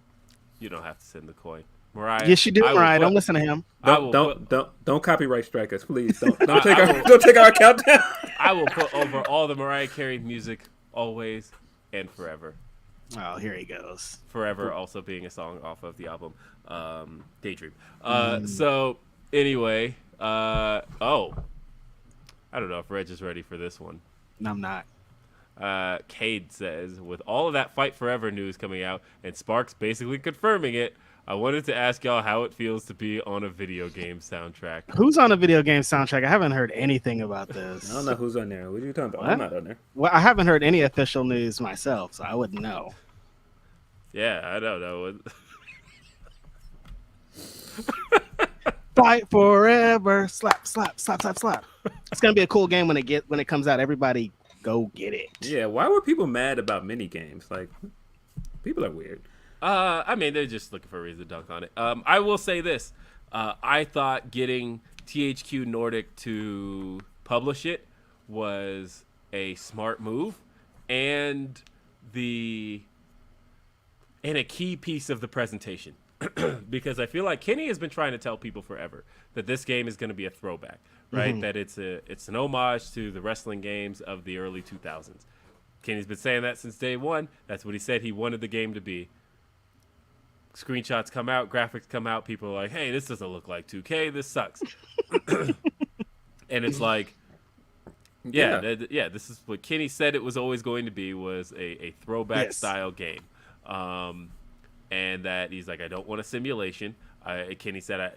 Speaker 2: You don't have to send the coin. Mariah.
Speaker 4: Yes, you do,
Speaker 2: I will
Speaker 4: Mariah.
Speaker 2: put-
Speaker 4: Don't listen to him.
Speaker 2: I will put-
Speaker 3: Don't copyright strike us, please. Don't take our account down.
Speaker 2: I will put over all the Mariah Carey music always and forever.
Speaker 4: Oh, here he goes.
Speaker 2: Forever also being a song off of the album Daydream. So anyway, I don't know if Reg is ready for this one.
Speaker 4: No, I'm not.
Speaker 2: Cade says, with all of that Fight Forever news coming out and Sparks basically confirming it, I wanted to ask y'all how it feels to be on a video game soundtrack.
Speaker 4: Who's on a video game soundtrack? I haven't heard anything about this.
Speaker 3: I don't know who's on there. What are you talking about?
Speaker 4: What?
Speaker 3: I'm not on there.
Speaker 4: Well, I haven't heard any official news myself, so I wouldn't know.
Speaker 2: Yeah, I don't know.
Speaker 4: Fight forever, slap, slap, slap, slap, slap. It's gonna be a cool game when it comes out. Everybody go get it.
Speaker 3: Yeah, why were people mad about mini games? Like, people are weird.
Speaker 2: I mean, they're just looking for a reason to dunk on it. I will say this. I thought getting THQ Nordic to publish it was a smart move and a key piece of the presentation. Because I feel like Kenny has been trying to tell people forever that this game is going to be a throwback, right? Mm-hmm. That it's an homage to the wrestling games of the early 2000s. Kenny's been saying that since day one. That's what he said he wanted the game to be. Screenshots come out, graphics come out, people are like, hey, this doesn't look like 2K, this sucks. And it's like, this is what Kenny said it was always going to be, was a throwback style game. And that he's like, I don't want a simulation. Kenny said,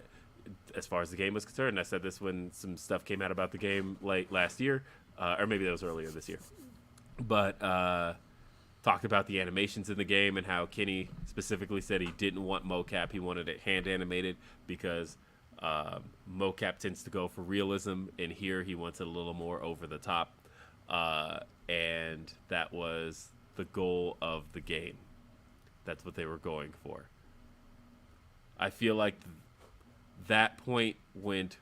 Speaker 2: as far as the game was concerned, I said this when some stuff came out about the game late last year, or maybe that was earlier this year. But talked about the animations in the game and how Kenny specifically said he didn't want mocap. He wanted it hand animated because mocap tends to go for realism, and here he wants it a little more over the top. And that was the goal of the game. That's what they were going for. I feel like that point went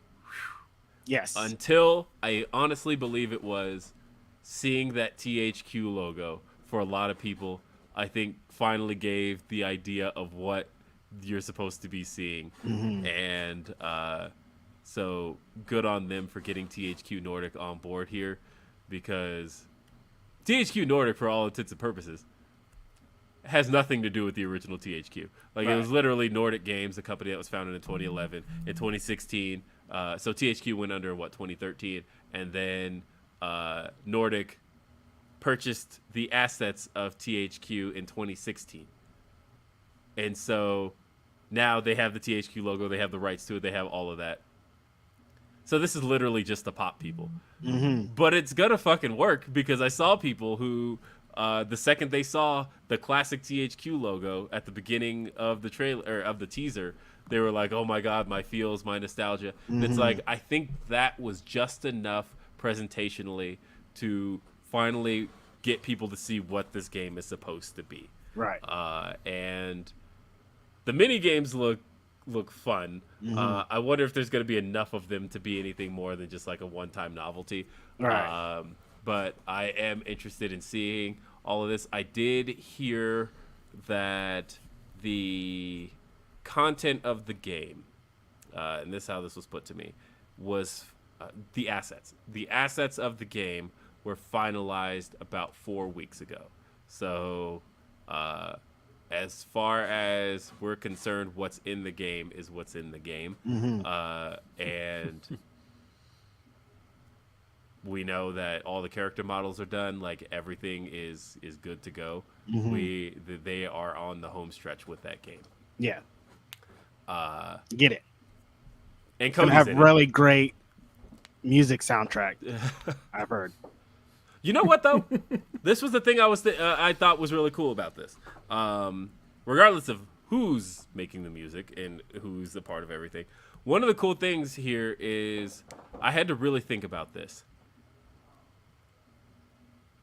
Speaker 2: until I honestly believe it was seeing that THQ logo for a lot of people, I think finally gave the idea of what you're supposed to be seeing. Mm-hmm. And so good on them for getting THQ Nordic on board here, because THQ Nordic, for all intents and purposes, has nothing to do with the original THQ. Like, It was literally Nordic Games, a company that was founded in 2011. In 2016, so THQ went under, 2013, and then Nordic purchased the assets of THQ in 2016. And so now they have the THQ logo, they have the rights to it, they have all of that. So this is literally just to pop people. Mm-hmm. But it's gonna fucking work, because I saw people who... the second they saw the classic THQ logo at the beginning of the trailer, or of the teaser, they were like, "Oh my god, my feels, my nostalgia." Mm-hmm. And it's like, I think that was just enough presentationally to finally get people to see what this game is supposed to be. Right. And the mini games look fun. Mm-hmm. I wonder if there's going to be enough of them to be anything more than just like a one-time novelty. Right. But I am interested in seeing all of this. I did hear that the content of the game, and this is how this was put to me, was the assets. The assets of the game were finalized about 4 weeks ago. So as far as we're concerned, what's in the game is what's in the game. Mm-hmm. And... we know that all the character models are done. Like, everything is good to go. Mm-hmm. They are on the home stretch with that game.
Speaker 4: Yeah. Get it.
Speaker 2: And
Speaker 4: Cody's gonna have really great music soundtrack. I've heard.
Speaker 2: You know what though? This was the thing I thought was really cool about this. Regardless of who's making the music and who's a part of everything, one of the cool things here is I had to really think about this.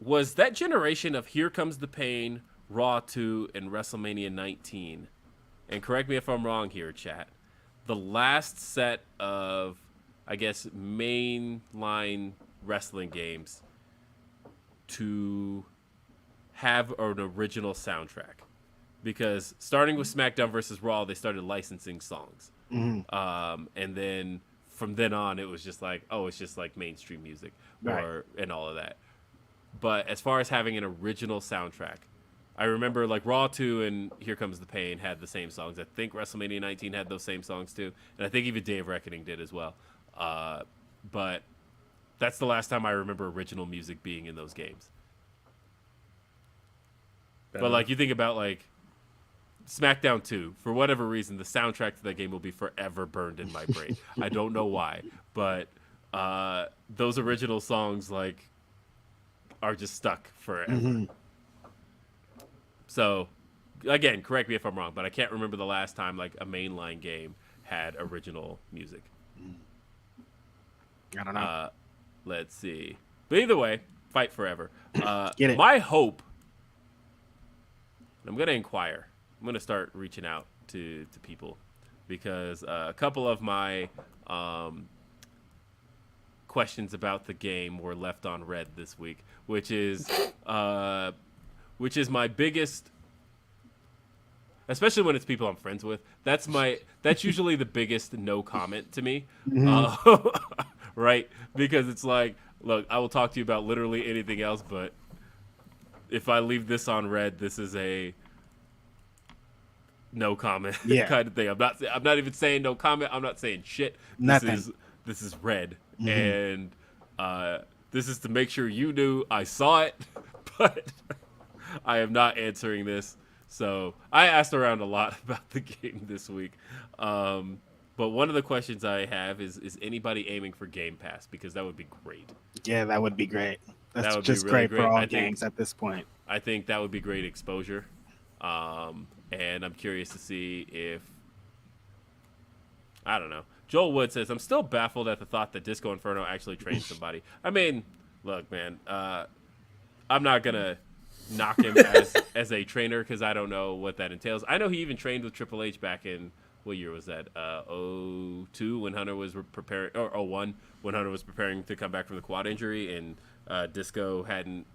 Speaker 2: Was that generation of Here Comes the Pain, Raw 2, and WrestleMania 19, and correct me if I'm wrong here, chat, the last set of, I guess, mainline wrestling games to have an original soundtrack? because starting with SmackDown versus Raw, they started licensing songs.
Speaker 4: Mm-hmm.
Speaker 2: And then from then on, it was just like, oh, it's just like mainstream music and all of that. But as far as having an original soundtrack, I remember like Raw 2 and Here Comes the Pain had the same songs. I think WrestleMania 19 had those same songs too. And I think even Day of Reckoning did as well. But that's the last time I remember original music being in those games. But like you think about like SmackDown 2, for whatever reason, the soundtrack to that game will be forever burned in my brain. I don't know why. But those original songs like are just stuck forever. Mm-hmm. So, again, correct me if I'm wrong, but I can't remember the last time like a mainline game had original music.
Speaker 4: I don't know.
Speaker 2: Let's see. But either way, fight forever.
Speaker 4: Get it.
Speaker 2: My hope, I'm going to inquire. I'm going to start reaching out to people because a couple of my questions about the game were left on red this week, which is my biggest, especially when it's people I'm friends with. That's usually the biggest no comment to me, right? Because it's like, look, I will talk to you about literally anything else, but if I leave this on red, this is a no comment kind of thing. I'm not even saying no comment. I'm not saying shit. This is red, and this is to make sure you knew I saw it, but I am not answering this. So I asked around a lot about the game this week. But one of the questions I have is anybody aiming for Game Pass? Because that would be great.
Speaker 4: Yeah, that would be great. That's
Speaker 2: would
Speaker 4: just
Speaker 2: be really
Speaker 4: great for all games at this point.
Speaker 2: I think that would be great exposure. And I'm curious to see if, I don't know. Joel Wood says, I'm still baffled at the thought that Disco Inferno actually trained somebody. I mean, look, man, I'm not going to knock him as a trainer because I don't know what that entails. I know he even trained with Triple H back in, what year was that? 02 when Hunter was preparing, or 01 when Hunter was preparing to come back from the quad injury, and Disco hadn't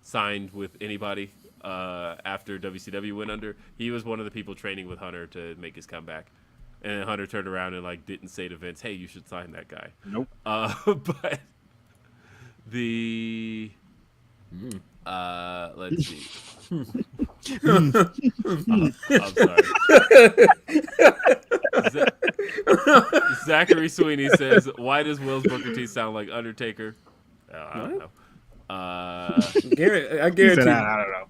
Speaker 2: signed with anybody after WCW went under. He was one of the people training with Hunter to make his comeback. And then Hunter turned around and like didn't say to Vince, hey, you should sign that guy. Nope. But the let's see. I'm sorry. Zachary Sweeney says, why does Will's Booker T sound like Undertaker? I don't know.
Speaker 3: I guarantee.
Speaker 4: I don't know.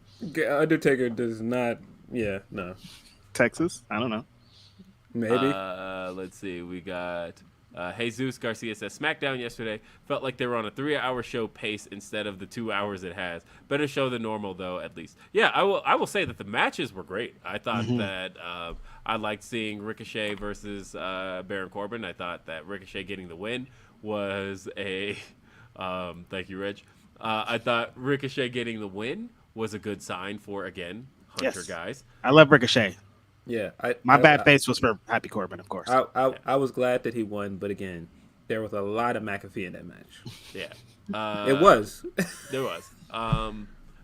Speaker 3: Undertaker does not. Yeah, no.
Speaker 4: Texas? I don't know.
Speaker 3: Maybe.
Speaker 2: Let's see. We got Jesus Garcia says, SmackDown yesterday felt like they were on a 3-hour show pace instead of the 2 hours it has. Better show than normal, though, at least. Yeah, I will say that the matches were great. I thought that I liked seeing Ricochet versus Baron Corbin. I thought that Ricochet getting the win was a thank you, Reg. I thought Ricochet getting the win was a good sign for, again, Hunter guys.
Speaker 4: I love Ricochet.
Speaker 3: Yeah,
Speaker 4: my bad face was for Happy Corbin, of course.
Speaker 3: I was glad that he won, but again, there was a lot of McAfee in that match.
Speaker 2: Yeah,
Speaker 3: it was.
Speaker 2: There was.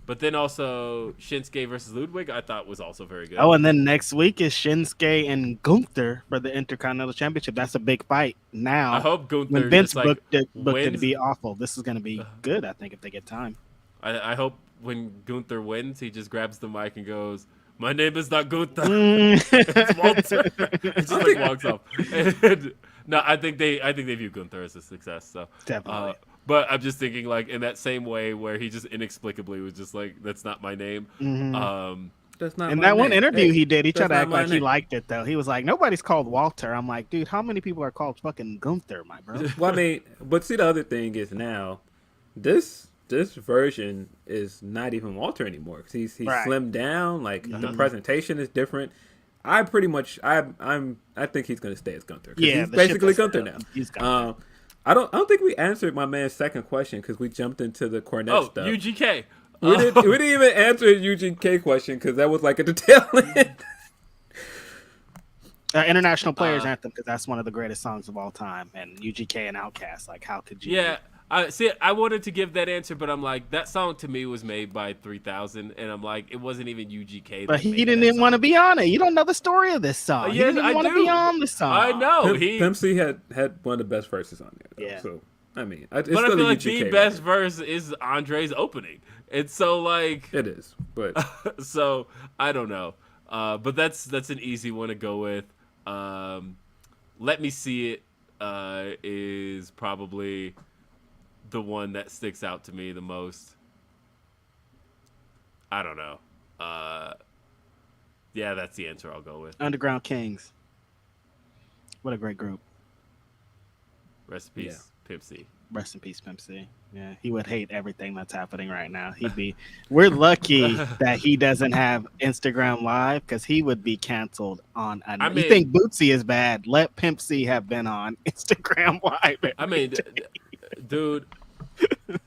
Speaker 2: But then also Shinsuke versus Ludwig, I thought was also very good.
Speaker 4: Oh, and then next week is Shinsuke and Gunther for the Intercontinental Championship. That's a big fight. Now,
Speaker 2: I hope Gunther.
Speaker 4: When Vince
Speaker 2: like
Speaker 4: booked it to be awful, this is going to be good. I think if they get time.
Speaker 2: I hope when Gunther wins, he just grabs the mic and goes, "My name is not Gunther. It's Walter." He just like walks off. And, no, I think they view Gunther as a success. So
Speaker 4: definitely.
Speaker 2: But I'm just thinking like in that same way where he just inexplicably was just like, "That's not my name."
Speaker 3: That's not.
Speaker 4: In
Speaker 3: my
Speaker 4: that
Speaker 3: name.
Speaker 4: one interview he did, he tried to
Speaker 3: not
Speaker 4: act
Speaker 3: my
Speaker 4: like he
Speaker 3: name.
Speaker 4: liked it though. He was like, "Nobody's called Walter." I'm like, dude, how many people are called fucking Gunther, my bro?
Speaker 3: Well, I mean, but see, the other thing is now, this version is not even Walter anymore because he's
Speaker 4: Right.
Speaker 3: slimmed down. Like the presentation is different. I think he's gonna stay as Gunther.
Speaker 4: Yeah,
Speaker 3: he's
Speaker 4: the
Speaker 3: basically
Speaker 4: ship is
Speaker 3: Gunther
Speaker 4: done.
Speaker 3: now.
Speaker 4: He's Gunther.
Speaker 3: I don't think we answered my man's second question because we jumped into the Cornette stuff.
Speaker 2: UGK.
Speaker 3: We didn't even answer his UGK question because that was like at the tail end.
Speaker 4: International Players Anthem, because that's one of the greatest songs of all time, and UGK and Outkast. Like, how could you?
Speaker 2: Yeah, I wanted to give that answer, but I'm like, that song to me was made by 3000, and I'm like, it wasn't even UGK.
Speaker 4: But he didn't even want to be on it. You don't know the story of this song. He
Speaker 2: Yes,
Speaker 4: didn't even want to be on the song.
Speaker 2: I know.
Speaker 3: Pimp C had one of the best verses on there. Though,
Speaker 4: Yeah.
Speaker 3: So I mean, it's
Speaker 2: But I
Speaker 3: still
Speaker 2: feel
Speaker 3: a
Speaker 2: like
Speaker 3: UGK
Speaker 2: the best
Speaker 3: record.
Speaker 2: verse is Andre's opening. It's so like
Speaker 3: It is, but
Speaker 2: so I don't know. But that's an easy one to go with. Let Me See It is probably the one that sticks out to me the most. I don't know. Yeah, that's the answer I'll go with.
Speaker 4: Underground Kings. What a great group.
Speaker 2: Rest in peace, Pimp C.
Speaker 4: Rest in peace, Pimp C. Yeah, he would hate everything that's happening right now. We're lucky that he doesn't have Instagram Live because he would be canceled on. You think Bootsy is bad? Let Pimp C have been on Instagram Live.
Speaker 2: I mean, dude,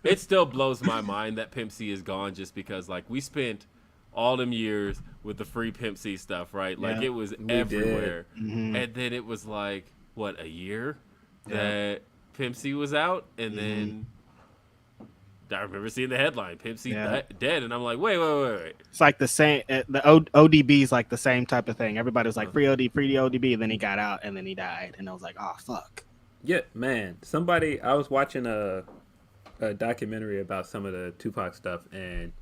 Speaker 2: it still blows my mind that Pimp C is gone just because, like, we spent all them years with the free Pimp C stuff, right? Like, it was everywhere.
Speaker 4: Mm-hmm.
Speaker 2: And then it was like, what, a year that Pimp C was out? And then I remember seeing the headline, Pimp C dead. And I'm like, wait.
Speaker 4: It's like the same, ODB is like the same type of thing. Everybody was like, free ODB, and then he got out, and then he died. And I was like, oh, fuck.
Speaker 3: yeah, man. I was watching a documentary about some of the Tupac stuff, and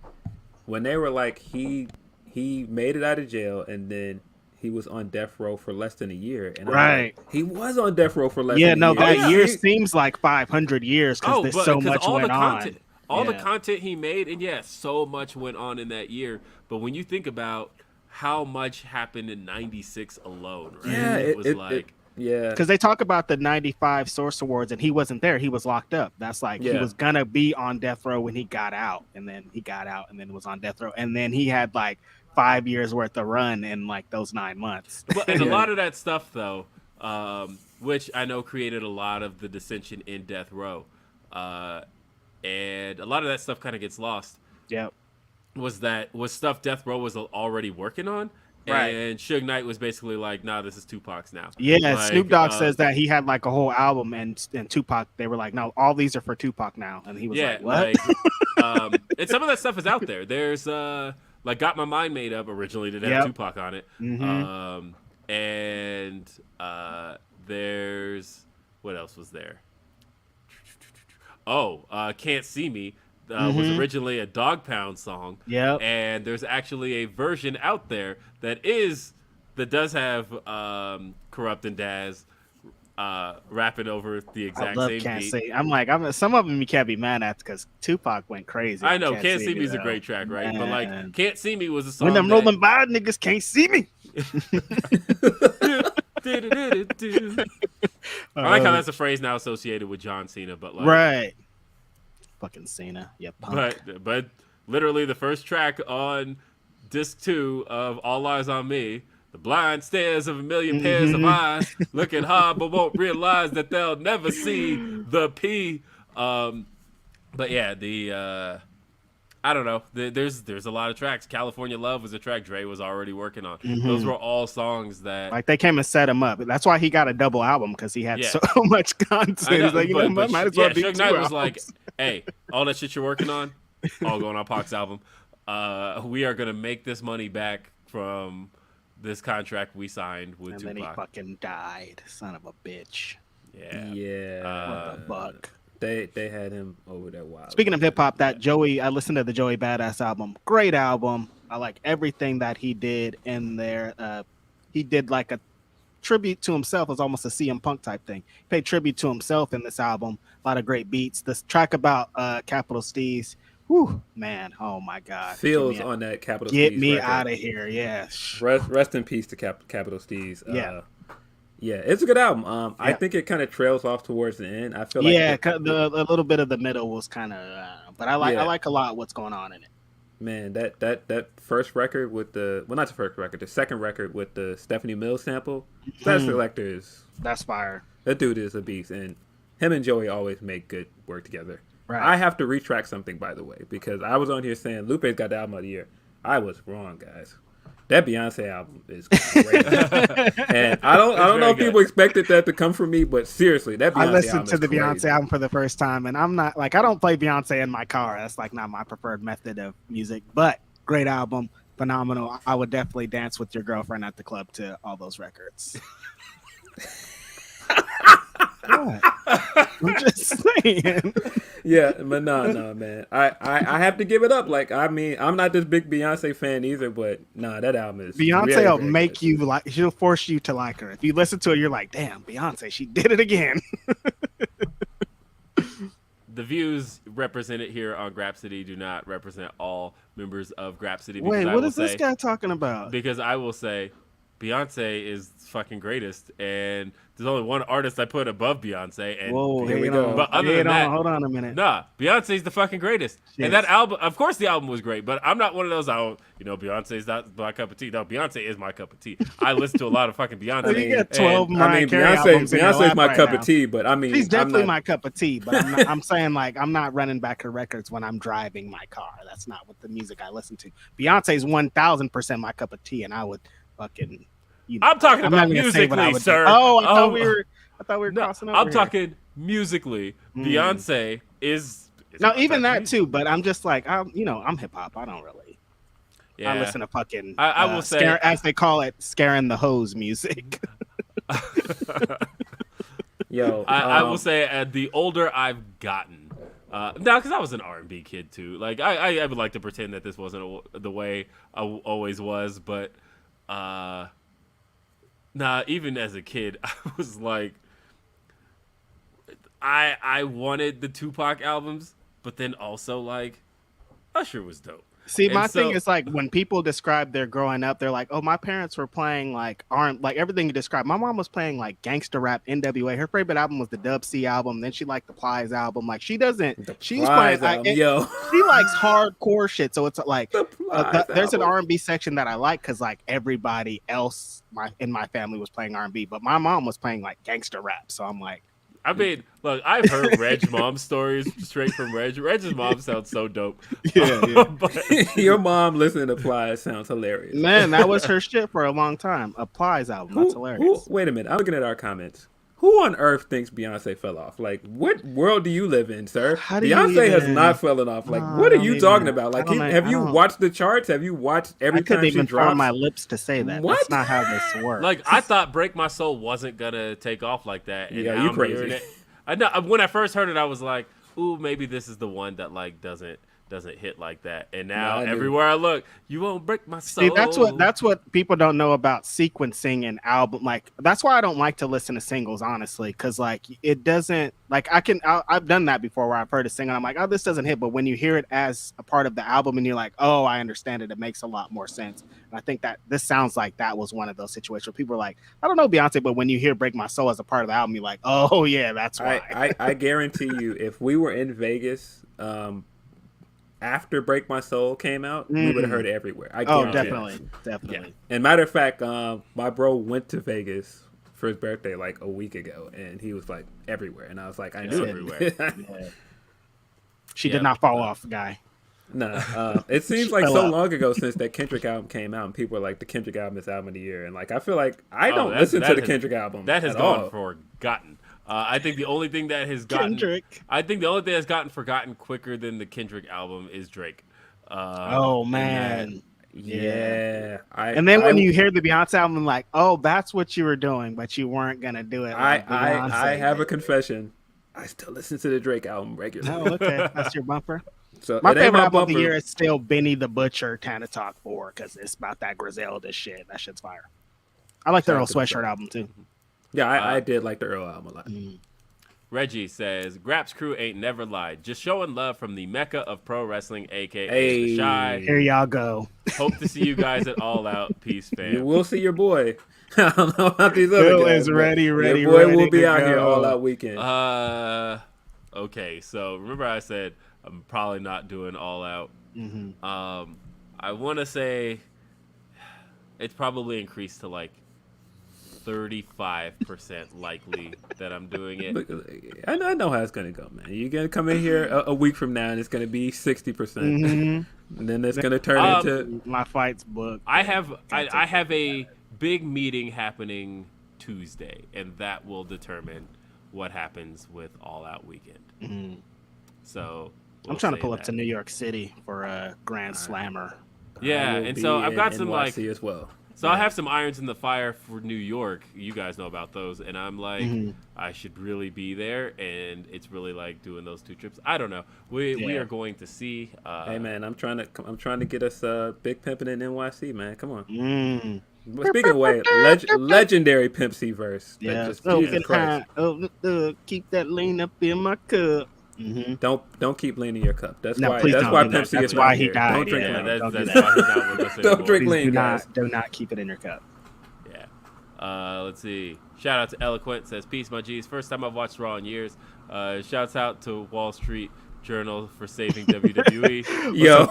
Speaker 3: when they were like, he made it out of jail, and then he was on death row for less than a year. And
Speaker 4: right.
Speaker 3: Like, he was on death row for less than a year.
Speaker 4: Yeah, no, that year seems like 500 years because there's so much went on.
Speaker 2: All the content he made, and so much went on in that year. But when you think about how much happened in 96 alone, right?
Speaker 3: Yeah,
Speaker 2: it was like...
Speaker 3: Yeah.
Speaker 4: Because they talk about the 95 Source Awards, and he wasn't there. He was locked up. That's like he was going to be on death row when he got out. And then he got out and then was on death row. And then he had like 5 years worth of run in like those 9 months.
Speaker 2: But, and a lot of that stuff, though, which I know created a lot of the dissension in death row. And a lot of that stuff kind of gets lost.
Speaker 4: Yep.
Speaker 2: Was stuff Death Row was already working on.
Speaker 4: Right.
Speaker 2: And Suge Knight was basically like, nah, this is Tupac's now.
Speaker 4: Yeah,
Speaker 2: like,
Speaker 4: Snoop Dogg says that he had like a whole album, and Tupac, they were like, no, all these are for Tupac now. And he was like, what?
Speaker 2: And some of that stuff is out there. There's like Got My Mind Made Up originally did have Tupac on it.
Speaker 4: Mm-hmm.
Speaker 2: And there's, what else was there? Can't See Me was originally a Dog Pound song.
Speaker 4: Yeah.
Speaker 2: And there's actually a version out there that does have Corrupt and Daz rapping over the exact same
Speaker 4: Can't
Speaker 2: beat.
Speaker 4: See. I'm like, some of them you can't be mad at because Tupac went crazy.
Speaker 2: I know, Can't See Me is a great track, right? Man. But like, Can't See Me was a song.
Speaker 4: When I'm rolling by, niggas can't see me.
Speaker 2: I like how that's a phrase now associated with John Cena, but like,
Speaker 4: right, fucking Cena, punk.
Speaker 2: But literally the first track on disc 2 of All Eyes on Me, the blind stares of a million pairs of eyes, looking hard but won't realize that they'll never see the P. But yeah, I don't know. There's a lot of tracks. California Love was a track Dre was already working on. Those were all songs that
Speaker 4: like they came and set him up. That's why he got a double album because he had so much content. He's like, might as well do
Speaker 2: Suge
Speaker 4: 2
Speaker 2: Knight
Speaker 4: albums.
Speaker 2: was like, hey, all that shit you're working on, all going on Pac's album. We are gonna make this money back from this contract we signed with Tupac.
Speaker 4: And then he fucking died. Son of a bitch.
Speaker 2: Yeah.
Speaker 4: What the fuck?
Speaker 3: They had him over there wild.
Speaker 4: Speaking of hip hop, I listened to the Joey Badass album. Great album. I like everything that he did in there. He did like a tribute to himself. It was almost a CM Punk type thing. He paid tribute to himself in this album. A lot of great beats. This track about Capital Steez. Whew, man. Oh my God.
Speaker 3: Feels on that Capital Steez.
Speaker 4: Get me out of here. Yeah.
Speaker 3: Rest in peace to Capital Steez. Yeah, it's a good album. I think it kind of trails off towards the end. I feel like
Speaker 4: a little bit of the middle was kind of, but I like a lot what's going on in it.
Speaker 3: Man, that first record with not the first record, the second record with the Stephanie Mills sample, that selector
Speaker 4: that's fire.
Speaker 3: That dude is a beast, and him and Joey always make good work together.
Speaker 4: Right.
Speaker 3: I have to retract something, by the way, because I was on here saying Lupe's got the album of the year. I was wrong, guys. That Beyonce album is great. And I don't know if people expected that to come from me, but seriously, that Beyonce album is
Speaker 4: I listened to the
Speaker 3: crazy.
Speaker 4: Beyonce album for the first time, and I'm not like, I don't play Beyonce in my car. That's like not my preferred method of music, but great album, phenomenal. I would definitely dance with your girlfriend at the club to all those records. What? I'm just saying.
Speaker 3: Yeah, but no, man. I have to give it up. Like, I mean, I'm not this big Beyonce fan either, but that album is
Speaker 4: Beyonce
Speaker 3: really,
Speaker 4: will
Speaker 3: really
Speaker 4: make
Speaker 3: good.
Speaker 4: you like. She'll force you to like her. If you listen to it, you're like, damn, Beyonce, she did it again.
Speaker 2: The views represented here on Grapsody do not represent all members of Grapsody.
Speaker 4: Wait, what is this guy talking about?
Speaker 2: Because I will say, Beyonce is fucking greatest, and there's only one artist I put above Beyonce. And
Speaker 4: Whoa,
Speaker 3: here we
Speaker 4: hang
Speaker 3: go.
Speaker 4: on.
Speaker 2: But other than that,
Speaker 4: hold on a minute.
Speaker 2: nah, Beyonce's the fucking greatest.
Speaker 4: Yes.
Speaker 2: And that album, of course, the album was great, but I'm not one of those. Beyonce's not my cup of tea. No, Beyonce is my cup of tea. I listen to a lot of fucking Beyonce.
Speaker 4: You got 12
Speaker 2: and-
Speaker 4: Mariah Carey albums in your
Speaker 3: Beyonce's
Speaker 4: lap
Speaker 3: my
Speaker 4: right
Speaker 3: cup
Speaker 4: now.
Speaker 3: of tea, but I mean,
Speaker 4: She's definitely
Speaker 3: I'm not,
Speaker 4: my cup of tea, but I'm saying like I'm not running back her records when I'm driving my car. That's not what the music I listen to. Beyonce's 1000% my cup of tea, and I would fucking.
Speaker 2: I'm talking
Speaker 4: I'm
Speaker 2: about
Speaker 4: not gonna say what I
Speaker 2: musically,
Speaker 4: would do.
Speaker 2: sir.
Speaker 4: Oh, I thought we were
Speaker 2: No,
Speaker 4: crossing over.
Speaker 2: I'm
Speaker 4: here.
Speaker 2: talking musically. Beyonce is
Speaker 4: Now
Speaker 2: my
Speaker 4: even
Speaker 2: type of
Speaker 4: that
Speaker 2: music.
Speaker 4: too, but I'm just like I'm hip hop. I don't really.
Speaker 2: Yeah.
Speaker 4: I listen to fucking.
Speaker 2: I will say,
Speaker 4: as they call it, scaring the hose music.
Speaker 3: yo.
Speaker 2: I will say, the older I've gotten, because I was an R&B kid too. Like I would like to pretend that this wasn't the way I always was, but even as a kid, I was like, I wanted the Tupac albums, but then also like Usher was dope.
Speaker 4: See,
Speaker 2: And
Speaker 4: my
Speaker 2: so-
Speaker 4: thing is like when people describe their growing up, they're like, "Oh, my parents were playing like everything you described." My mom was playing like gangster rap, NWA. Her favorite album was the Dub C album. Then she liked the Plies album. Like she doesn't. She's playing.
Speaker 3: yo.
Speaker 4: She likes hardcore shit. So it's like
Speaker 3: The Plies
Speaker 4: there's an
Speaker 3: album.
Speaker 4: R&B section that I like because like everybody else in my family was playing R&B, but my mom was playing like gangster rap. So I'm like,
Speaker 2: I mean, look, I've heard Reg's mom stories straight from Reg. Reg's mom sounds so dope.
Speaker 4: yeah.
Speaker 2: But
Speaker 3: Your mom listening to Plies sounds hilarious.
Speaker 4: Man, that was her shit for a long time. A Plies album. That's hilarious.
Speaker 3: Wait a minute. I'm looking at our comments. Who on earth thinks Beyonce fell off? Like, what world do you live in, sir?
Speaker 4: How do you
Speaker 3: Beyonce has
Speaker 4: even-
Speaker 3: not fallen off. Like,
Speaker 4: No,
Speaker 3: what
Speaker 4: I
Speaker 3: are you
Speaker 4: don't
Speaker 3: talking
Speaker 4: even-
Speaker 3: about? Like,
Speaker 4: I don't-
Speaker 3: have
Speaker 4: I
Speaker 3: you
Speaker 4: don't-
Speaker 3: watched the charts? Have you watched every
Speaker 4: I couldn't
Speaker 3: time she
Speaker 4: even form
Speaker 3: drops?
Speaker 4: my lips to say that.
Speaker 3: What?
Speaker 4: That's not how this works.
Speaker 2: like, I thought "Break My Soul" wasn't gonna take off like that. And
Speaker 3: Yeah,
Speaker 2: now
Speaker 3: you
Speaker 2: I'm
Speaker 3: crazy.
Speaker 2: hearing it. I know when I first heard it, I was like, "Ooh, maybe this is the one that like doesn't hit like that." And now
Speaker 3: No, I knew.
Speaker 2: everywhere I look, you won't break my soul.
Speaker 4: See, that's what people don't know about sequencing an album. Like that's why I don't like to listen to singles, honestly, because like it doesn't like I've done that before where I've heard a single. I'm like, oh, this doesn't hit, but when you hear it as a part of the album and you're like, oh, I understand it. It makes a lot more sense. And I think that this sounds like that was one of those situations where people are like, I don't know Beyonce, but when you hear "Break My Soul" as a part of the album, you're like, oh yeah, that's why.
Speaker 3: I guarantee you, if we were in Vegas, after "Break My Soul" came out, we would have heard it everywhere. I
Speaker 4: Oh,
Speaker 3: guarantee it.
Speaker 4: definitely.
Speaker 3: And matter of fact, my bro went to Vegas for his birthday like a week ago, and he was like everywhere, and I was like, I knew
Speaker 2: everywhere.
Speaker 3: it.
Speaker 4: Yeah. She
Speaker 2: Yeah.
Speaker 4: did not fall off, guy.
Speaker 3: Nah, it seems like
Speaker 4: fell
Speaker 3: so
Speaker 4: out.
Speaker 3: long ago since that Kendrick album came out, and people are like, the Kendrick album is album of the year, and like I feel like I don't listen to the Kendrick album.
Speaker 2: That has
Speaker 3: at
Speaker 2: gone
Speaker 3: all.
Speaker 2: forgotten. I think the only thing that has gotten
Speaker 4: Kendrick.
Speaker 2: I think the only thing that's gotten forgotten quicker than the Kendrick album is Drake.
Speaker 4: Oh man.
Speaker 3: Yeah,
Speaker 4: And then when you hear the Beyonce album, like, oh, that's what you were doing, but you weren't gonna do it. Like
Speaker 3: I have a
Speaker 4: Beyonce.
Speaker 3: confession. I still listen to the Drake album regularly.
Speaker 4: Oh, okay, that's your bumper.
Speaker 3: So
Speaker 4: My
Speaker 3: it ain't
Speaker 4: favorite album of
Speaker 3: bumper.
Speaker 4: the year is still Benny the Butcher, Tana Talk 4, because it's about that Griselda shit. That shit's fire. I like the
Speaker 3: Shout
Speaker 4: Earl
Speaker 3: out to the
Speaker 4: Sweatshirt
Speaker 3: song.
Speaker 4: album too.
Speaker 3: Yeah, I did like the Earl album a lot.
Speaker 2: Reggie says, Graps crew ain't never lied. Just showing love from the Mecca of pro wrestling, aka
Speaker 3: Hey.
Speaker 2: the Shy.
Speaker 4: Here y'all go.
Speaker 2: Hope to see you guys at All Out. Peace,
Speaker 3: You
Speaker 2: fam.
Speaker 3: will see your boy. I don't know about these other
Speaker 4: Phil
Speaker 3: guys.
Speaker 4: is
Speaker 3: but
Speaker 4: ready,
Speaker 3: Your
Speaker 4: ready,
Speaker 3: boy
Speaker 4: ready
Speaker 3: will be
Speaker 4: to
Speaker 3: out here
Speaker 4: go.
Speaker 3: all out weekend.
Speaker 2: Okay, so remember I said I'm probably not doing All Out. I want to say it's probably increased to like 35% likely that I'm doing it.
Speaker 3: Look, I know how it's gonna go, man. You're gonna come in here a week from now, and it's gonna be 60%. And then it's gonna turn into
Speaker 4: my fights book.
Speaker 2: I have a big meeting happening Tuesday, and that will determine what happens with All Out Weekend.
Speaker 4: Mm-hmm.
Speaker 2: So
Speaker 4: I'm trying to pull up to New York City for a Grand Slammer.
Speaker 2: Yeah, and so I've got some
Speaker 3: NYC as well.
Speaker 2: So I have some irons in the fire for New York. You guys know about those, and I'm like, I should really be there, and it's really like doing those 2 trips. I don't know. We are going to see.
Speaker 3: Hey man, I'm trying to get us Big Pimpin' in NYC, man. Come on. Speaking of way, legendary Pimp C verse.
Speaker 4: Yeah.
Speaker 3: Jesus Christ.
Speaker 4: Keep that lean up in my cup. Mm-hmm.
Speaker 3: Don't keep lean in your cup. That's why Pimp C
Speaker 4: that's
Speaker 3: is
Speaker 4: why
Speaker 3: not
Speaker 4: he
Speaker 3: here.
Speaker 4: died.
Speaker 3: Don't drink
Speaker 4: yeah,
Speaker 3: lean.
Speaker 2: That's why he's not with us anymore.
Speaker 3: Don't drink lean, guys.
Speaker 4: Do not keep it in your cup.
Speaker 2: Yeah. Let's see. Shout out to Eloquent. Says, peace, my G's. First time I've watched Raw in years. Shouts out to Wall Street Journal for saving WWE.
Speaker 3: Yo,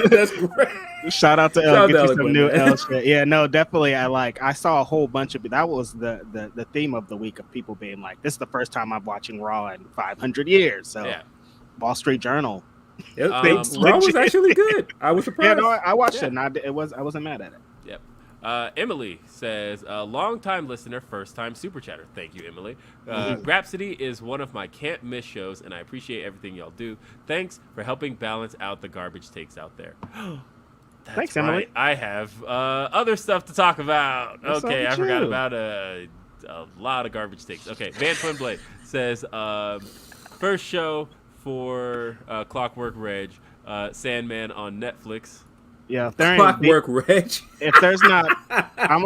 Speaker 3: that's great.
Speaker 4: Shout out to El. Get you some new El shit. Yeah, no, definitely. I saw a whole bunch of that was the theme of the week of people being like, this is the first time I'm watching Raw in 500 years. So
Speaker 2: yeah.
Speaker 4: Wall Street Journal.
Speaker 3: Raw was actually good. I was surprised.
Speaker 4: Yeah, no, I watched it and I wasn't mad at it.
Speaker 2: Yep. Emily says, long-time listener, first-time super chatter. Thank you, Emily. Grapsody is one of my can't-miss shows, and I appreciate everything y'all do. Thanks for helping balance out the garbage takes out there.
Speaker 4: Thanks, Emily.
Speaker 2: I have other stuff to talk about.
Speaker 4: What's
Speaker 2: okay, I forgot
Speaker 4: you?
Speaker 2: about a lot of garbage takes. Okay, Van Twinblade says, first show for Clockwork Reg, Sandman on Netflix.
Speaker 4: Yeah, if there ain't
Speaker 3: Clockwork Reg.
Speaker 4: If there's not, I'm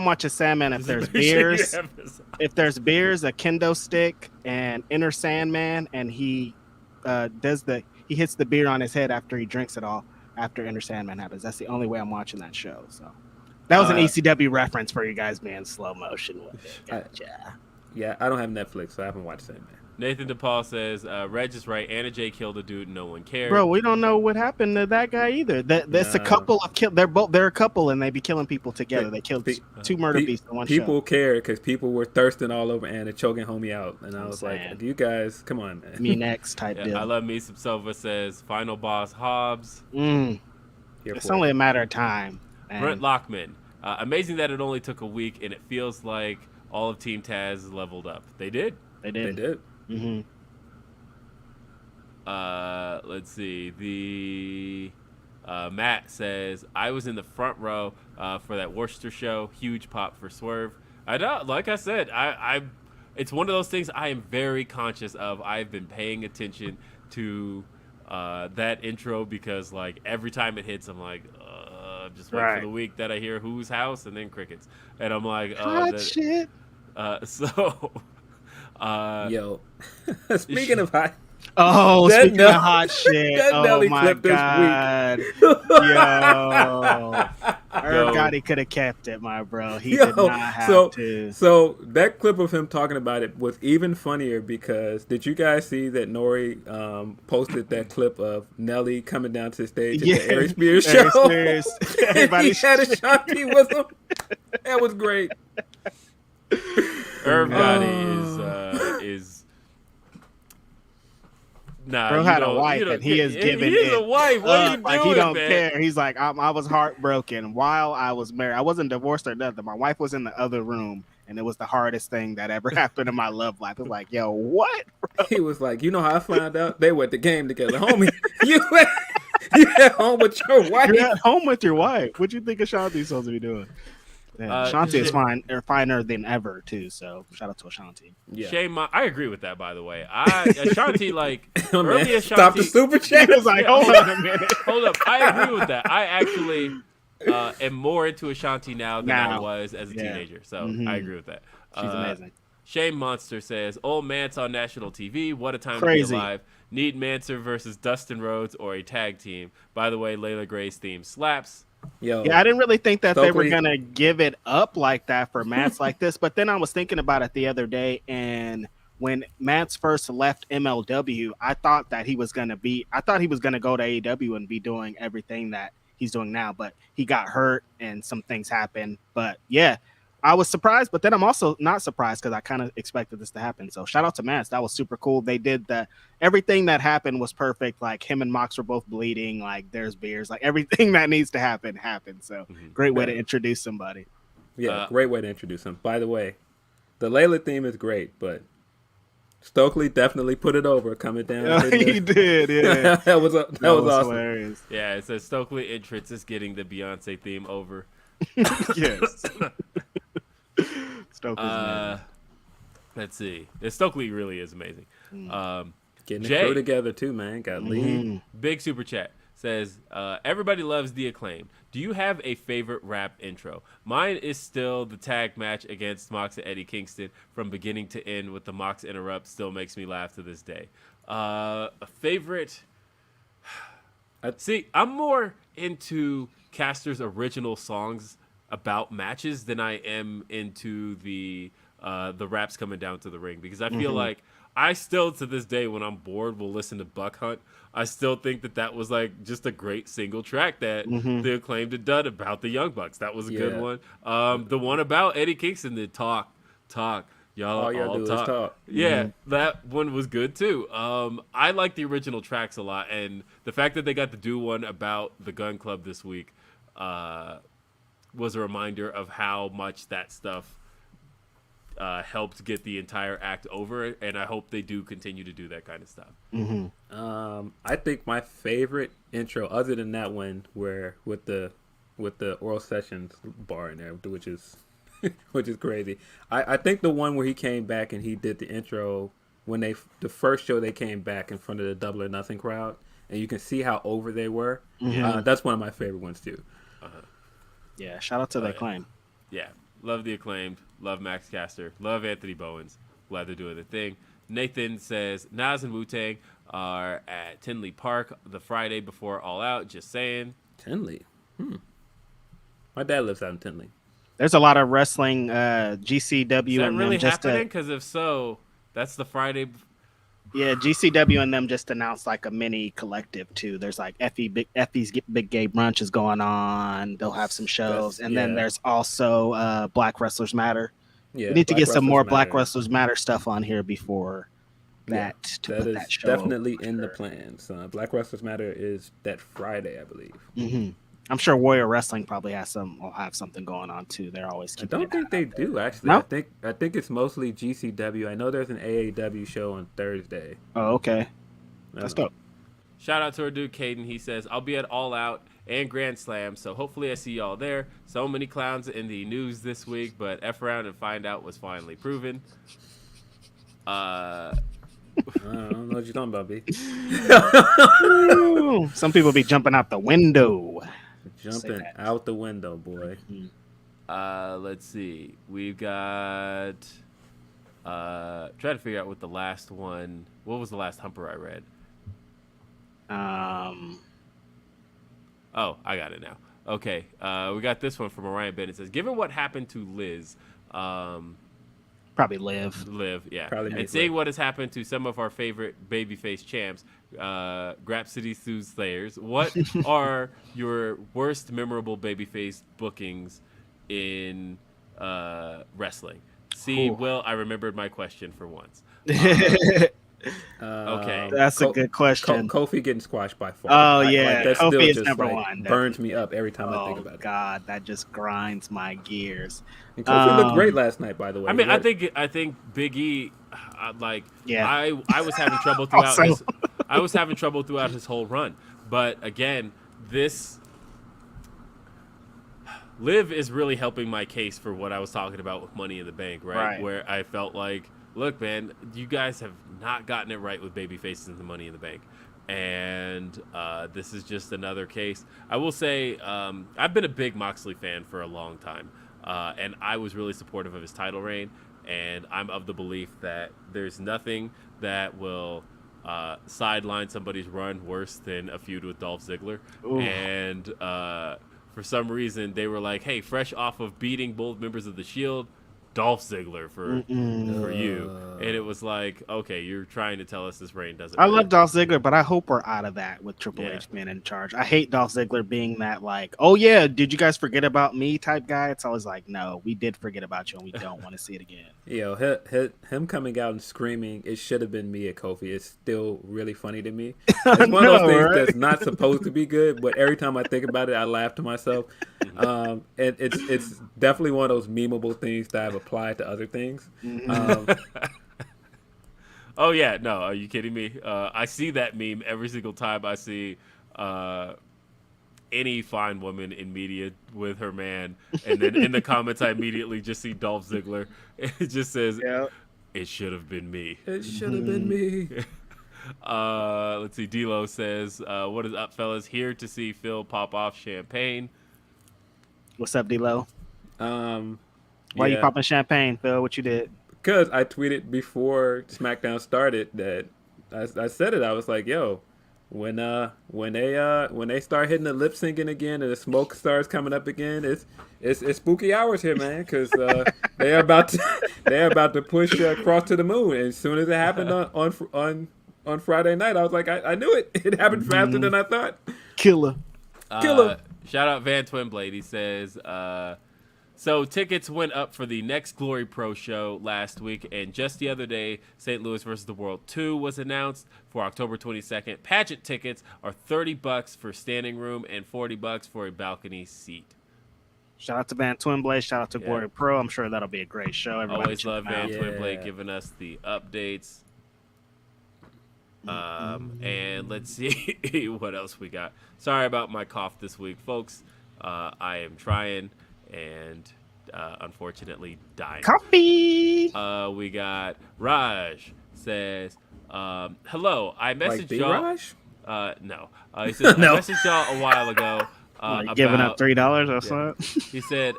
Speaker 4: watching Sandman if there's beers. If there's beers, a kendo stick, and Inner Sandman, and he he hits the beer on his head after he drinks it all. After Inner Sandman happens, that's the only way I'm watching that show. So that was an ECW reference for you guys being slow motion with it. Gotcha.
Speaker 3: Yeah, I don't have Netflix, so I haven't watched Sandman.
Speaker 2: Nathan DePaul says, Reg is right. Anna Jay killed a dude. No one cared.
Speaker 4: Bro, we don't know what happened to that guy either. That's a couple of they're a couple and they be killing people together. They killed 2 murder beasts in one show.
Speaker 3: People cared because people were thirsting all over Anna, choking homie out. And I was like, you guys, come on, man.
Speaker 4: Me next type deal.
Speaker 2: I love me some Silva says, final boss Hobbs.
Speaker 4: It's only a matter of time. Man.
Speaker 2: Brent Lockman. Amazing that it only took a week and it feels like all of Team Taz leveled up. They did.
Speaker 4: Mm-hmm.
Speaker 2: Let's see. The Matt says, I was in the front row for that Worcester show. Huge pop for Swerve. I know, like I said, I it's one of those things I am very conscious of. I've been paying attention to that intro because like every time it hits, I'm like, just wait for the week that I hear Whose House and then crickets, and I'm like,
Speaker 4: shit.
Speaker 3: Yo, speaking of hot.
Speaker 4: Oh, speaking of hot shit. Oh my God. Yo. Herb Gotti could have kept it, my bro. He did not have to.
Speaker 3: So that clip of him talking about it was even funnier because did you guys see that Nori posted that clip of Nelly coming down to the stage at the Aries Spears show? And he had Ashanti with him. That was great.
Speaker 2: Herb Gotti is nah,
Speaker 4: bro had a wife and he is giving
Speaker 2: he is a wife. What are you doing,
Speaker 4: like he don't
Speaker 2: man?
Speaker 4: care. He's like, I was heartbroken while I was married. I wasn't divorced or nothing. My wife was in the other room, and it was the hardest thing that ever happened in my love life. It was like, yo, what? Bro?
Speaker 3: He was like, you know how I found out? They were at the game together, homie. You at home with your wife.
Speaker 4: You're at home with your wife. What do you think Ashanti's supposed to be doing? Yeah, Ashanti is finer than ever too. So shout out to Ashanti.
Speaker 2: Yeah. Shame, I agree with that. By the way, Ashanti like early Ashanti.
Speaker 3: Stop the super chat.
Speaker 4: He was like, hold on a minute.
Speaker 2: Hold up. I agree with that. I actually am more into Ashanti now than I was as a teenager. So I agree with that.
Speaker 4: She's amazing.
Speaker 2: Shame Monster says, "Old Mance on national TV. What a time to be alive. Need Manser versus Dustin Rhodes or a tag team. By the way, Layla Gray's theme slaps."
Speaker 3: Yo,
Speaker 4: yeah, I didn't really think that they were gonna give it up like that for Mance like this, but then I was thinking about it the other day, and when Mance first left MLW, I thought he was gonna go to AEW and be doing everything that he's doing now, but he got hurt and some things happened. But yeah, I was surprised, but then I'm also not surprised because I kind of expected this to happen. So shout out to Mass. That was super cool. They did that. Everything that happened was perfect. Like him and Mox were both bleeding. Like there's beers. Like everything that needs to happen happened. So great way to introduce somebody.
Speaker 3: Yeah, great way to introduce him. By the way, the Layla theme is great, but Stokely definitely put it over coming down.
Speaker 4: He did, yeah.
Speaker 3: that was awesome.
Speaker 4: Hilarious.
Speaker 2: Yeah, it says Stokely entrance is getting the Beyonce theme over.
Speaker 4: Yes. Stokely's
Speaker 2: let's see. Stokely really is amazing.
Speaker 3: Getting
Speaker 2: Jay,
Speaker 3: the crew together too, man. Got lead.
Speaker 2: Big super chat says, everybody loves the Acclaimed. Do you have a favorite rap intro? Mine is still the tag match against Mox and Eddie Kingston from beginning to end with the Mox interrupt. Still makes me laugh to this day. A favorite? See, I'm more into Caster's original songs about matches than I am into the raps coming down to the ring, because I feel like I still to this day when I'm bored will listen to Buck Hunt. I still think that was like just a great single track that the Acclaimed had done about the Young Bucks. That was a good one. The one about Eddie Kingston, the talk, y'all all talk. Yeah, that one was good too. I like the original tracks a lot, and the fact that they got to do one about the Gun Club this week was a reminder of how much that stuff helped get the entire act over, and I hope they do continue to do that kind of stuff.
Speaker 3: I think my favorite intro, other than that one where with the Oral Sessions bar in there, which is crazy. I think the one where he came back and he did the intro when the first show they came back in front of the Double or Nothing crowd, and you can see how over they were. That's one of my favorite ones too.
Speaker 4: Yeah, shout out to the Acclaimed.
Speaker 2: Yeah, love the Acclaimed. Love Max Caster. Love Anthony Bowens. Glad they're doing the thing. Nathan says Nas and Wu-Tang are at Tinley Park the Friday before All Out. Just saying.
Speaker 3: Tinley. My dad lives out in Tinley.
Speaker 4: There's a lot of wrestling, GCW.
Speaker 2: Is that
Speaker 4: and
Speaker 2: really
Speaker 4: them just
Speaker 2: happening? Because if so, that's the Friday.
Speaker 4: Yeah, GCW and them just announced like a mini collective too. There's like Effie's Big Gay Brunch is going on. They'll have some shows, and then there's also Black Wrestlers Matter. Yeah, we need to get some more Black Wrestlers Matter stuff on here before that to put that show.
Speaker 3: Definitely in the plans. Black Wrestlers Matter is that Friday, I believe.
Speaker 4: I'm sure Warrior Wrestling probably will have something going on too. They're always keeping.
Speaker 3: I don't think they do actually. No? I think it's mostly GCW. I know there's an AEW show on Thursday.
Speaker 4: Oh, okay. That's dope.
Speaker 2: Shout out to our dude Caden. He says, I'll be at All Out and Grand Slam, so hopefully I see y'all there. So many clowns in the news this week, but F around and find out was finally proven. I
Speaker 3: don't know what you're talking about, B.
Speaker 4: Some people be jumping out the window.
Speaker 3: Jumping out the window, boy.
Speaker 2: Let's see. We've got try to figure out what the last one. What was the last humper I read? Oh, I got it now. Okay. We got this one from Orion Bennett. It says, given what happened to Liz,
Speaker 4: probably Liv,
Speaker 2: yeah.
Speaker 3: Probably
Speaker 2: and seeing what has happened to some of our favorite babyface champs, Grapsody Slayers, what are your worst memorable babyface bookings in wrestling? See, Will, I remembered my question for once. Okay,
Speaker 4: that's a good question.
Speaker 3: Kofi getting squashed by far.
Speaker 4: Oh yeah,
Speaker 3: that
Speaker 4: Kofi is
Speaker 3: just,
Speaker 4: number one.
Speaker 3: Burns me up every time I think about it.
Speaker 4: Oh God, that just grinds my gears.
Speaker 3: And Kofi looked great last night, by the way.
Speaker 2: I mean, I think Big E, I was having trouble throughout. I was having trouble throughout his whole run, but again, this Liv is really helping my case for what I was talking about with Money in the Bank, right? Where I felt like, look, man, you guys have not gotten it right with baby faces and the Money in the Bank. And this is just another case. I will say I've been a big Moxley fan for a long time. And I was really supportive of his title reign. And I'm of the belief that there's nothing that will sideline somebody's run worse than a feud with Dolph Ziggler. Ooh. And for some reason, they were like, hey, fresh off of beating both members of the Shield, Dolph Ziggler for you. And it was like, okay, you're trying to tell us this reign doesn't
Speaker 4: I
Speaker 2: matter.
Speaker 4: love Dolph Ziggler, but I hope we're out of that with Triple H being in charge. I hate Dolph Ziggler being that like, oh yeah, did you guys forget about me type guy? It's always like, no, we did forget about you and we don't want to see it again.
Speaker 3: Him coming out and screaming, it should have been me at Kofi. It's still really funny to me. It's one of those things that's not supposed to be good, but every time I think about it, I laugh to myself. And it's definitely one of those memeable things that I've applied to other things.
Speaker 2: Oh yeah, no, are you kidding me? I see that meme every single time I see any fine woman in media with her man, and then in the comments I immediately just see Dolph Ziggler. It just says, "It should have been me."
Speaker 3: It should have been me.
Speaker 2: Let's see. D'Lo says, "What is up, fellas? Here to see Phil pop off champagne."
Speaker 4: What's up, D'Lo? Why you
Speaker 3: Yeah.
Speaker 4: popping champagne, Phil? What you did?
Speaker 3: Because I tweeted before SmackDown started that I said it. I was like, "Yo, when they start hitting the lip syncing again and the smoke starts coming up again, it's spooky hours here, man. Because they're about to push Cross to the moon. And as soon as it happened on Friday night, I was like, I knew it. It happened faster than I thought.
Speaker 4: Killer.
Speaker 2: Shout out Van Twinblade. He says, so tickets went up for the next Glory Pro show last week, and just the other day, St. Louis vs. the World 2 was announced for October 22nd. Pageant tickets are $30 for standing room and $40 for a balcony seat.
Speaker 4: Shout out to Van Twinblade. Shout out to Glory Pro. I'm sure that'll be a great show. Everybody
Speaker 2: Always
Speaker 4: check
Speaker 2: love
Speaker 4: them out.
Speaker 2: Van Twinblade giving us the updates. And let's see what else we got. Sorry about my cough this week, folks. I am trying and unfortunately dying.
Speaker 4: Coffee.
Speaker 2: We got Raj says, hello, I messaged
Speaker 3: Like
Speaker 2: y'all.
Speaker 3: Raj?
Speaker 2: No. He says,
Speaker 3: No.
Speaker 2: I messaged y'all a while ago.
Speaker 4: You giving up $3 or something?
Speaker 2: He said,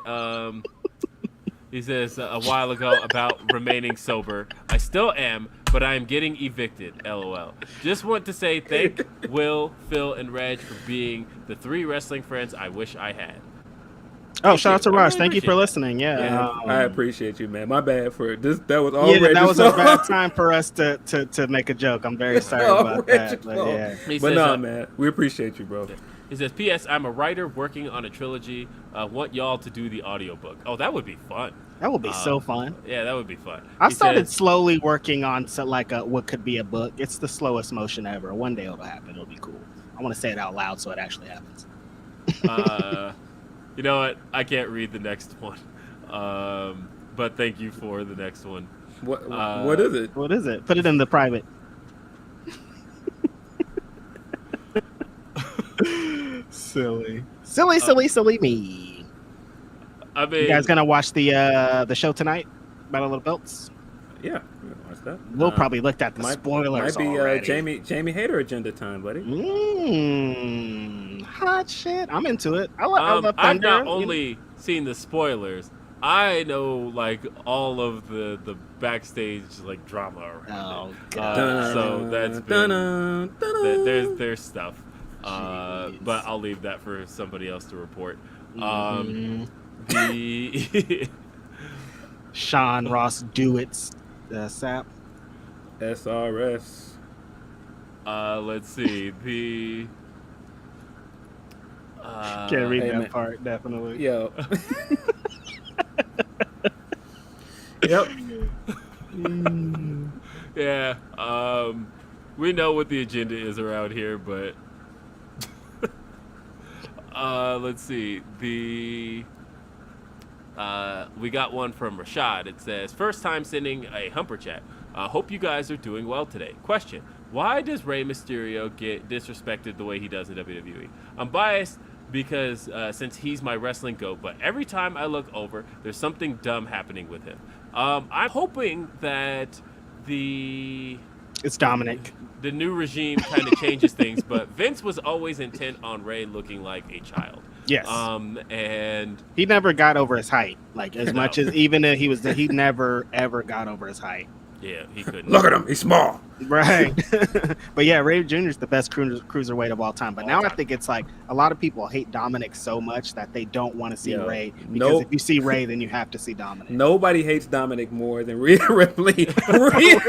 Speaker 2: he says a while ago about remaining sober. I still am, but I am getting evicted. LOL. Just want to say thank Will, Phil, and Reg for being the 3 wrestling friends I wish I had.
Speaker 4: Oh, shout out to
Speaker 2: I
Speaker 4: Raj.
Speaker 2: really
Speaker 4: Thank you for
Speaker 2: appreciate
Speaker 4: listening. Yeah.
Speaker 3: I appreciate you, man. My bad for this. That was already
Speaker 4: That was a bad time for us to make a joke. I'm very sorry about that. But yeah.
Speaker 2: He
Speaker 3: But
Speaker 2: says,
Speaker 3: no, man, we appreciate you, bro.
Speaker 2: He says, P.S. I'm a writer working on a trilogy. Want y'all to do the audiobook. Oh, that would be fun.
Speaker 4: That would be so fun.
Speaker 2: Yeah, that would be fun.
Speaker 4: I
Speaker 2: He
Speaker 4: started
Speaker 2: says,
Speaker 4: slowly working on what could be a book. It's the slowest motion ever. One day it'll happen. It'll be cool. I want to say it out loud so it actually happens.
Speaker 2: you know what? I can't read the next one. But thank you for the next one.
Speaker 3: What is it?
Speaker 4: What is it? Put it in the private. Silly me.
Speaker 2: I mean,
Speaker 4: You guys gonna watch the show tonight? Battle of the Belts.
Speaker 3: Yeah, watch that.
Speaker 4: We'll probably looked at the spoilers
Speaker 3: Might be
Speaker 4: already.
Speaker 3: Jamie Hader agenda time, buddy.
Speaker 4: Hot shit. I'm into it. I love
Speaker 2: I've
Speaker 4: Thunder.
Speaker 2: not only seen the spoilers, I know like all of the backstage like drama around
Speaker 4: Oh,
Speaker 2: it.
Speaker 4: God.
Speaker 2: So that's been there's stuff. But I'll leave that for somebody else to report. The
Speaker 4: Sean Ross Dewitt's sap.
Speaker 3: SRS.
Speaker 2: let's see the
Speaker 4: Can't read
Speaker 3: hey,
Speaker 4: that
Speaker 3: man.
Speaker 4: part, definitely.
Speaker 3: Yo. Yep.
Speaker 2: yeah. We know what the agenda is around here, but let's see. We got one from Rashad. It says, first time sending a Humper Chat. Hope you guys are doing well today. Question, why does Rey Mysterio get disrespected the way he does in WWE? I'm biased because since he's my wrestling GOAT, but every time I look over, there's something dumb happening with him. I'm hoping that
Speaker 4: It's Dominic.
Speaker 2: the new regime kind of changes things, but Vince was always intent on Rey looking like a child.
Speaker 4: Yes.
Speaker 2: And
Speaker 4: He never got over his height. Like as much as even if he never ever got over his height.
Speaker 2: Yeah, he couldn't.
Speaker 3: Look at him, he's small.
Speaker 4: Right. But yeah, Ray Jr. is the best cruiserweight of all time. But now I think it's like a lot of people hate Dominic so much that they don't want to see Ray. Because if you see Ray, then you have to see Dominic.
Speaker 3: Nobody hates Dominic more than Rhea Ripley. Rhea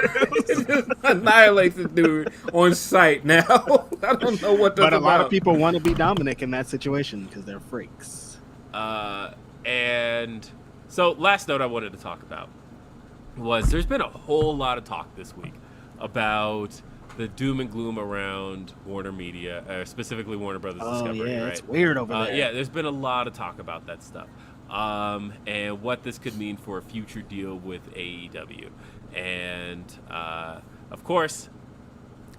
Speaker 3: just annihilates the dude on sight now. I don't know what that's
Speaker 4: But a lot
Speaker 3: about.
Speaker 4: of people want to be Dominic in that situation because they're freaks.
Speaker 2: And so last note I wanted to talk about was there's been a whole lot of talk this week about the doom and gloom around Warner Media, specifically Warner Brothers Discovery.
Speaker 4: Yeah,
Speaker 2: right?
Speaker 4: it's weird over there.
Speaker 2: Yeah, there's been a lot of talk about that stuff, and what this could mean for a future deal with AEW. And of course,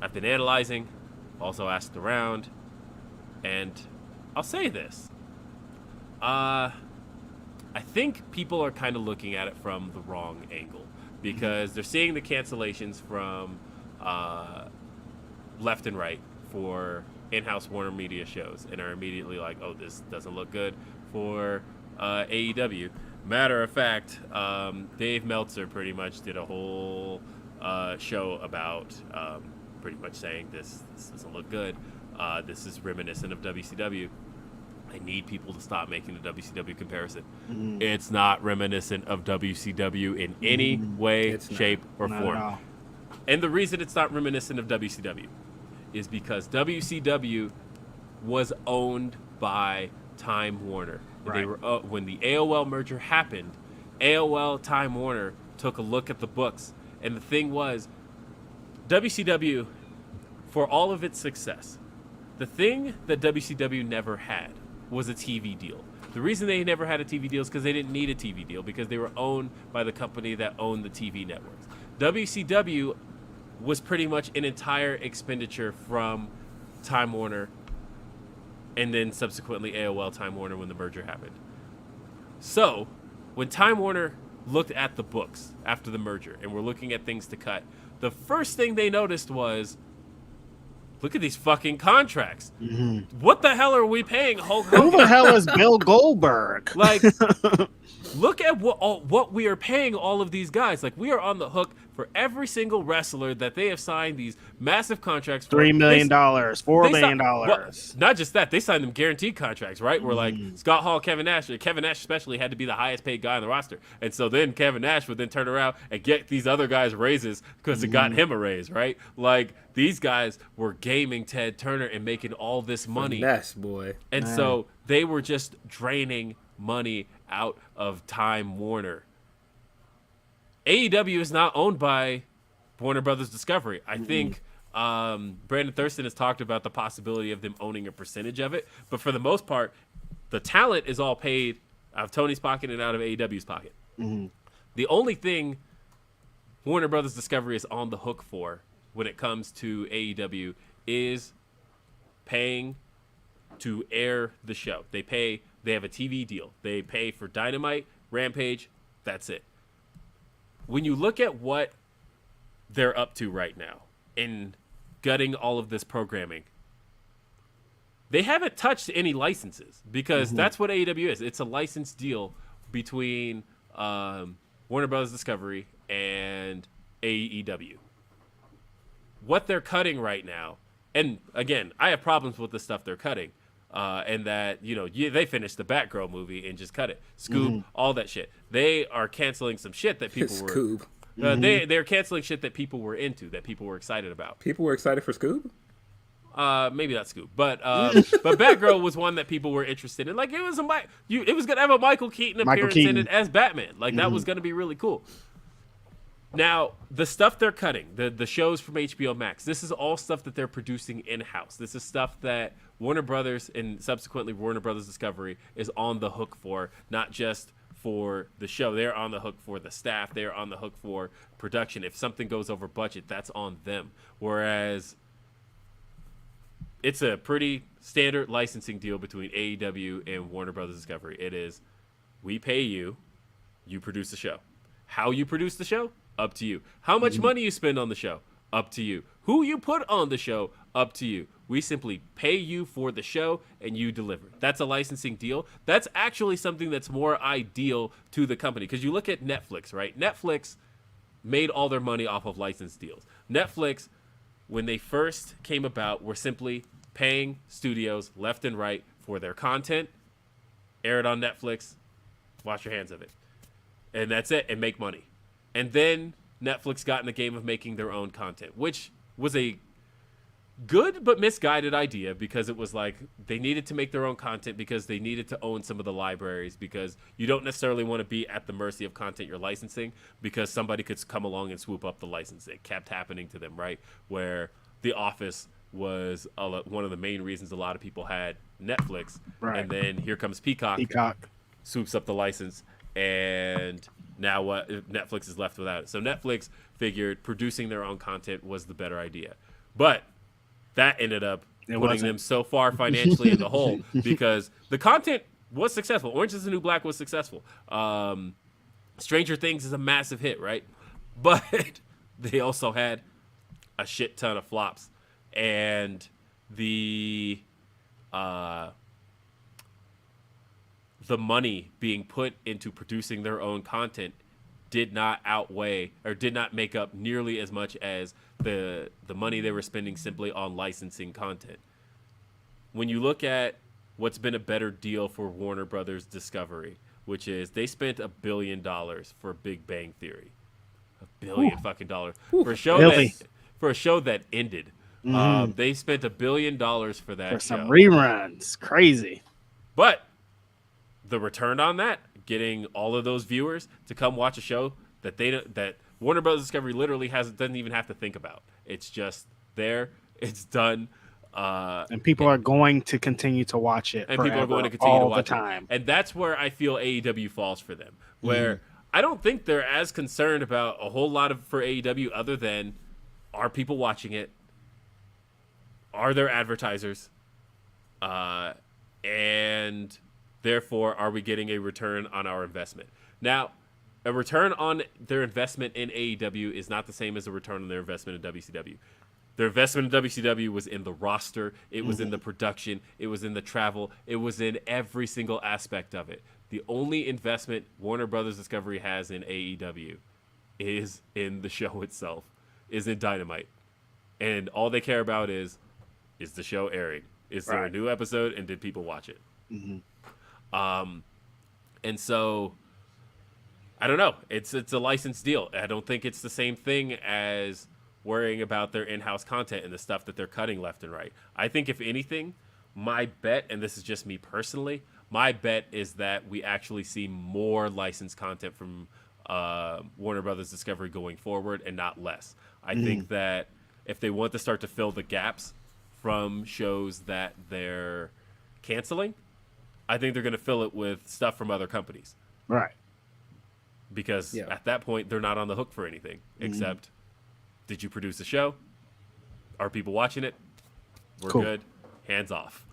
Speaker 2: I've been analyzing, also asked around, and I'll say this. I think people are kind of looking at it from the wrong angle because they're seeing the cancellations from left and right for in-house Warner Media shows and are immediately like, oh, this doesn't look good for AEW. Matter of fact, Dave Meltzer pretty much did a whole show about pretty much saying this doesn't look good. This is reminiscent of WCW. I need people to stop making the WCW comparison. It's not reminiscent of WCW in any way, shape, or form. And the reason it's not reminiscent of WCW is because WCW was owned by Time Warner. Right. They were when the AOL merger happened, AOL Time Warner took a look at the books, and the thing was, WCW, for all of its success, the thing that WCW never had was a TV deal. The reason they never had a TV deal is because they didn't need a TV deal because they were owned by the company that owned the TV networks. WCW was pretty much an entire expenditure from Time Warner and then subsequently AOL Time Warner when the merger happened. So when Time Warner looked at the books after the merger and were looking at things to cut, the first thing they noticed was, look at these fucking contracts. What the hell are we paying Hulk Hogan?
Speaker 4: Who the hell is Bill Goldberg?
Speaker 2: Like, look at what we are paying all of these guys. Like, we are on the hook for every single wrestler that they have signed these massive contracts for.
Speaker 4: $3 million, $4 million.
Speaker 2: Well, not just that, they signed them guaranteed contracts, right? Where like Scott Hall, Kevin Nash especially had to be the highest paid guy on the roster. And so then Kevin Nash would then turn around and get these other guys raises because it got him a raise, right? Like, these guys were gaming Ted Turner and making all this money.
Speaker 3: Finesse, boy.
Speaker 2: And so they were just draining money out of Time Warner. AEW is not owned by Warner Brothers Discovery. I think Brandon Thurston has talked about the possibility of them owning a percentage of it. But for the most part, the talent is all paid out of Tony's pocket and out of AEW's pocket. The only thing Warner Brothers Discovery is on the hook for when it comes to AEW is paying to air the show. They have a TV deal. They pay for Dynamite, Rampage, that's it. When you look at what they're up to right now in gutting all of this programming, they haven't touched any licenses because that's what AEW is. It's a license deal between Warner Brothers Discovery and AEW. What they're cutting right now, and again, I have problems with the stuff they're cutting, and that, they finished the Batgirl movie and just cut it. Scoob, all that shit. They are canceling some shit that people were...
Speaker 3: Scoob.
Speaker 2: They're canceling shit that people were into, that people were excited about.
Speaker 3: People were excited for Scoob?
Speaker 2: Maybe not Scoob, but Batgirl was one that people were interested in. Like, it was gonna have a Michael Keaton appearance in it as Batman. Like, that was gonna be really cool. Now, the stuff they're cutting, the shows from HBO Max, this is all stuff that they're producing in-house. This is stuff that Warner Brothers and subsequently Warner Brothers Discovery is on the hook for, not just for the show. They're on the hook for the staff. They're on the hook for production. If something goes over budget, that's on them. Whereas it's a pretty standard licensing deal between AEW and Warner Brothers Discovery. It is, we pay you, you produce the show. How you produce the show? Up to you. How much money you spend on the show? Up to you. Who you put on the show? Up to you. We simply pay you for the show and you deliver. That's a licensing deal. That's actually something that's more ideal to the company. Because you look at Netflix, right? Netflix made all their money off of license deals. Netflix, when they first came about, were simply paying studios left and right for their content, air it on Netflix, wash your hands of it. And that's it, and make money. And then Netflix got in the game of making their own content, which was a good but misguided idea, because it was like they needed to make their own content because they needed to own some of the libraries, because you don't necessarily want to be at the mercy of content you're licensing, because somebody could come along and swoop up the license. It kept happening to them, right? Where The Office was one of the main reasons a lot of people had Netflix,
Speaker 4: right.
Speaker 2: And then here comes Peacock swoops up the license, and now what? Netflix is left without it. So Netflix figured producing their own content was the better idea, but that ended up putting them so far financially in the hole, because the content was successful. Orange is the New Black was successful. Stranger Things is a massive hit, right? But they also had a shit ton of flops, and the money being put into producing their own content did not outweigh or did not make up nearly as much as the money they were spending simply on licensing content. When you look at what's been a better deal for Warner Brothers Discovery, which is they spent $1 billion for Big Bang Theory, $1 billion fucking dollars for a show that ended. They spent $1 billion for that
Speaker 4: for
Speaker 2: show.
Speaker 4: some reruns. Crazy.
Speaker 2: But the return on that, getting all of those viewers to come watch a show that Warner Brothers Discovery literally doesn't even have to think about. It's just there. It's done.
Speaker 4: And people are going to continue to watch it.
Speaker 2: And people are going to continue to watch
Speaker 4: the time.
Speaker 2: And that's where I feel AEW falls for them. Where I don't think they're as concerned about a whole lot for AEW other than, are people watching it? Are there advertisers? And therefore, are we getting a return on our investment? Now, a return on their investment in AEW is not the same as a return on their investment in WCW. Their investment in WCW was in the roster. It was in the production. It was in the travel. It was in every single aspect of it. The only investment Warner Brothers Discovery has in AEW is in the show itself, is in Dynamite. And all they care about is the show airing? Is there a new episode, and did people watch it? And so, I don't know. It's a licensed deal. I don't think it's the same thing as worrying about their in-house content and the stuff that they're cutting left and right. I think, if anything, my bet, and this is just me personally, my bet is that we actually see more licensed content from Warner Brothers Discovery going forward, and not less. I think that if they want to start to fill the gaps from shows that they're canceling, I think they're going to fill it with stuff from other companies.
Speaker 4: Right.
Speaker 2: Because at that point, they're not on the hook for anything except, did you produce a show? Are people watching it? We're good. Hands off.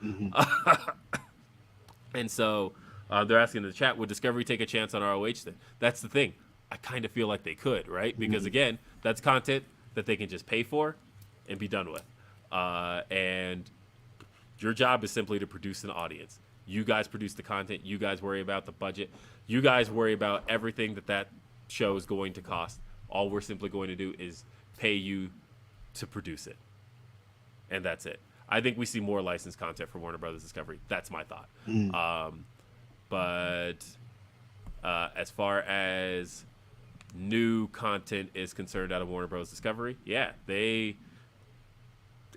Speaker 2: And so they're asking in the chat, would Discovery take a chance on ROH then? That's the thing. I kind of feel like they could, right? Because, again, that's content that they can just pay for and be done with. And your job is simply to produce an audience. You guys produce the content. You guys worry about the budget. You guys worry about everything that show is going to cost. All we're simply going to do is pay you to produce it. And that's it. I think we see more licensed content for Warner Brothers Discovery. That's my thought. But as far as new content is concerned out of Warner Bros. Discovery,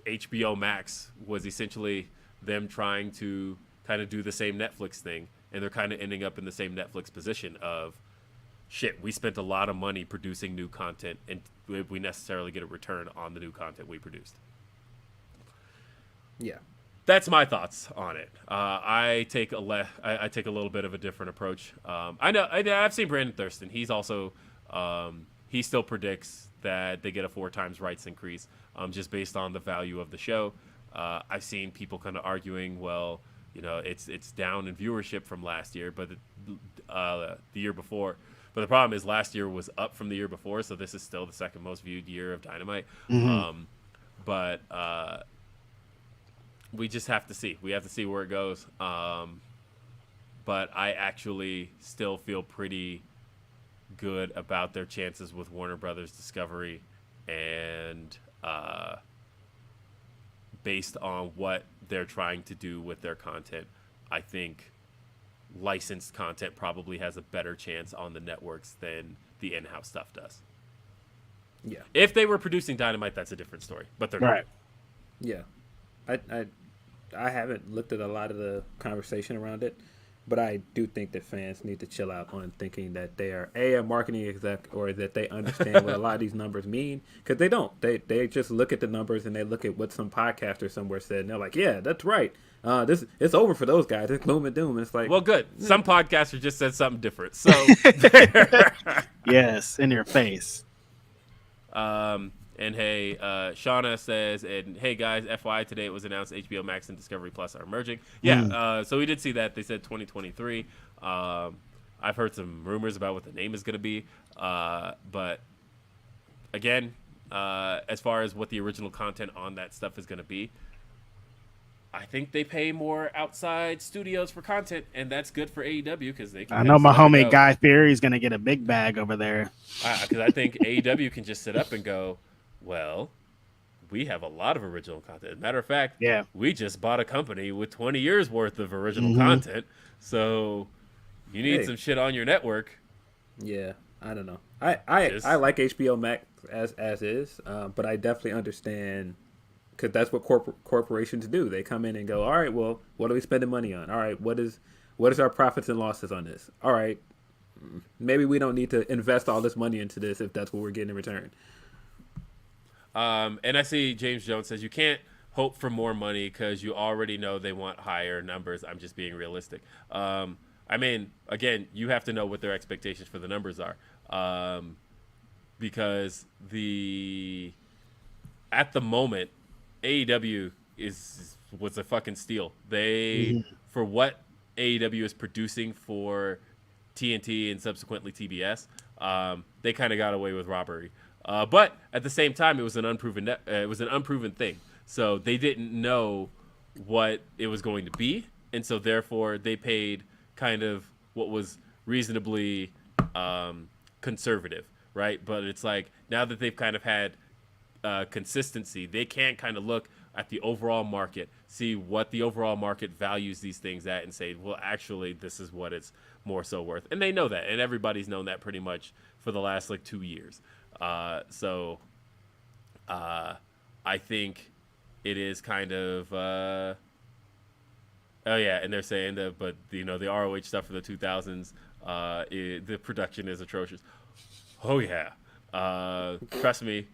Speaker 2: HBO Max was essentially them trying to kind of do the same Netflix thing, and they're kind of ending up in the same Netflix position of, shit, we spent a lot of money producing new content, and we necessarily get a return on the new content we produced.
Speaker 3: Yeah.
Speaker 2: That's my thoughts on it. I take a little bit of a different approach. I've seen Brandon Thurston. He's also he still predicts that they get a 4 times rights increase, just based on the value of the show. I've seen people kind of arguing, well, it's down in viewership from last year, but the year before. But the problem is last year was up from the year before, so this is still the second most viewed year of Dynamite. But we just have to see. We have to see where it goes. But I actually still feel pretty good about their chances with Warner Brothers Discovery, and based on what they're trying to do with their content, I think licensed content probably has a better chance on the networks than the in-house stuff does.
Speaker 3: Yeah.
Speaker 2: If they were producing Dynamite, that's a different story, but they're
Speaker 4: Right.
Speaker 2: not.
Speaker 3: Yeah. I haven't looked at a lot of the conversation around it, but I do think that fans need to chill out on thinking that they are a marketing exec or that they understand what a lot of these numbers mean, because they don't. They just look at the numbers and they look at what some podcaster somewhere said, and they're like, yeah, that's right. It's over for those guys. It's gloom and doom. And it's like,
Speaker 2: Well, good. Some podcaster just said something different. So,
Speaker 4: Yes, in your face.
Speaker 2: and hey, Shauna says, and hey guys, FYI, today it was announced HBO Max and Discovery Plus are merging. Yeah, so we did see that. They said 2023. I've heard some rumors about what the name is going to be. But again, as far as what the original content on that stuff is going to be, I think they pay more outside studios for content, and that's good for AEW because they can.
Speaker 4: I know my homie Guy Fieri's gonna get a big bag over there.
Speaker 2: Because I think AEW can just sit up and go, well, we have a lot of original content. As a matter of fact,
Speaker 4: Yeah.
Speaker 2: we just bought a company with 20 years worth of original content, so you need some shit on your network.
Speaker 3: yeah, I don't know. I like HBO Max as is, but I definitely understand. Because that's what corporations do. They come in and go, all right, well, what are we spending money on? All right, what is our profits and losses on this? All right, maybe we don't need to invest all this money into this if that's what we're getting in return.
Speaker 2: And I see James Jones says you can't hope for more money because you already know they want higher numbers. I'm just being realistic. I mean, again, you have to know what their expectations for the numbers are, because at the moment, AEW was a fucking steal. They for what AEW is producing for TNT and subsequently TBS, they kind of got away with robbery. But at the same time, it was an unproven thing. So they didn't know what it was going to be, and so therefore they paid kind of what was reasonably conservative, right? But it's like now that they've kind of had consistency, they can kind of look at the overall market, see what the overall market values these things at, and say, well, actually, this is what it's more so worth. And they know that, and everybody's known that pretty much for the last 2 years. So I think it is kind of oh yeah, and they're saying that, but the ROH stuff for the 2000s, the production is atrocious. Oh yeah, trust me.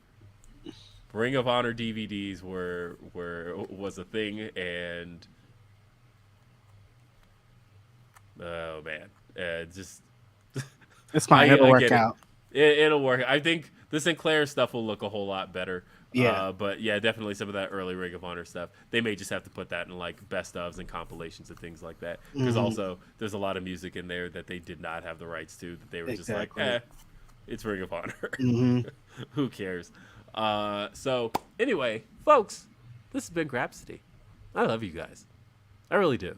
Speaker 2: Ring of Honor DVDs was a thing, and oh man, just
Speaker 4: It's fine. It'll work out.
Speaker 2: It'll work. I think the Sinclair stuff will look a whole lot better.
Speaker 4: Yeah.
Speaker 2: But yeah, definitely some of that early Ring of Honor stuff. They may just have to put that in best ofs and compilations and things like that. Because also there's a lot of music in there that they did not have the rights to. That they were just like, it's Ring of Honor. Who cares? So anyway, folks, this has been Grapsody. I love you guys. I really do.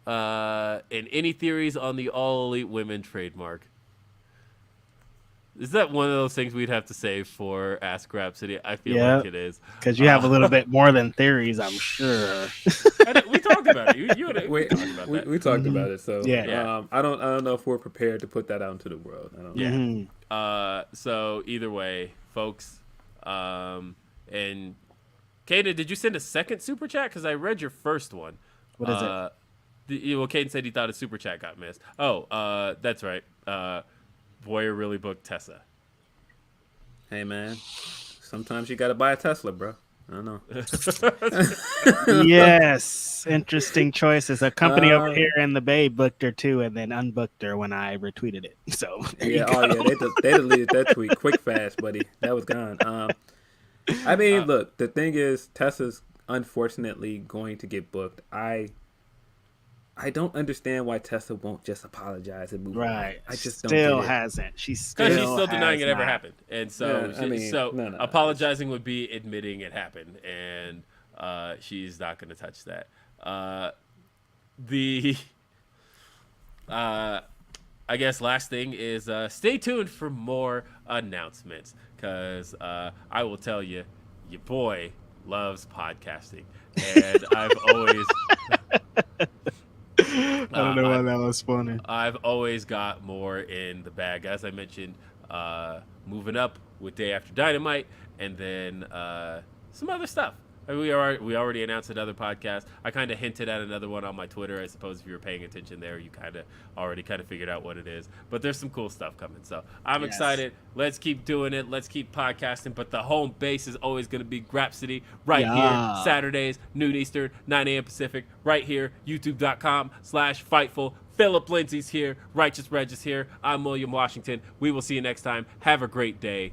Speaker 2: And any theories on the All Elite Women trademark? Is that one of those things we'd have to save for Ask Grapsody? I feel like it is.
Speaker 4: Because you have a little bit more than theories, I'm sure.
Speaker 2: We talked about it. We talked about that.
Speaker 3: We talked about it. So
Speaker 4: Yeah.
Speaker 3: I don't know if we're prepared to put that out into the world. I don't know.
Speaker 2: Yeah. So either way, folks, and Kaden, did you send a second super chat? Because I read your first one.
Speaker 4: What is it?
Speaker 2: Well, Kaden said he thought a super chat got missed. Oh, that's right. Boyer really booked Tessa.
Speaker 3: Hey man, sometimes you gotta buy a Tesla, bro. I don't know.
Speaker 4: Yes, interesting choices. A company over here in the Bay booked her too, and then unbooked her when I retweeted it. So
Speaker 3: they deleted that tweet quick fast, buddy. That was gone. I mean, look, the thing is, Tessa's unfortunately going to get booked. I don't understand why Tessa won't just apologize and move on.
Speaker 4: right,
Speaker 3: I just
Speaker 4: still
Speaker 3: don't get it.
Speaker 4: hasn't. She's
Speaker 2: Because
Speaker 4: still
Speaker 2: she's still denying it ever
Speaker 4: not.
Speaker 2: happened, and so
Speaker 3: No.
Speaker 2: apologizing would be admitting it happened, and she's not going to touch that. I guess last thing is stay tuned for more announcements, because I will tell you, your boy loves podcasting, and I've always
Speaker 4: I don't know why that was funny.
Speaker 2: I've always got more in the bag. As I mentioned, moving up with Day After Dynamite, and then some other stuff. I mean, we already announced another podcast. I kind of hinted at another one on my Twitter. I suppose if you were paying attention there, you already figured out what it is. But there's some cool stuff coming. So I'm excited. Let's keep doing it. Let's keep podcasting. But the home base is always going to be Grapsody right here. Saturdays, noon Eastern, 9 a.m. Pacific, right here. YouTube.com/Fightful. Philip Lindsey's here. Righteous Reg is here. I'm William Washington. We will see you next time. Have a great day.